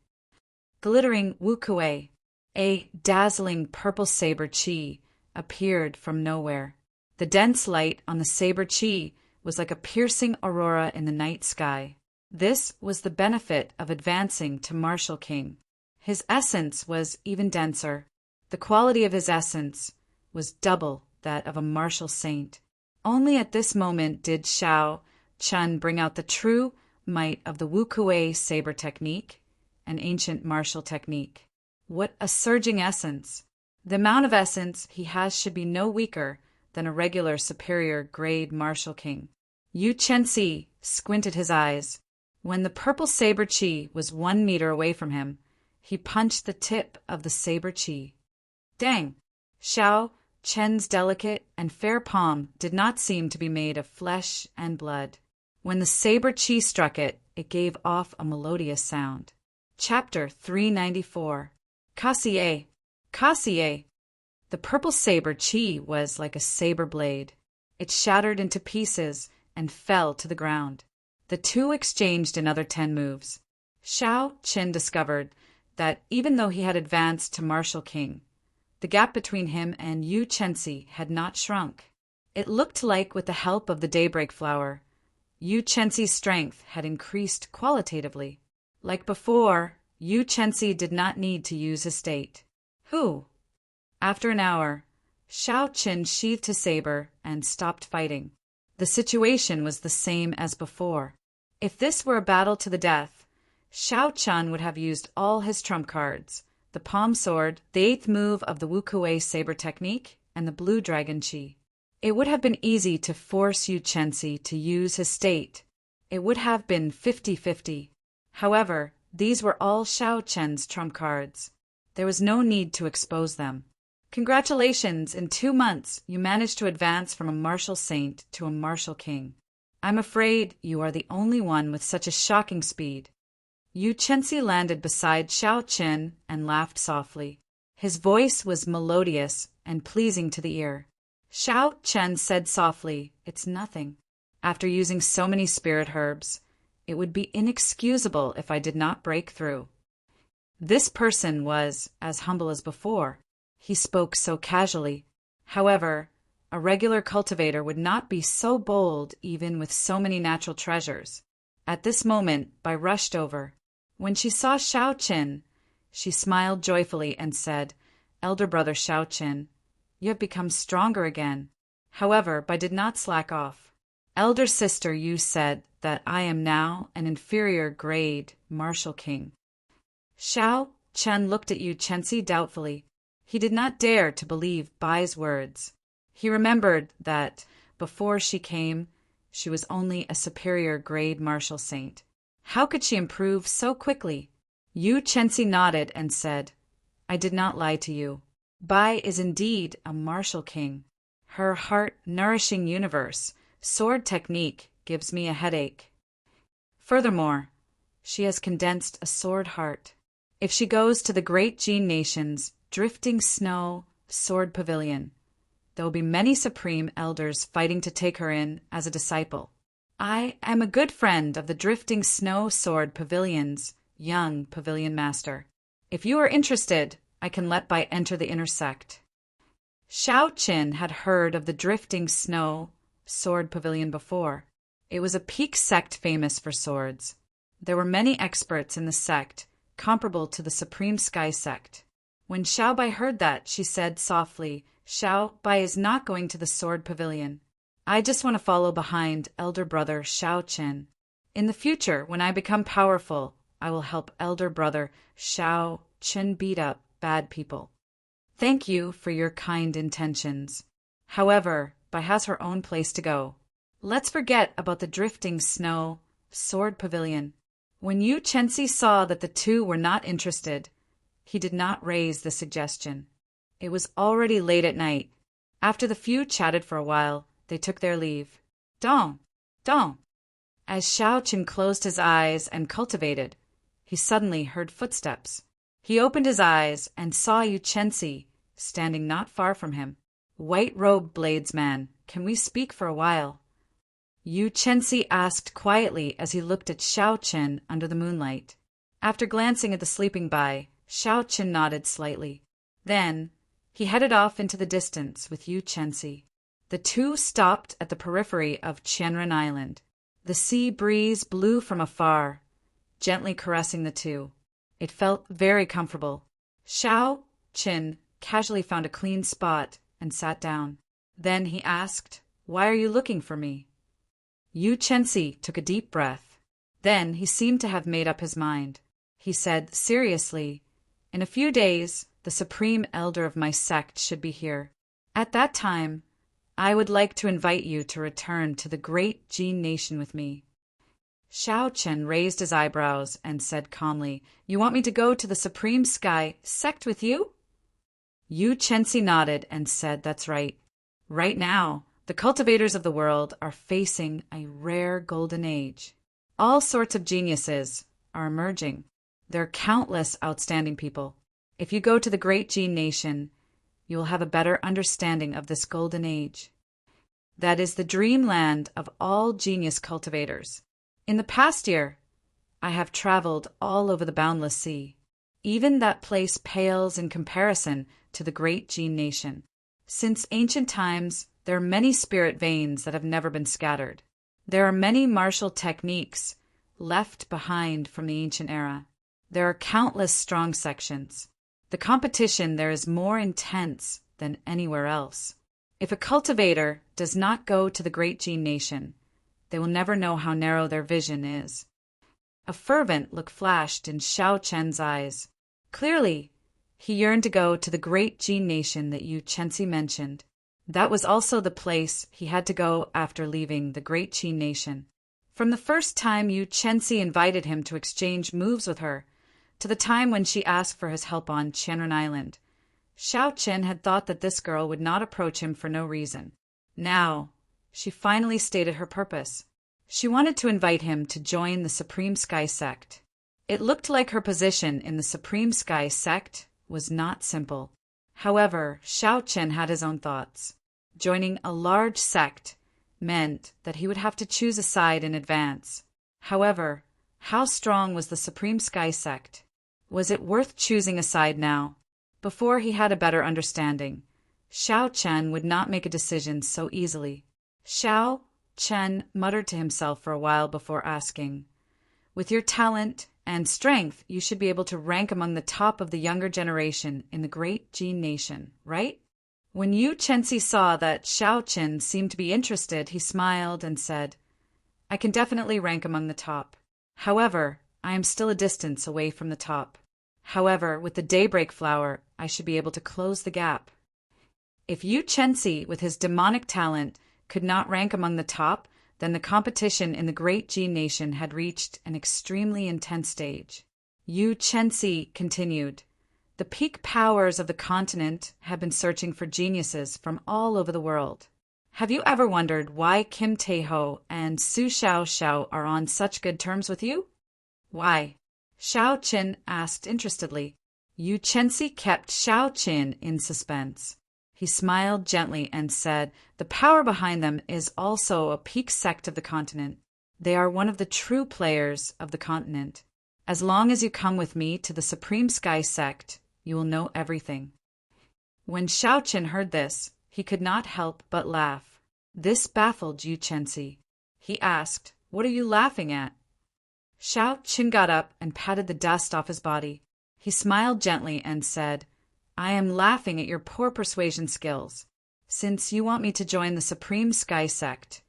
Glittering wukuei, a dazzling purple saber chi, appeared from nowhere. The dense light on the saber chi was like a piercing aurora in the night sky. This was the benefit of advancing to Martial King. His essence was even denser. The quality of his essence was double that of a martial saint. Only at this moment did Xiao Chun bring out the true might of the wukuei saber technique, an ancient martial technique. What a surging essence! The amount of essence he has should be no weaker than a regular superior grade martial king. Yu Chenxi squinted his eyes. When the purple saber chi was 1 meter away from him, he punched the tip of the saber chi. Dang! Xiao Chen's delicate and fair palm did not seem to be made of flesh and blood. When the saber chi struck it, it gave off a melodious sound. Chapter 394. Kassier. Kassier. The purple saber chi was like a saber blade. It shattered into pieces and fell to the ground. The two exchanged another 10 moves. Xiao Qin discovered that even though he had advanced to Martial King, the gap between him and Yu Chenxi had not shrunk. It looked like with the help of the daybreak flower, Yu Chenxi's strength had increased qualitatively. Like before, Yu Chenxi did not need to use his state. Who? After an hour, Xiao Qin sheathed his saber and stopped fighting. The situation was the same as before. If this were a battle to the death, Xiao Chun would have used all his trump cards: the palm sword, the 8th move of the wukuei saber technique, and the blue dragon chi. It would have been easy to force Yu Chenxi to use his state. It would have been 50-50. However, these were all Xiao Chen's trump cards. There was no need to expose them. Congratulations, in 2 months you managed to advance from a martial saint to a martial king. I'm afraid you are the only one with such a shocking speed. Yu Chenxi landed beside Xiao Qin and laughed softly. His voice was melodious and pleasing to the ear. Xiao Qin said softly, "It's nothing. After using so many spirit herbs, it would be inexcusable if I did not break through." This person was as humble as before. He spoke so casually. However, a regular cultivator would not be so bold even with so many natural treasures. At this moment, Bai rushed over. When she saw Xiao Qin, she smiled joyfully and said, "Elder brother Xiao Qin, you have become stronger again." However, Bai did not slack off. "Elder sister Yu said that I am now an inferior grade martial king." Xiao Chen looked at Yu Chenxi doubtfully. He did not dare to believe Bai's words. He remembered that, before she came, she was only a superior grade martial saint. How could she improve so quickly? Yu Chenxi nodded and said, "I did not lie to you. Bai is indeed a martial king. Her heart-nourishing universe, sword technique, gives me a headache. Furthermore, she has condensed a sword heart. If she goes to the great Jin nation's drifting snow sword pavilion, there will be many supreme elders fighting to take her in as a disciple. I am a good friend of the drifting snow sword pavilion's young pavilion master. If you are interested, I can let Bai enter the inner sect." Xiao Qin had heard of the drifting snow sword pavilion before. It was a peak sect famous for swords. There were many experts in the sect, comparable to the Supreme Sky sect. When Xiao Bai heard that, she said softly, "Xiao Bai is not going to the sword pavilion. I just want to follow behind elder brother Xiao Qin. In the future, when I become powerful, I will help elder brother Xiao Qin beat up bad people. Thank you for your kind intentions. However, Bai has her own place to go. Let's forget about the drifting snow sword pavilion." When Yu Chenxi saw that the two were not interested, he did not raise the suggestion. It was already late at night. After the few chatted for a while, they took their leave. Dong! Dong! As Xiao Qin closed his eyes and cultivated, he suddenly heard footsteps. He opened his eyes and saw Yu Chensi standing not far from him. White-robed bladesman, can we speak for a while? Yu Chensi asked quietly as he looked at Xiao Qin under the moonlight. After glancing at the sleeping Bai, Xiao Qin nodded slightly. Then he headed off into the distance with Yu Chensi. The two stopped at the periphery of Qianren Island. The sea breeze blew from afar, gently caressing the two. It felt very comfortable. Xiao Qin casually found a clean spot and sat down. Then he asked, "Why are you looking for me?" Yu Chensi took a deep breath. Then he seemed to have made up his mind. He said seriously, "In a few days, the supreme elder of my sect should be here. At that time, I would like to invite you to return to the great Jin nation with me." Xiao Qin raised his eyebrows and said calmly, "You want me to go to the Supreme Sky sect with you?" Yu Chensi nodded and said, "That's right. Right now, the cultivators of the world are facing a rare golden age. All sorts of geniuses are emerging. There are countless outstanding people. If you go to the great Jin nation, you will have a better understanding of this golden age. That is the dreamland of all genius cultivators. In the past year, I have traveled all over the boundless sea. Even that place pales in comparison to the great Jin nation. Since ancient times, there are many spirit veins that have never been scattered. There are many martial techniques left behind from the ancient era. There are countless strong sections. The competition there is more intense than anywhere else. If a cultivator does not go to the great Jin nation, they will never know how narrow their vision is." A fervent look flashed in Xiao Chen's eyes. Clearly, he yearned to go to the great Jin nation that Yu Chensi mentioned. That was also the place he had to go after leaving the great Jin nation. From the first time Yu Chensi invited him to exchange moves with her, to the time when she asked for his help on Qianren Island, Xiao Qin had thought that this girl would not approach him for no reason. Now, she finally stated her purpose. She wanted to invite him to join the Supreme Sky sect. It looked like her position in the Supreme Sky sect was not simple. However, Xiao Qin had his own thoughts. Joining a large sect meant that he would have to choose a side in advance. However, how strong was the Supreme Sky sect? Was it worth choosing a side now? Before he had a better understanding, Xiao Qin would not make a decision so easily. Xiao Qin muttered to himself for a while before asking, "With your talent and strength, you should be able to rank among the top of the younger generation in the great Jin nation, right?" When Yu Chensi saw that Xiao Qin seemed to be interested, he smiled and said, "I can definitely rank among the top. However, I am still a distance away from the top. However, with the daybreak flower, I should be able to close the gap." If Yu Chensi, with his demonic talent, could not rank among the top, then the competition in the great Jin nation had reached an extremely intense stage. Yu Chensi continued, "The peak powers of the continent have been searching for geniuses from all over the world. Have you ever wondered why Kim Tae-ho and Su Xiao are on such good terms with you?" "Why?" Xiao Qin asked interestedly. Yu Chensi kept Xiao Qin in suspense. He smiled gently and said, "The power behind them is also a peak sect of the continent. They are one of the true players of the continent. As long as you come with me to the Supreme Sky sect, you will know everything." When Xiao Qin heard this, he could not help but laugh. This baffled Yu Chensi. He asked, "What are you laughing at?" Xiao Qin got up and patted the dust off his body. He smiled gently and said, "I am laughing at your poor persuasion skills. Since you want me to join the Supreme Sky sect,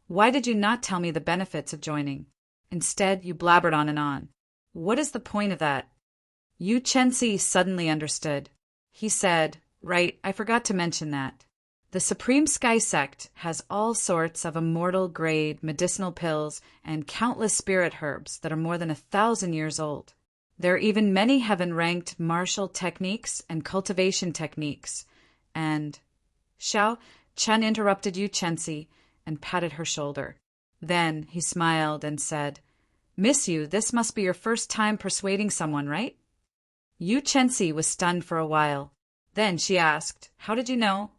why did you not tell me the benefits of joining? Instead, you blabbered on and on. What is the point of that?" Yu Chensi suddenly understood. He said, "Right, I forgot to mention that. The Supreme Sky sect has all sorts of immortal grade medicinal pills and countless spirit herbs that are more than 1,000 years old. There are even many heaven-ranked martial techniques and cultivation techniques, and Xiao Chen interrupted Yu Chensi and patted her shoulder. Then he smiled and said, "Miss Yu, this must be your first time persuading someone, right?" Yu Chensi was stunned for a while. Then she asked, "How did you know?"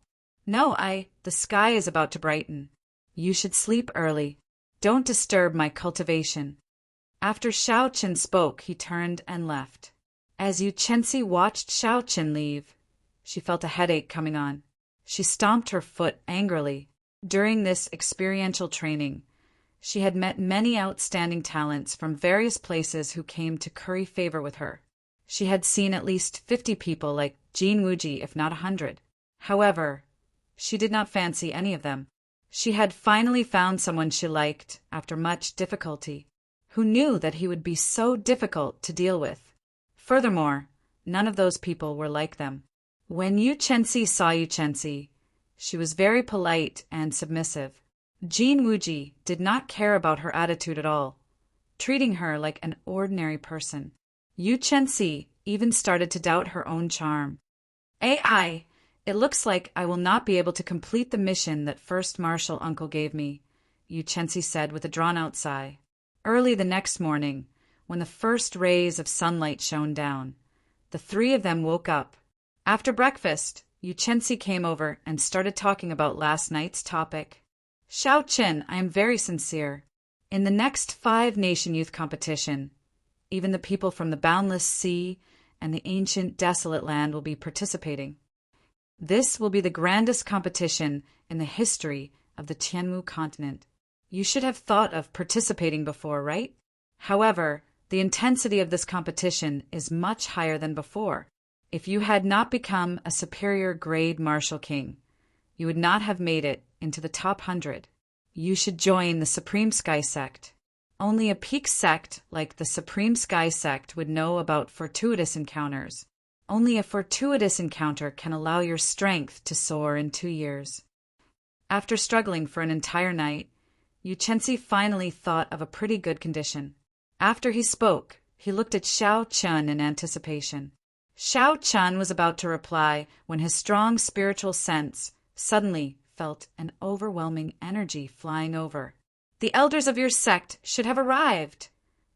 "No, the sky is about to brighten. You should sleep early. Don't disturb my cultivation." After Xiao Chen spoke, he turned and left. As Yu Chensi watched Xiao Chen leave, she felt a headache coming on. She stomped her foot angrily. During this experiential training, she had met many outstanding talents from various places who came to curry favor with her. She had seen at least 50 people like Jin Wuji, if not 100. However, she did not fancy any of them. She had finally found someone she liked after much difficulty. Who knew that he would be so difficult to deal with? Furthermore, none of those people were like them. When Yu Chensi saw Yu Chensi, she was very polite and submissive. Jin Wuji did not care about her attitude at all, treating her like an ordinary person. Yu Chensi even started to doubt her own charm. It looks like I will not be able to complete the mission that First Marshal Uncle gave me," Yu Chensi said with a drawn-out sigh. Early the next morning, when the first rays of sunlight shone down, the three of them woke up. After breakfast, Yu Chensi came over and started talking about last night's topic. "Xiao Chen, I am very sincere. In the next 5-nation youth competition, even the people from the boundless sea and the ancient desolate land will be participating. This will be the grandest competition in the history of the Tianmu continent. You should have thought of participating before, right? However, the intensity of this competition is much higher than before. If you had not become a superior grade Marshal King, you would not have made it into the top 100. You should join the Supreme Sky Sect. Only a peak sect like the Supreme Sky Sect would know about fortuitous encounters. Only a fortuitous encounter can allow your strength to soar in 2 years." After struggling for an entire night, Yu Chensi finally thought of a pretty good condition. After he spoke, he looked at Xiao Chen in anticipation. Xiao Chen was about to reply when his strong spiritual sense suddenly felt an overwhelming energy flying over. "The elders of your sect should have arrived,"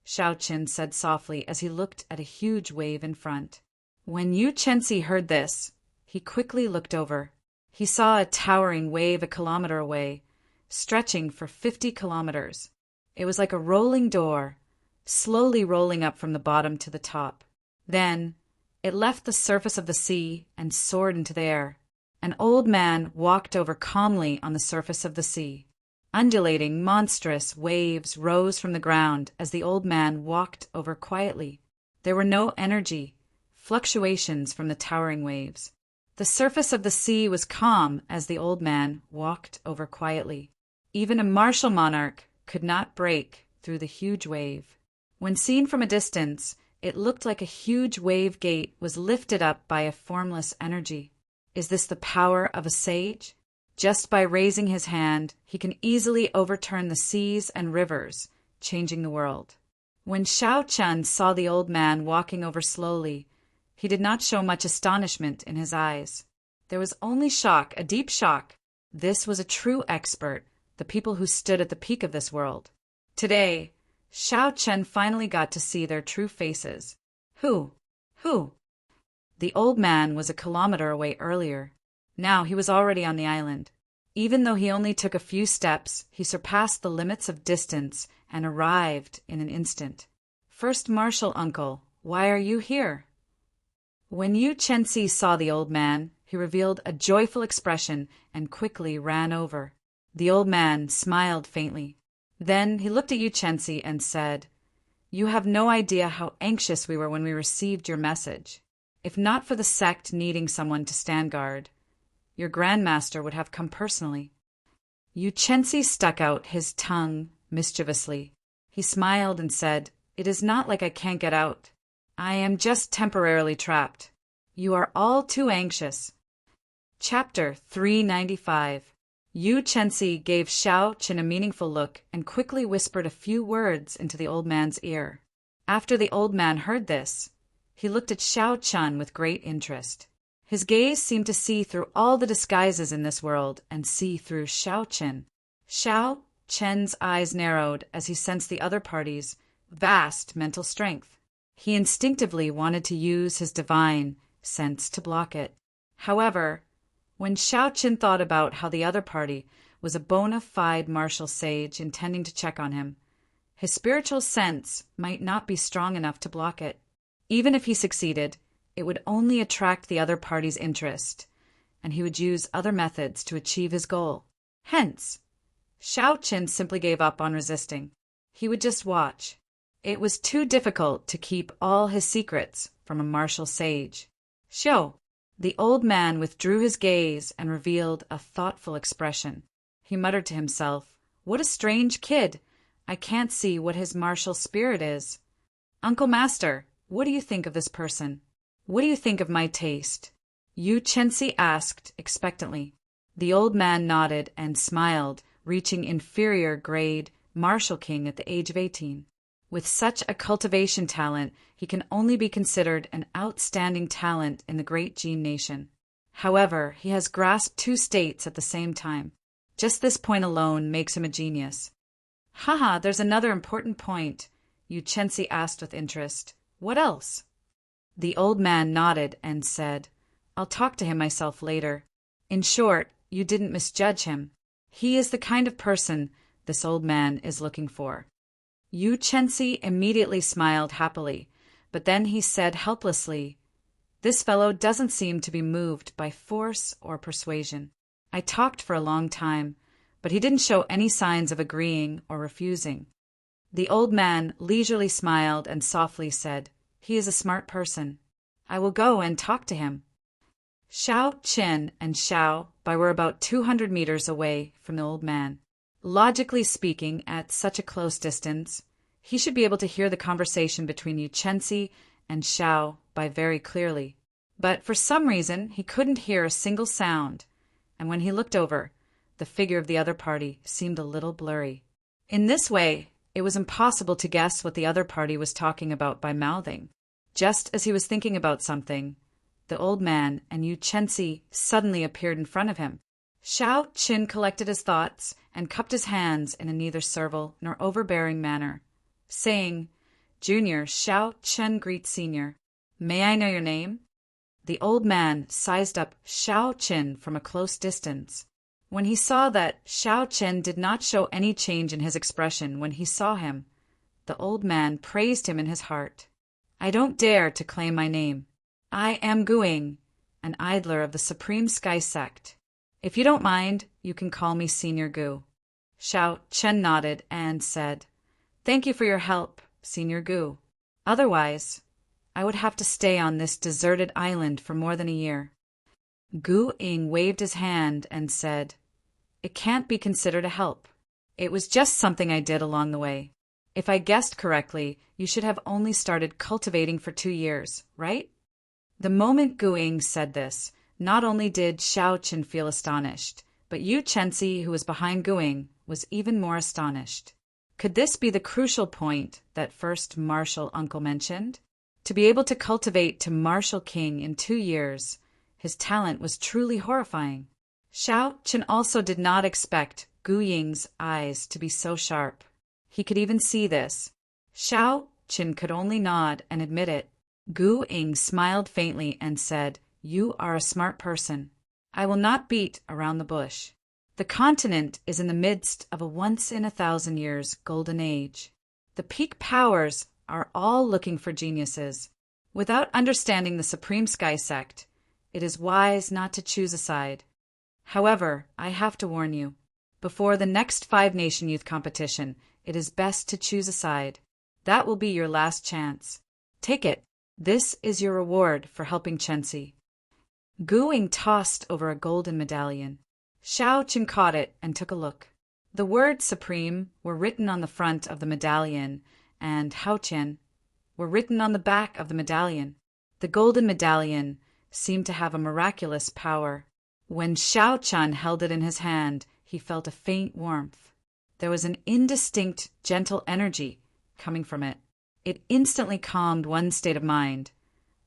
Xiao Chen said softly as he looked at a huge wave in front. When Yu Chensi heard this, he quickly looked over. He saw a towering wave a kilometer away, stretching for 50 kilometers. It was like a rolling door, slowly rolling up from the bottom to the top. Then, it left the surface of the sea and soared into the air. An old man walked over calmly on the surface of the sea. Undulating, monstrous waves rose from the ground as the old man walked over quietly. There were no energy fluctuations from the towering waves. The surface of the sea was calm as the old man walked over quietly. Even a martial monarch could not break through the huge wave. When seen from a distance, it looked like a huge wave gate was lifted up by a formless energy. Is this the power of a sage? Just by raising his hand, he can easily overturn the seas and rivers, changing the world. When Xiao Chen saw the old man walking over slowly, he did not show much astonishment in his eyes. There was only shock, a deep shock. This was a true expert, the people who stood at the peak of this world. Today, Xiao Chen finally got to see their true faces. Who? The old man was a kilometer away earlier. Now he was already on the island. Even though he only took a few steps, he surpassed the limits of distance and arrived in an instant. "First Marshal Uncle, why are you here?" When Yu Chensi saw the old man, he revealed a joyful expression and quickly ran over. The old man smiled faintly. Then he looked at Yu Chensi and said, "You have no idea how anxious we were when we received your message. If not for the sect needing someone to stand guard, your Grandmaster would have come personally." Yu Chensi stuck out his tongue mischievously. He smiled and said, "It is not like I can't get out. I am just temporarily trapped. You are all too anxious." Chapter 395. Yu Chensi gave Xiao Chen a meaningful look and quickly whispered a few words into the old man's ear. After the old man heard this, he looked at Xiao Chen with great interest. His gaze seemed to see through all the disguises in this world and see through Xiao Qin. Xiao Chen's eyes narrowed as he sensed the other party's vast mental strength. He instinctively wanted to use his divine sense to block it. However, when Xiao Qin thought about how the other party was a bona fide martial sage intending to check on him, his spiritual sense might not be strong enough to block it. Even if he succeeded, it would only attract the other party's interest, and he would use other methods to achieve his goal. Hence, Xiao Qin simply gave up on resisting. He would just watch. It was too difficult to keep all his secrets from a martial sage. Xiao, the old man, withdrew his gaze and revealed a thoughtful expression. He muttered to himself, "What a strange kid! I can't see what his martial spirit is. Uncle Master, what do you think of this person? What do you think of my taste?" Yu Chensi asked expectantly. The old man nodded and smiled, reaching inferior grade martial king at the age of 18. With such a cultivation talent, he can only be considered an outstanding talent in the great Jin nation. However, he has grasped two states at the same time. Just this point alone makes him a genius. "Haha, there's another important point," Yu Chensi asked with interest. "What else?" The old man nodded and said, "I'll talk to him myself later. In short, you didn't misjudge him. He is the kind of person this old man is looking for." Yu Chensi immediately smiled happily, but then he said helplessly, "This fellow doesn't seem to be moved by force or persuasion. I talked for a long time, but he didn't show any signs of agreeing or refusing." The old man leisurely smiled and softly said, "He is a smart person. I will go and talk to him." Xiao Qin and Xiao Bai were about 200 meters away from the old man. Logically speaking, at such a close distance, he should be able to hear the conversation between Yu Chensi and Xiao Bai very clearly. But for some reason, he couldn't hear a single sound, and when he looked over, the figure of the other party seemed a little blurry. In this way, it was impossible to guess what the other party was talking about by mouthing. Just as he was thinking about something, the old man and Yu Chensi suddenly appeared in front of him. Xiao Qin collected his thoughts and cupped his hands in a neither servile nor overbearing manner, saying, "Junior, Xiao Chen greets Senior. May I know your name?" The old man sized up Xiao Qin from a close distance. When he saw that Xiao Chen did not show any change in his expression when he saw him, the old man praised him in his heart. "I don't dare to claim my name. I am Guing, an idler of the Supreme Sky Sect. If you don't mind, you can call me Senior Gu." Xiao Chen nodded and said, "Thank you for your help, Senior Gu. Otherwise, I would have to stay on this deserted island for more than a year." Gu Ying waved his hand and said, "It can't be considered a help. It was just something I did along the way. If I guessed correctly, you should have only started cultivating for 2 years, right?" The moment Gu Ying said this, not only did Xiao Qin feel astonished, but Yu Chensi, who was behind Gu Ying, was even more astonished. Could this be the crucial point that first martial uncle mentioned? To be able to cultivate to martial king in 2 years, his talent was truly horrifying. Xiao Qin also did not expect Gu Ying's eyes to be so sharp. He could even see this. Xiao Qin could only nod and admit it. Gu Ying smiled faintly and said, "You are a smart person. I will not beat around the bush. The continent is in the midst of a once-in-a-thousand-years golden age. The peak powers are all looking for geniuses. Without understanding the Supreme Sky Sect, it is wise not to choose a side. However, I have to warn you, before the next 5-nation youth competition, it is best to choose a side. That will be your last chance. Take it. This is your reward for helping Chensi." Gu Ying tossed over a golden medallion. Xiao Qin caught it and took a look. The words "Supreme" were written on the front of the medallion, and "Hao Qian" were written on the back of the medallion. The golden medallion seemed to have a miraculous power. When Xiao Qian held it in his hand, he felt a faint warmth. There was an indistinct, gentle energy coming from it. It instantly calmed one's state of mind,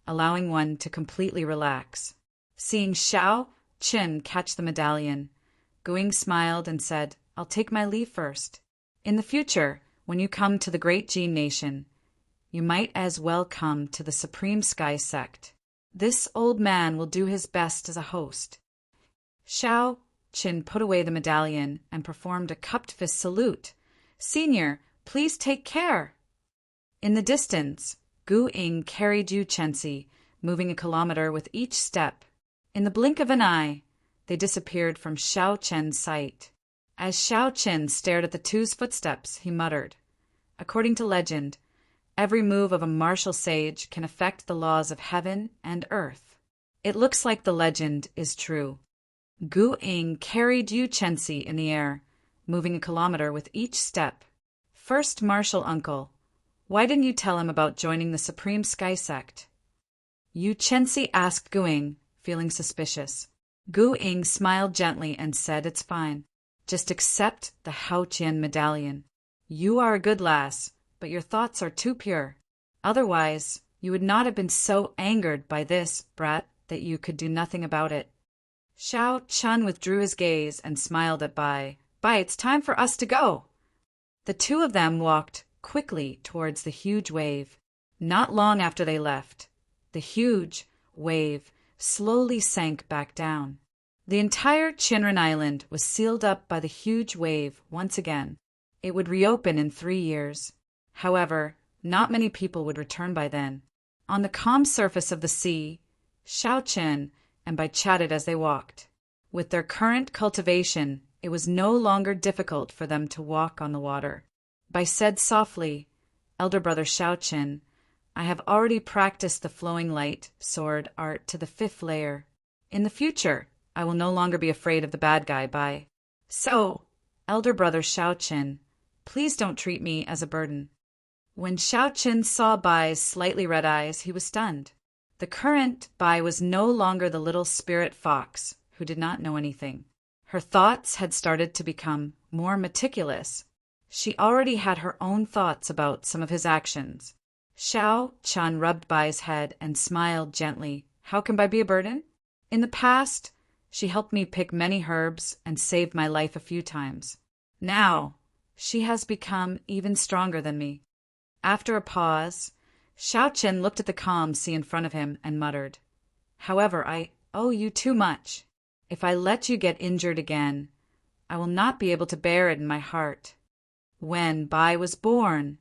allowing one to completely relax. Seeing Xiao Qin catch the medallion, Guing smiled and said, "I'll take my leave first. In the future, when you come to the great Jin nation, you might as well come to the Supreme Sky Sect. This old man will do his best as a host." Xiao Qin put away the medallion and performed a cupped fist salute. "Senior, please take care." In the distance, Gu Ying carried Yu Chensi, moving a kilometer with each step. In the blink of an eye, they disappeared from Xiao Chen's sight. As Xiao Chen stared at the two's footsteps, he muttered, "According to legend, every move of a martial sage can affect the laws of heaven and earth." It looks like the legend is true. Gu Ying carried Yu Chensi in the air, moving a kilometer with each step. "First martial uncle, why didn't you tell him about joining the Supreme Sky Sect?" Yu Chensi asked Gu Ying, feeling suspicious. Gu Ying smiled gently and said, "It's fine. Just accept the Haotian medallion. You are a good lass, but your thoughts are too pure. Otherwise, you would not have been so angered by this, brat, that you could do nothing about it." Xiao Chun withdrew his gaze and smiled at Bai. "Bai, it's time for us to go." The two of them walked quickly towards the huge wave. Not long after they left, the huge wave slowly sank back down. The entire Chinran Island was sealed up by the huge wave once again. It would reopen in 3 years. However, not many people would return by then. On the calm surface of the sea, Xiao Chen and Bai chatted as they walked. With their current cultivation, it was no longer difficult for them to walk on the water. Bai said softly, "Elder brother Xiao Chen, I have already practiced the flowing light sword art to the 5th layer. In the future, I will no longer be afraid of the bad guy, Bai. So, elder brother Xiao Chen, please don't treat me as a burden." When Xiao Chen saw Bai's slightly red eyes, he was stunned. The current Bai was no longer the little spirit fox who did not know anything. Her thoughts had started to become more meticulous. She already had her own thoughts about some of his actions. Xiao Chun rubbed Bai's head and smiled gently. "How can Bai be a burden? In the past, she helped me pick many herbs and saved my life a few times. Now, she has become even stronger than me." After a pause, Xiao Chen looked at the calm sea in front of him and muttered, "However, I owe you too much. If I let you get injured again, I will not be able to bear it in my heart." When Bai was born,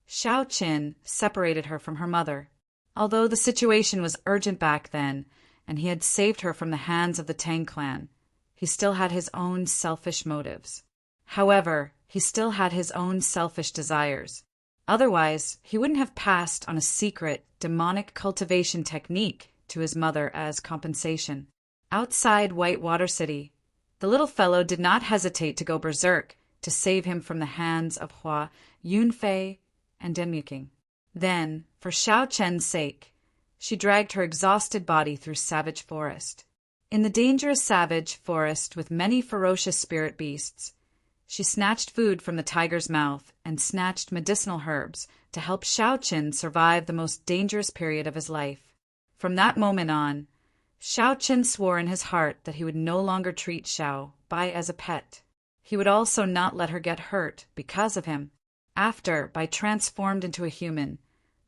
Xiao Chen separated her from her mother. Although the situation was urgent back then, and he had saved her from the hands of the Tang clan, he still had his own selfish motives. However, he still had his own selfish desires. Otherwise, he wouldn't have passed on a secret, demonic cultivation technique to his mother as compensation. Outside Whitewater City, the little fellow did not hesitate to go berserk to save him from the hands of Hua Yunfei and Denmuking. Then, for Xiao Chen's sake, she dragged her exhausted body through savage forest. In the dangerous savage forest with many ferocious spirit beasts, she snatched food from the tiger's mouth and snatched medicinal herbs to help Xiao Chen survive the most dangerous period of his life. From that moment on, Xiao Chen swore in his heart that he would no longer treat Xiao Bai as a pet. He would also not let her get hurt because of him. After Bai transformed into a human,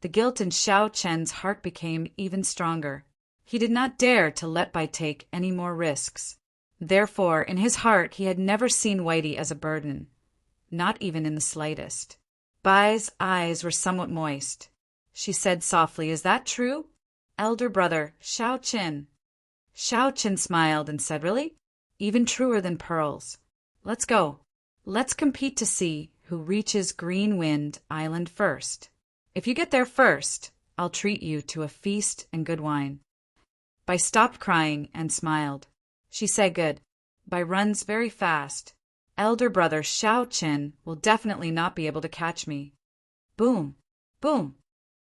the guilt in Xiao Chen's heart became even stronger. He did not dare to let Bai take any more risks. Therefore, in his heart, he had never seen Whitey as a burden, not even in the slightest. Bai's eyes were somewhat moist. She said softly, "Is that true, elder brother Xiao Chen?" Xiao Chen smiled and said, "Really? Even truer than pearls. Let's go. Let's compete to see who reaches Green Wind Island first. If you get there first, I'll treat you to a feast and good wine." Bai stopped crying and smiled. She said, "Good. Bai runs very fast. Elder brother Xiao Chen will definitely not be able to catch me." Boom! Boom!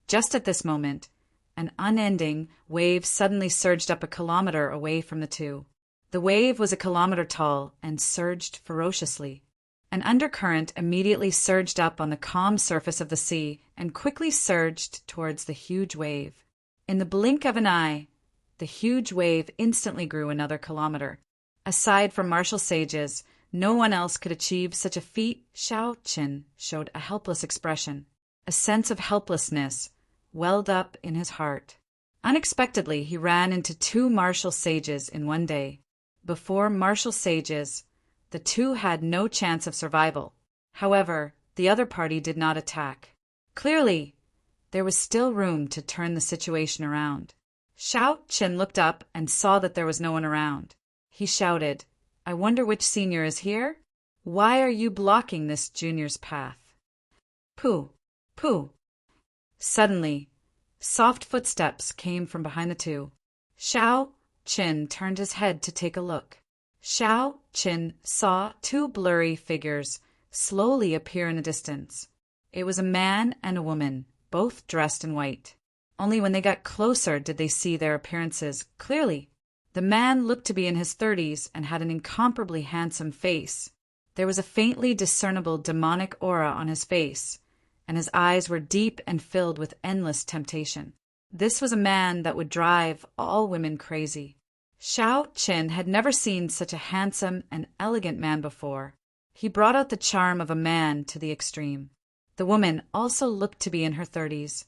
Just at this moment, an unending wave suddenly surged up a kilometer away from the two. The wave was a kilometer tall and surged ferociously. An undercurrent immediately surged up on the calm surface of the sea and quickly surged towards the huge wave. In the blink of an eye, the huge wave instantly grew another kilometer. Aside from martial sages, no one else could achieve such a feat. Xiao Qin showed a helpless expression. A sense of helplessness welled up in his heart. Unexpectedly, he ran into two martial sages in one day. Before martial sages, the two had no chance of survival. However, the other party did not attack. Clearly, there was still room to turn the situation around. Xiao Qin looked up and saw that there was no one around. He shouted, "I wonder which senior is here? Why are you blocking this junior's path?" Pooh, pooh. Suddenly, soft footsteps came from behind the two. Xiao Qin turned his head to take a look. Xiao Qin saw two blurry figures slowly appear in the distance. It was a man and a woman, both dressed in white. Only when they got closer did they see their appearances clearly. The man looked to be in his 30s and had an incomparably handsome face. There was a faintly discernible demonic aura on his face, and his eyes were deep and filled with endless temptation. This was a man that would drive all women crazy. Xiao Qin had never seen such a handsome and elegant man before. He brought out the charm of a man to the extreme. The woman also looked to be in her 30s.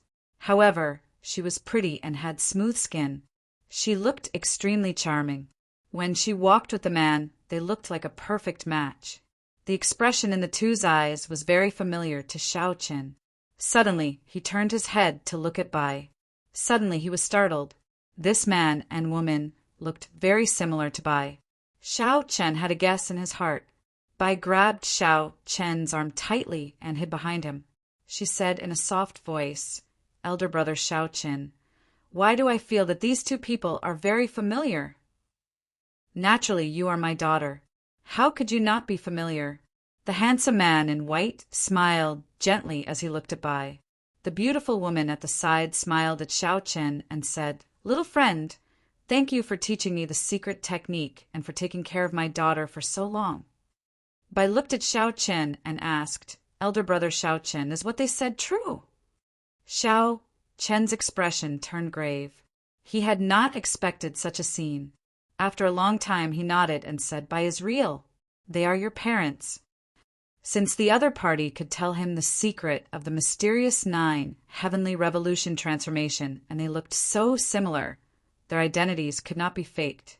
However, she was pretty and had smooth skin. She looked extremely charming. When she walked with the man, they looked like a perfect match. The expression in the two's eyes was very familiar to Xiao Qin. Suddenly, he turned his head to look at Bai. Suddenly, he was startled. This man and woman looked very similar to Bai. Xiao Qin had a guess in his heart. Bai grabbed Xiao Qin's arm tightly and hid behind him. She said in a soft voice, "Elder brother Xiao Qin, why do I feel that these two people are very familiar?" "Naturally, you are my daughter. How could you not be familiar?" The handsome man in white smiled gently as he looked at Bai. The beautiful woman at the side smiled at Xiao Qin and said, "Little friend, thank you for teaching me the secret technique and for taking care of my daughter for so long." Bai looked at Xiao Qin and asked, "Elder brother Xiao Qin, is what they said true?" Xiao Qin's expression turned grave. He had not expected such a scene. After a long time he nodded and said, "Bai is real. They are your parents." Since the other party could tell him the secret of the mysterious 9 heavenly revolution transformation and they looked so similar, their identities could not be faked.